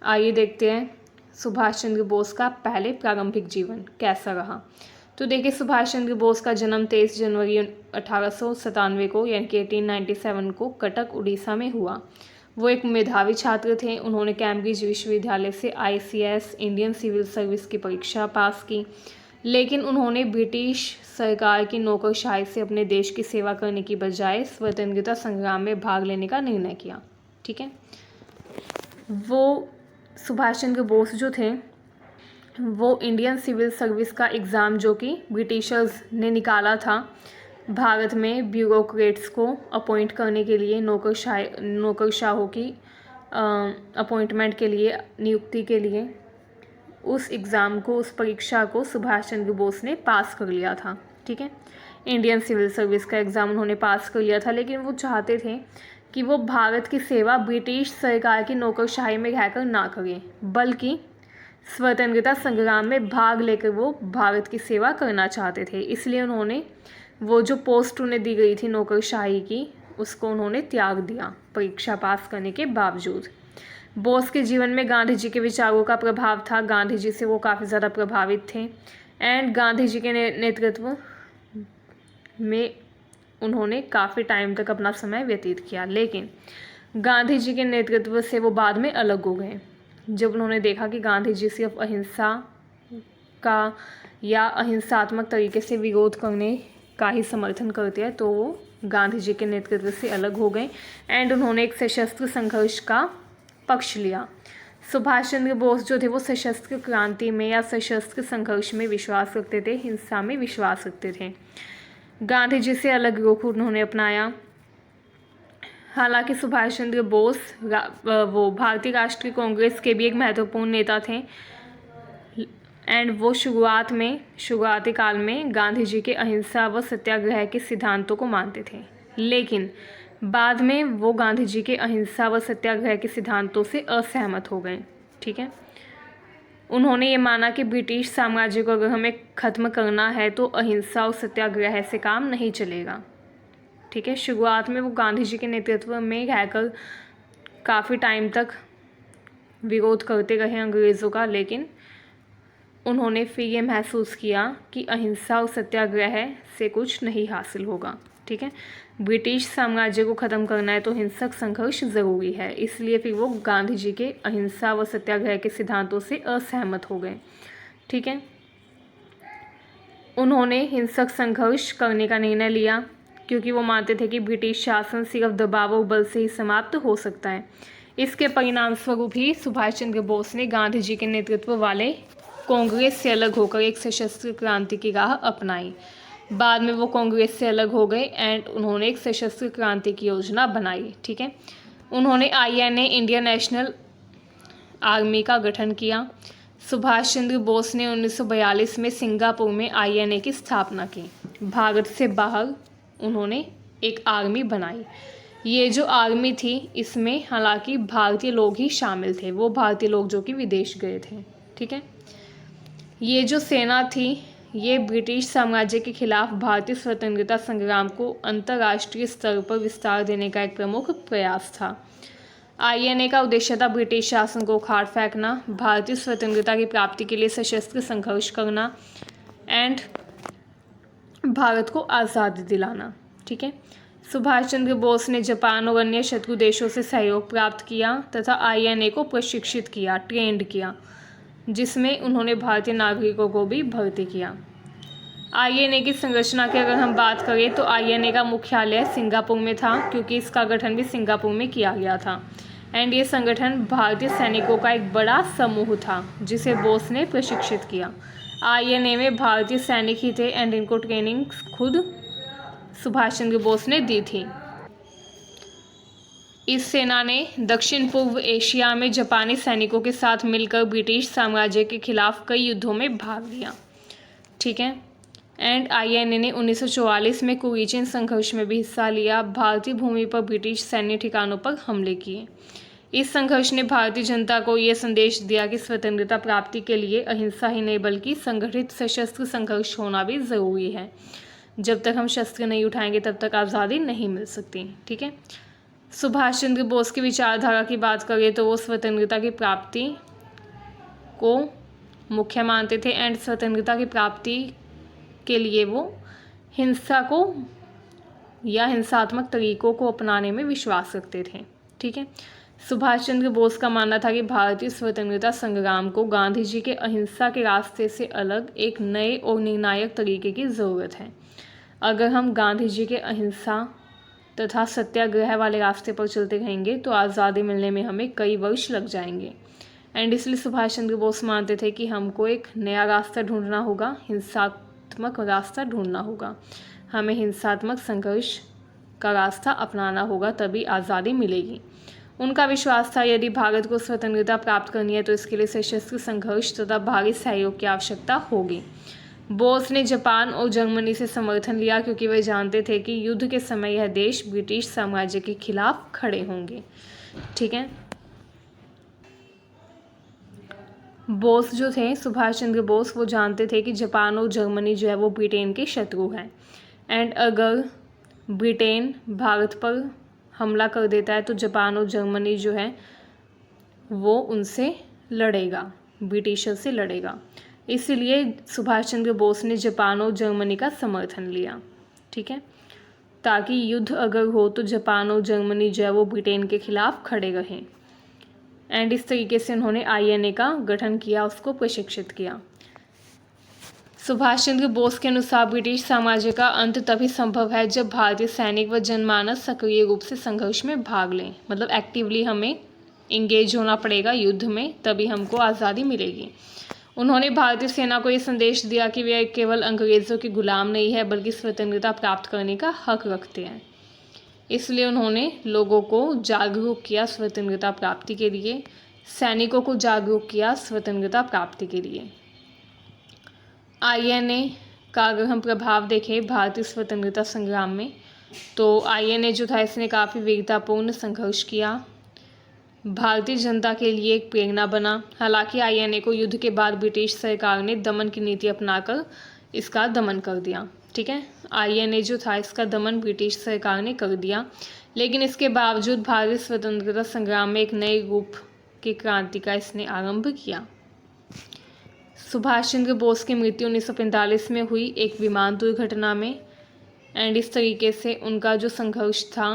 आइए देखते हैं सुभाष चंद्र बोस का पहले प्रारंभिक जीवन कैसा रहा। तो देखिए, सुभाष चंद्र बोस का जन्म 23 जनवरी 1897 को यानी कि 1897 को कटक उड़ीसा में हुआ। वो एक मेधावी छात्र थे। उन्होंने कैम्ब्रिज विश्वविद्यालय से ICS इंडियन सिविल सर्विस की परीक्षा पास की, लेकिन उन्होंने ब्रिटिश सरकार की नौकरशाही से अपने देश की सेवा करने की बजाय स्वतंत्रता संग्राम में भाग लेने का निर्णय किया, ठीक है। वो सुभाष चंद्र बोस जो थे वो इंडियन सिविल सर्विस का एग्ज़ाम जो कि ब्रिटिशर्स ने निकाला था भारत में ब्यूरोक्रेट्स को अपॉइंट करने के लिए, नौकरशाहों की अपॉइंटमेंट के लिए, नियुक्ति के लिए, उस एग्ज़ाम को, उस परीक्षा को सुभाष चंद्र बोस ने पास कर लिया था, ठीक है। इंडियन सिविल सर्विस का एग्ज़ाम उन्होंने पास कर लिया था, लेकिन वो चाहते थे कि वो भारत की सेवा ब्रिटिश सरकार की नौकरशाही में रहकर ना करें, बल्कि स्वतंत्रता संग्राम में भाग लेकर वो भारत की सेवा करना चाहते थे। इसलिए उन्होंने वो जो पोस्ट उन्हें दी गई थी नौकरशाही की, उसको उन्होंने त्याग दिया परीक्षा पास करने के बावजूद। बोस के जीवन में गांधी जी के विचारों का प्रभाव था। गांधी जी से वो काफ़ी ज़्यादा प्रभावित थे एंड गांधी जी के नेतृत्व में उन्होंने काफ़ी टाइम तक अपना समय व्यतीत किया, लेकिन गांधी जी के नेतृत्व से वो बाद में अलग हो गए। जब उन्होंने देखा कि गांधी जी सिर्फ अहिंसा का या अहिंसात्मक तरीके से विरोध करने का ही समर्थन करते हैं, तो वो गांधी जी के नेतृत्व से अलग हो गए एंड उन्होंने एक सशस्त्र संघर्ष का पक्ष लिया। सुभाष चंद्र बोस जो थे वो सशस्त्र क्रांति में या सशस्त्र संघर्ष में विश्वास रखते थे, हिंसा में विश्वास रखते थे। गांधी जी से अलग रुख उन्होंने अपनाया। हालांकि सुभाष चंद्र बोस वो भारतीय राष्ट्रीय कांग्रेस के भी एक महत्वपूर्ण नेता थे एंड वो शुरुआती काल में गांधी जी के अहिंसा व सत्याग्रह के सिद्धांतों को मानते थे, लेकिन बाद में वो गांधी जी के अहिंसा व सत्याग्रह के सिद्धांतों से असहमत हो गए, ठीक है। उन्होंने ये माना कि ब्रिटिश साम्राज्य को अगर हमें ख़त्म करना है तो अहिंसा और सत्याग्रह से काम नहीं चलेगा, ठीक है। शुरुआत में वो गांधी जी के नेतृत्व में रहकर काफ़ी टाइम तक विरोध करते रहे अंग्रेज़ों का, लेकिन उन्होंने फिर ये महसूस किया कि अहिंसा और सत्याग्रह से कुछ नहीं हासिल होगा, ठीक है। ब्रिटिश साम्राज्य को ख़त्म करना है तो हिंसक संघर्ष ज़रूरी है, इसलिए फिर वो गांधी जी के अहिंसा व सत्याग्रह के सिद्धांतों से असहमत हो गए, ठीक है। उन्होंने हिंसक संघर्ष करने का निर्णय लिया क्योंकि वो मानते थे कि ब्रिटिश शासन सिर्फ दबाव और बल से ही समाप्त हो सकता है। इसके परिणाम स्वरूप ही सुभाष चंद्र बोस ने गांधी जी के नेतृत्व वाले कांग्रेस से अलग होकर एक सशस्त्र क्रांति की राह अपनाई। बाद में वो कांग्रेस से अलग हो गए एंड उन्होंने एक सशस्त्र क्रांति की योजना बनाई, ठीक है। उन्होंने INA इंडियन नेशनल आर्मी का गठन किया। सुभाष चंद्र बोस ने 1942 में सिंगापुर में INA की स्थापना की। भारत से बाहर उन्होंने एक आर्मी बनाई। ये जो आर्मी थी इसमें हालांकि भारतीय लोग ही शामिल थे, वो भारतीय लोग जो कि विदेश गए थे, ठीक है। ये जो सेना थी ये ब्रिटिश साम्राज्य के खिलाफ भारतीय स्वतंत्रता संग्राम को अंतर्राष्ट्रीय स्तर पर विस्तार देने का एक प्रमुख प्रयास था। INA का उद्देश्य था ब्रिटिश शासन को उखाड़ फेंकना, भारतीय स्वतंत्रता की प्राप्ति के लिए सशस्त्र संघर्ष करना एंड भारत को आज़ादी दिलाना, ठीक है। सुभाष चंद्र बोस ने जापान और अन्य शत्रु देशों से सहयोग प्राप्त किया तथा INA को प्रशिक्षित किया, ट्रेंड किया, जिसमें उन्होंने भारतीय नागरिकों को भी भर्ती किया। INA की संरचना की अगर हम बात करें तो INA का मुख्यालय सिंगापुर में था क्योंकि इसका गठन भी सिंगापुर में किया गया था एंड ये संगठन भारतीय सैनिकों का एक बड़ा समूह था जिसे बोस ने प्रशिक्षित किया। INA में भारतीय सैनिक ही थे एंड इनको ट्रेनिंग खुद सुभाष चंद्र बोस ने दी थी। इस सेना ने दक्षिण पूर्व एशिया में जापानी सैनिकों के साथ मिलकर ब्रिटिश साम्राज्य के खिलाफ कई युद्धों में भाग लिया। ठीक है। एंड आईएनए ने 1944 में कुरिचन संघर्ष में भी हिस्सा लिया। भारतीय भूमि पर ब्रिटिश सैन्य ठिकानों पर हमले किए। इस संघर्ष ने भारतीय जनता को यह संदेश दिया कि स्वतंत्रता प्राप्ति के लिए अहिंसा ही नहीं बल्कि संगठित सशस्त्र संघर्ष होना भी ज़रूरी है। जब तक हम शस्त्र नहीं उठाएंगे तब तक आज़ादी नहीं मिल सकती। ठीक है। सुभाष चंद्र बोस की विचारधारा की बात करें तो वो स्वतंत्रता की प्राप्ति को मुख्य मानते थे एंड स्वतंत्रता की प्राप्ति के लिए वो हिंसा को या हिंसात्मक तरीकों को अपनाने में विश्वास रखते थे। ठीक है। सुभाष चंद्र बोस का मानना था कि भारतीय स्वतंत्रता संग्राम को गांधी जी के अहिंसा के रास्ते से अलग एक नए और निर्णायक तरीके की ज़रूरत है। अगर हम गांधी जी के अहिंसा तथा सत्याग्रह वाले रास्ते पर चलते रहेंगे तो आज़ादी मिलने में हमें कई वर्ष लग जाएंगे। एंड इसलिए सुभाष चंद्र बोस मानते थे कि हमको एक नया रास्ता ढूंढना होगा, हिंसात्मक रास्ता ढूंढना होगा। हमें हिंसात्मक संघर्ष का रास्ता अपनाना होगा, तभी आज़ादी मिलेगी। उनका विश्वास था यदि भारत को स्वतंत्रता प्राप्त करनी है तो इसके लिए सशस्त्र संघर्ष तथा भारी सहयोग की आवश्यकता होगी। बोस ने जापान और जर्मनी से समर्थन लिया क्योंकि वे जानते थे कि युद्ध के समय यह देश ब्रिटिश साम्राज्य के खिलाफ खड़े होंगे। ठीक है। बोस जो थे, सुभाष चंद्र बोस, वो जानते थे कि जापान और जर्मनी जो है वो ब्रिटेन के शत्रु हैं एंड अगर ब्रिटेन भारत पर हमला कर देता है तो जापान और जर्मनी जो है वो उनसे लड़ेगा, ब्रिटिशर से लड़ेगा। इसलिए सुभाष चंद्र बोस ने जापान और जर्मनी का समर्थन लिया। ठीक है। ताकि युद्ध अगर हो तो जापान और जर्मनी जो है वो ब्रिटेन के खिलाफ खड़े रहें। एंड इस तरीके से उन्होंने आईएनए का गठन किया, उसको प्रशिक्षित किया। सुभाष चंद्र बोस के अनुसार ब्रिटिश साम्राज्य का अंत तभी संभव है जब भारतीय सैनिक व जनमानस सक्रिय रूप से संघर्ष में भाग लें। मतलब एक्टिवली हमें इंगेज होना पड़ेगा युद्ध में, तभी हमको आज़ादी मिलेगी। उन्होंने भारतीय सेना को ये संदेश दिया कि वे केवल अंग्रेज़ों के गुलाम नहीं है बल्कि स्वतंत्रता प्राप्त करने का हक रखते हैं। इसलिए उन्होंने लोगों को जागरूक किया स्वतंत्रता प्राप्ति के लिए, सैनिकों को जागरूक किया स्वतंत्रता प्राप्ति के लिए। आईएनए का अगर हम प्रभाव देखें भारतीय स्वतंत्रता संग्राम में तो आईएनए जो था इसने काफ़ी वीरतापूर्ण संघर्ष किया, भारतीय जनता के लिए एक प्रेरणा बना। हालांकि आईएनए को युद्ध के बाद ब्रिटिश सरकार ने दमन की नीति अपनाकर इसका दमन कर दिया। ठीक है। आईएनए जो था इसका दमन ब्रिटिश सरकार ने कर दिया, लेकिन इसके बावजूद भारतीय स्वतंत्रता संग्राम में एक नए रूप की क्रांति का इसने आरंभ किया। सुभाष चंद्र बोस की मृत्यु 1945 में हुई एक विमान दुर्घटना में एंड इस तरीके से उनका जो संघर्ष था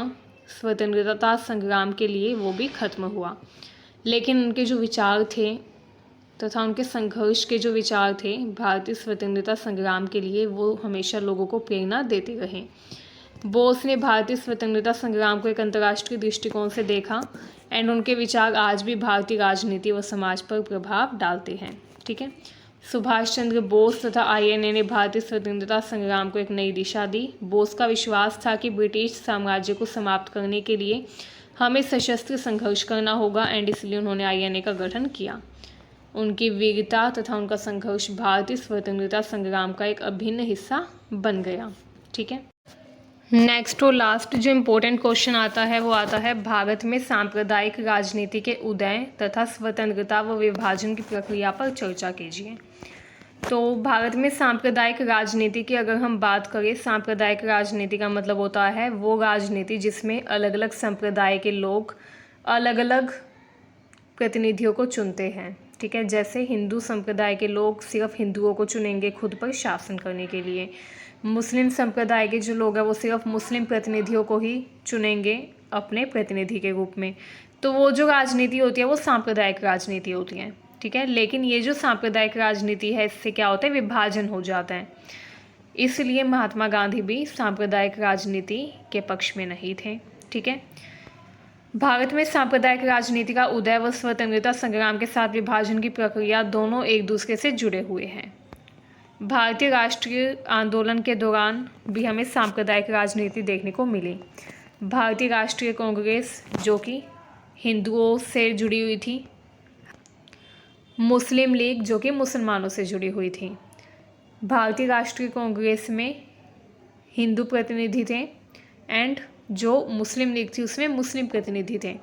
स्वतंत्रता संग्राम के लिए वो भी खत्म हुआ। लेकिन उनके जो विचार थे तथा उनके संघर्ष के जो विचार थे भारतीय स्वतंत्रता संग्राम के लिए वो हमेशा लोगों को प्रेरणा देते रहे। बोस ने भारतीय स्वतंत्रता संग्राम को एक अंतर्राष्ट्रीय दृष्टिकोण से देखा एंड उनके विचार आज भी भारतीय राजनीति व समाज पर प्रभाव डालते हैं। ठीक है। सुभाष चंद्र बोस तथा आईएनए ने भारतीय स्वतंत्रता संग्राम को एक नई दिशा दी। बोस का विश्वास था कि ब्रिटिश साम्राज्य को समाप्त करने के लिए हमें सशस्त्र संघर्ष करना होगा एंड इसलिए उन्होंने आईएनए का गठन किया। उनकी वीरता तथा उनका संघर्ष भारतीय स्वतंत्रता संग्राम का एक अभिन्न हिस्सा बन गया। ठीक है। नेक्स्ट और लास्ट जो इम्पोर्टेंट क्वेश्चन आता है वो आता है भारत में सांप्रदायिक राजनीति के उदय तथा स्वतंत्रता व विभाजन की प्रक्रिया पर चर्चा कीजिए। तो भारत में सांप्रदायिक राजनीति की अगर हम बात करें, सांप्रदायिक राजनीति का मतलब होता है वो राजनीति जिसमें अलग अलग संप्रदाय के लोग अलग अलग प्रतिनिधियों को चुनते हैं। ठीक है। जैसे हिंदू संप्रदाय के लोग सिर्फ हिंदुओं को चुनेंगे खुद पर शासन करने के लिए, मुस्लिम संप्रदाय के जो लोग हैं वो सिर्फ मुस्लिम प्रतिनिधियों को ही चुनेंगे अपने प्रतिनिधि के रूप में। तो वो जो राजनीति होती है वो सांप्रदायिक राजनीति होती है। ठीक है। लेकिन ये जो सांप्रदायिक राजनीति है इससे क्या होता है, विभाजन हो जाता है। इसलिए महात्मा गांधी भी सांप्रदायिक राजनीति के पक्ष में नहीं थे। ठीक है। भारत में सांप्रदायिक राजनीति का उदय व स्वतंत्रता संग्राम के साथ विभाजन की प्रक्रिया दोनों एक दूसरे से जुड़े हुए हैं। भारतीय राष्ट्रीय आंदोलन के दौरान भी हमें सांप्रदायिक राजनीति देखने को मिली। भारतीय राष्ट्रीय कांग्रेस जो कि हिंदुओं से जुड़ी हुई थी, मुस्लिम लीग जो कि मुसलमानों से जुड़ी हुई थी। भारतीय राष्ट्रीय कांग्रेस में हिंदू प्रतिनिधि थे एंड जो मुस्लिम लीग थी उसमें मुस्लिम प्रतिनिधि थे।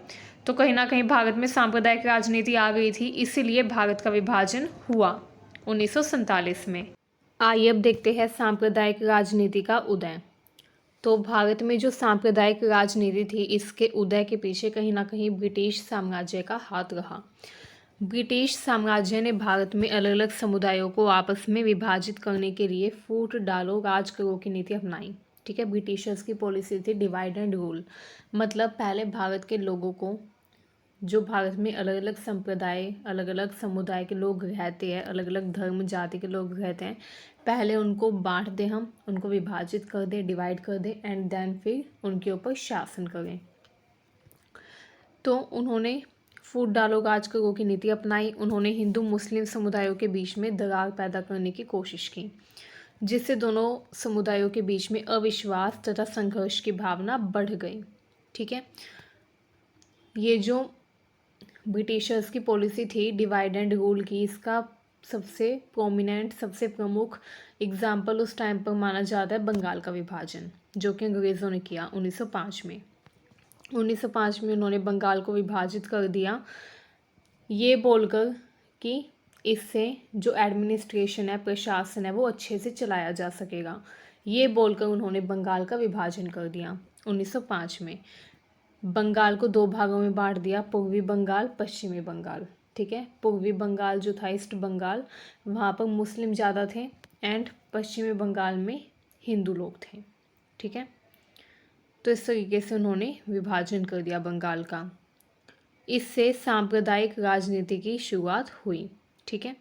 तो कहीं ना कहीं भारत में सांप्रदायिक राजनीति आ गई थी, इसीलिए भारत का विभाजन हुआ 1947 में। आइए अब देखते हैं सांप्रदायिक राजनीति का उदय। तो भारत में जो सांप्रदायिक राजनीति थी, इसके उदय के पीछे कहीं ना कहीं ब्रिटिश साम्राज्य का हाथ रहा। ब्रिटिश साम्राज्य ने भारत में अलग अलग समुदायों को आपस में विभाजित करने के लिए फूट डालो राज करो की नीति अपनाई। ठीक है, ब्रिटिशर्स की पॉलिसी थी डिवाइड एंड रूल। मतलब पहले भारत के लोगों को, जो भारत में अलग अलग संप्रदाय, अलग अलग समुदाय के लोग रहते हैं, अलग अलग धर्म जाति के लोग रहते हैं, पहले उनको बांट दें, हम उनको विभाजित कर दें, डिवाइड कर दें एंड देन फिर उनके ऊपर शासन करें। तो उन्होंने फूट डालो राज करो की नीति अपनाई। उन्होंने हिंदू मुस्लिम समुदायों के बीच में दरार पैदा करने की कोशिश की, जिससे दोनों समुदायों के बीच में अविश्वास तथा संघर्ष की भावना बढ़ गई। ठीक है, ये जो ब्रिटिशर्स की पॉलिसी थी डिवाइड एंड रूल की, इसका सबसे प्रोमिनेंट, सबसे प्रमुख एग्जाम्पल उस टाइम पर माना जाता है बंगाल का विभाजन, जो कि अंग्रेज़ों ने किया 1905 में। 1905 में उन्होंने बंगाल को विभाजित कर दिया, ये बोलकर कि इससे जो एडमिनिस्ट्रेशन है, प्रशासन है, वो अच्छे से चलाया जा सकेगा। ये बोलकर उन्होंने बंगाल का विभाजन कर दिया 1905 में। बंगाल को दो भागों में बांट दिया, पूर्वी बंगाल, पश्चिमी बंगाल। ठीक है, पूर्वी बंगाल जो था ईस्ट बंगाल, वहाँ पर मुस्लिम ज़्यादा थे एंड पश्चिमी बंगाल में हिंदू लोग थे। ठीक है, तो इस तरीके से उन्होंने विभाजन कर दिया बंगाल का। इससे सांप्रदायिक राजनीति की शुरुआत हुई। ठीक है,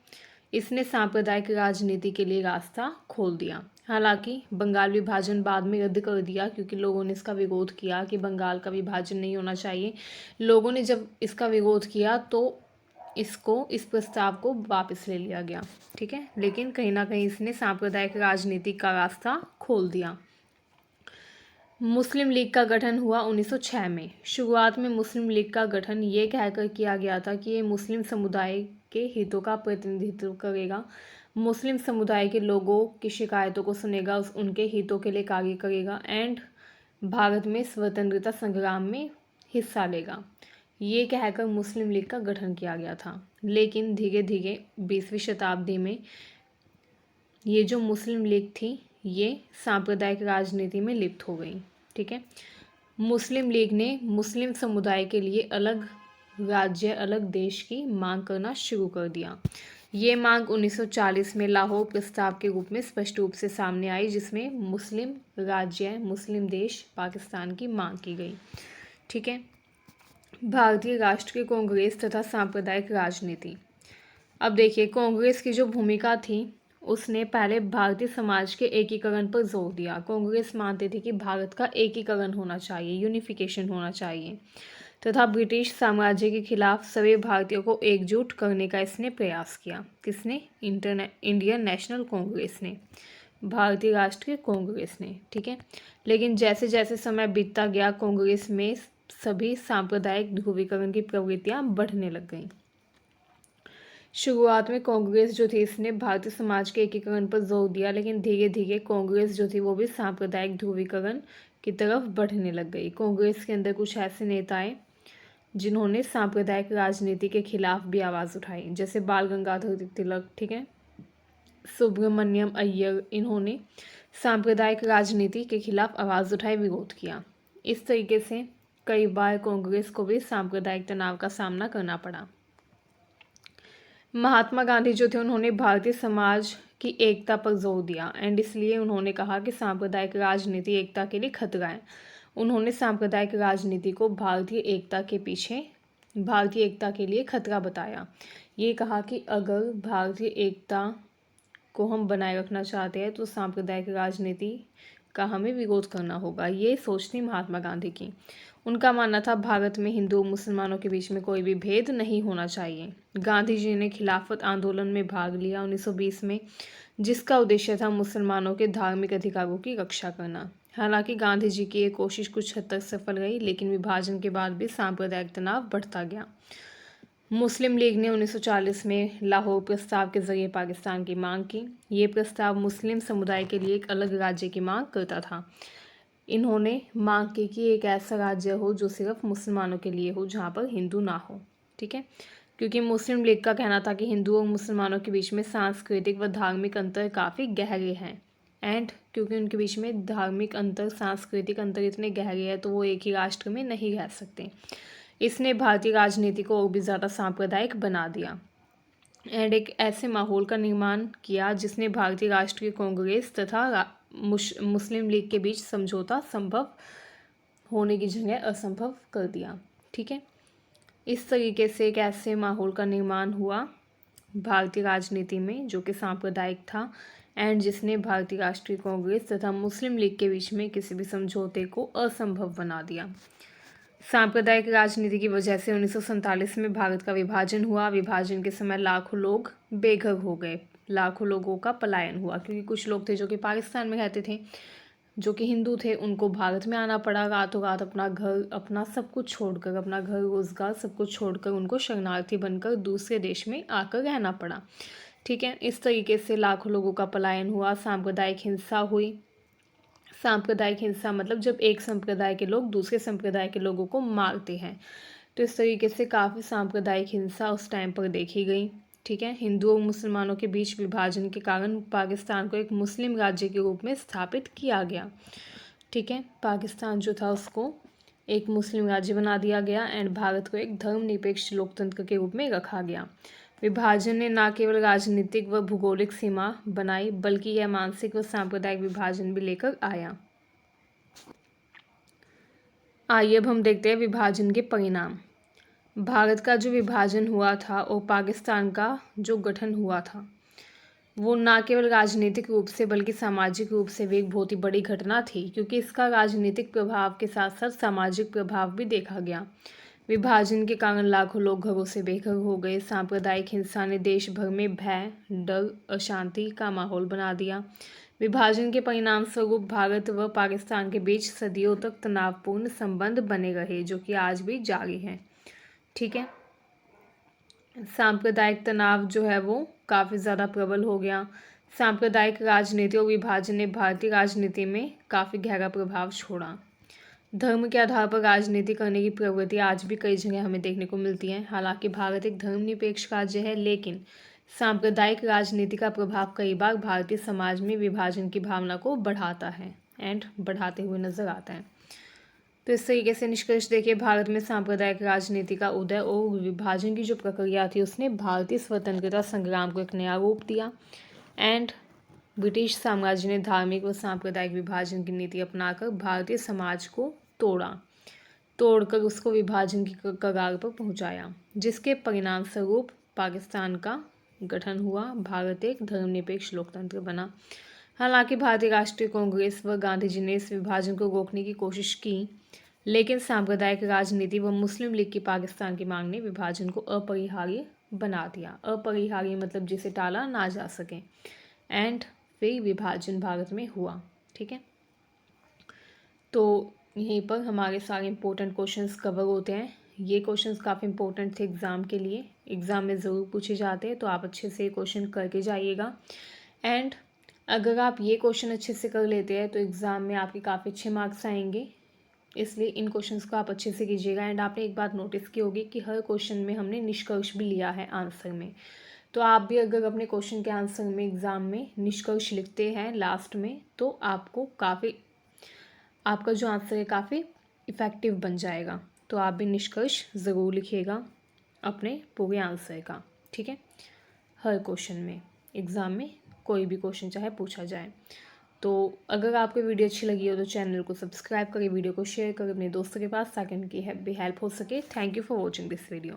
इसने सांप्रदायिक राजनीति के लिए रास्ता खोल दिया। हालांकि बंगाल विभाजन बाद में रद्द कर दिया, क्योंकि लोगों ने इसका विरोध किया कि बंगाल का विभाजन नहीं होना चाहिए। लोगों ने जब इसका विरोध किया तो इस प्रस्ताव को वापस ले लिया गया। ठीक है, लेकिन कहीं ना कहीं इसने सांप्रदायिक राजनीति का रास्ता खोल दिया। मुस्लिम लीग का गठन हुआ 1906 में। शुरुआत में मुस्लिम लीग का गठन ये कहकर किया गया था कि ये मुस्लिम समुदाय के हितों का प्रतिनिधित्व करेगा, मुस्लिम समुदाय के लोगों की शिकायतों को सुनेगा, उनके हितों के लिए कार्य करेगा एंड भारत में स्वतंत्रता संग्राम में हिस्सा लेगा। ये कहकर मुस्लिम लीग का गठन किया गया था। लेकिन धीरे धीरे 20वीं शताब्दी में ये जो मुस्लिम लीग थी, ये सांप्रदायिक राजनीति में लिप्त हो गई। ठीक है, मुस्लिम लीग ने मुस्लिम समुदाय के लिए अलग राज्य, अलग देश की मांग करना शुरू कर दिया। ये मांग 1940 में लाहौर प्रस्ताव के रूप में स्पष्ट रूप से सामने आई, जिसमें मुस्लिम राज्य, मुस्लिम देश पाकिस्तान की मांग की गई। ठीक है, भारतीय राष्ट्रीय कांग्रेस तथा सांप्रदायिक राजनीति। अब देखिए, कांग्रेस की जो भूमिका थी, उसने पहले भारतीय समाज के एकीकरण पर जोर दिया। कांग्रेस मानती थी कि भारत का एकीकरण होना चाहिए, यूनिफिकेशन होना चाहिए, तथा ब्रिटिश साम्राज्य के खिलाफ सभी भारतीयों को एकजुट करने का इसने प्रयास किया। किसने? इंडियन नेशनल कांग्रेस ने, भारतीय राष्ट्रीय कांग्रेस ने। ठीक है, लेकिन जैसे जैसे समय बीतता गया, कांग्रेस में सभी सांप्रदायिक ध्रुवीकरण की प्रवृत्तियां बढ़ने लग गईं। शुरुआत में कांग्रेस जो थी, इसने भारतीय समाज के एकीकरण पर जोर दिया, लेकिन धीरे धीरे कांग्रेस जो थी वो भी सांप्रदायिक ध्रुवीकरण की तरफ बढ़ने लग गई। कांग्रेस के अंदर कुछ ऐसे नेता आए जिन्होंने सांप्रदायिक राजनीति के खिलाफ भी आवाज़ उठाई, जैसे बाल गंगाधर तिलक, ठीक है, सुब्रमण्यम अय्यर। इन्होंने सांप्रदायिक राजनीति के खिलाफ आवाज़ उठाई, विरोध किया। इस तरीके से कई बार कांग्रेस को भी सांप्रदायिक तनाव का सामना करना पड़ा। महात्मा गांधी जो थे, उन्होंने भारतीय समाज की एकता पर जोर दिया एंड इसलिए उन्होंने कहा कि सांप्रदायिक राजनीति एकता के लिए खतरा है। उन्होंने सांप्रदायिक राजनीति को भारतीय एकता के लिए खतरा बताया। ये कहा कि अगर भारतीय एकता को हम बनाए रखना चाहते हैं तो सांप्रदायिक राजनीति का हमें विरोध करना होगा। ये सोच थी महात्मा गांधी की। उनका मानना था भारत में हिंदू मुसलमानों के बीच में कोई भी भेद नहीं होना चाहिए। गांधी जी ने खिलाफत आंदोलन में भाग लिया 1920 में, जिसका उद्देश्य था मुसलमानों के धार्मिक अधिकारों की रक्षा करना। हालांकि गांधी जी की ये कोशिश कुछ हद तक सफल रही, लेकिन विभाजन के बाद भी सांप्रदायिक तनाव बढ़ता गया। मुस्लिम लीग ने 1940 में लाहौर प्रस्ताव के जरिए पाकिस्तान की मांग की। ये प्रस्ताव मुस्लिम समुदाय के लिए एक अलग राज्य की मांग करता था। इन्होंने मांग की कि एक ऐसा राज्य हो जो सिर्फ मुसलमानों के लिए हो, जहाँ पर हिंदू ना हो। ठीक है, क्योंकि मुस्लिम लीग का कहना था कि हिंदुओं और मुसलमानों के बीच में सांस्कृतिक व धार्मिक अंतर काफ़ी गहरे हैं। एंड क्योंकि उनके बीच में धार्मिक अंतर, सांस्कृतिक अंतर इतने गहरे हैं, तो वो एक ही राष्ट्र में नहीं रह सकते। इसने भारतीय राजनीति को और भी ज़्यादा सांप्रदायिक बना दिया एंड एक ऐसे माहौल का निर्माण किया जिसने भारतीय राष्ट्रीय कांग्रेस तथा मुस्लिम लीग के बीच समझौता संभव होने की जगह असंभव कर दिया। ठीक है, इस तरीके से एक ऐसे माहौल का निर्माण हुआ भारतीय राजनीति में जो कि सांप्रदायिक था एंड जिसने भारतीय राष्ट्रीय कांग्रेस तथा मुस्लिम लीग के बीच में किसी भी समझौते को असंभव बना दिया। सांप्रदायिक राजनीति की वजह से 1947 में भारत का विभाजन हुआ। विभाजन के समय लाखों लोग बेघर हो गए, लाखों लोगों का पलायन हुआ, क्योंकि कुछ लोग थे जो कि पाकिस्तान में रहते थे, जो कि हिंदू थे, उनको भारत में आना पड़ा रातों रात, अपना घर, अपना सब कुछ छोड़कर, अपना घर, रोजगार सब कुछ छोड़कर उनको शरणार्थी बनकर दूसरे देश में आकर रहना पड़ा। ठीक है, इस तरीके से लाखों लोगों का पलायन हुआ। सांप्रदायिक हिंसा हुई। सांप्रदायिक हिंसा मतलब जब एक संप्रदाय के लोग दूसरे संप्रदाय के लोगों को मारते हैं। तो इस तरीके से काफ़ी सांप्रदायिक हिंसा उस टाइम पर देखी गई। ठीक है, हिंदुओं और मुसलमानों के बीच विभाजन के कारण पाकिस्तान को एक मुस्लिम राज्य के रूप में स्थापित किया गया। ठीक है, पाकिस्तान जो था उसको एक मुस्लिम राज्य बना दिया गया एंड भारत को एक धर्मनिरपेक्ष लोकतंत्र के रूप में रखा गया। विभाजन ने न केवल राजनीतिक व भूगोलिक सीमा बनाई, बल्कि यह मानसिक व सांप्रदायिक विभाजन भी लेकर आया। आइए अब हम देखते हैं विभाजन के परिणाम। भारत का जो विभाजन हुआ था और पाकिस्तान का जो गठन हुआ था, वो न केवल राजनीतिक रूप से बल्कि सामाजिक रूप से भी एक बहुत ही बड़ी घटना थी, क्योंकि इसका राजनीतिक प्रभाव के साथ साथ सामाजिक प्रभाव भी देखा गया। विभाजन के कारण लाखों लोग घरों से बेघर हो गए। सांप्रदायिक हिंसा ने देश भर में भय, डर, अशांति का माहौल बना दिया। विभाजन के परिणाम स्वरूप भारत व पाकिस्तान के बीच सदियों तक तनावपूर्ण संबंध बने रहे, जो कि आज भी जारी हैं। ठीक है, सांप्रदायिक तनाव जो है वो काफ़ी ज़्यादा प्रबल हो गया। सांप्रदायिक राजनीति और विभाजन ने भारतीय राजनीति में काफ़ी गहरा प्रभाव छोड़ा। धर्म के आधार पर राजनीति करने की प्रवृत्ति आज भी कई जगह हमें देखने को मिलती है। हालांकि भारत एक धर्मनिरपेक्ष राज्य है, लेकिन सांप्रदायिक राजनीति का प्रभाव कई बार भारतीय समाज में विभाजन की भावना को बढ़ाता है एंड बढ़ाते हुए नजर आता है। तो इस तरीके से निष्कर्ष देखिए, भारत में सांप्रदायिक राजनीति का उदय और विभाजन की जो प्रक्रिया थी उसने भारतीय स्वतंत्रता संग्राम को एक नया रूप दिया एंड ब्रिटिश साम्राज्य ने धार्मिक व सांप्रदायिक विभाजन की नीति अपनाकर भारतीय समाज को तोड़कर उसको विभाजन की कगार पर पहुंचाया, जिसके परिणाम स्वरूप पाकिस्तान का गठन हुआ। भारत एक धर्मनिरपेक्ष लोकतंत्र बना। हालांकि भारतीय राष्ट्रीय कांग्रेस व गांधी जी ने इस विभाजन को रोकने की कोशिश की, लेकिन सांप्रदायिक राजनीति व मुस्लिम लीग की पाकिस्तान की मांग ने विभाजन को अपरिहार्य बना दिया। अपरिहार्य मतलब जिसे टाला ना जा सके एंड फिर विभाजन भारत में हुआ। ठीक है, तो यहीं पर हमारे सारे इंपॉर्टेंट क्वेश्चंस कवर होते हैं। ये क्वेश्चंस काफ़ी इंपॉर्टेंट थे एग्ज़ाम के लिए, एग्ज़ाम में ज़रूर पूछे जाते हैं, तो आप अच्छे से ये क्वेश्चन करके जाइएगा। एंड अगर आप ये क्वेश्चन अच्छे से कर लेते हैं तो एग्ज़ाम में आपके काफ़ी अच्छे मार्क्स आएंगे, इसलिए इन क्वेश्चंस को आप अच्छे से कीजिएगा। एंड आपने एक बात नोटिस की होगी कि हर क्वेश्चन में हमने निष्कर्ष भी लिया है आंसर में, तो आप भी अगर अपने क्वेश्चन के आंसर में एग्ज़ाम में निष्कर्ष लिखते हैं लास्ट में, तो आपको आपका जो आंसर है काफ़ी इफ़ेक्टिव बन जाएगा। तो आप भी निष्कर्ष ज़रूर लिखिएगा अपने पूरे आंसर का। ठीक है, हर क्वेश्चन में, एग्ज़ाम में कोई भी क्वेश्चन चाहे पूछा जाए। तो अगर आपको वीडियो अच्छी लगी हो तो चैनल को सब्सक्राइब करें, वीडियो को शेयर करें अपने दोस्तों के पास ताकि उनकी भी हेल्प हो सके। Thank you for watching this video.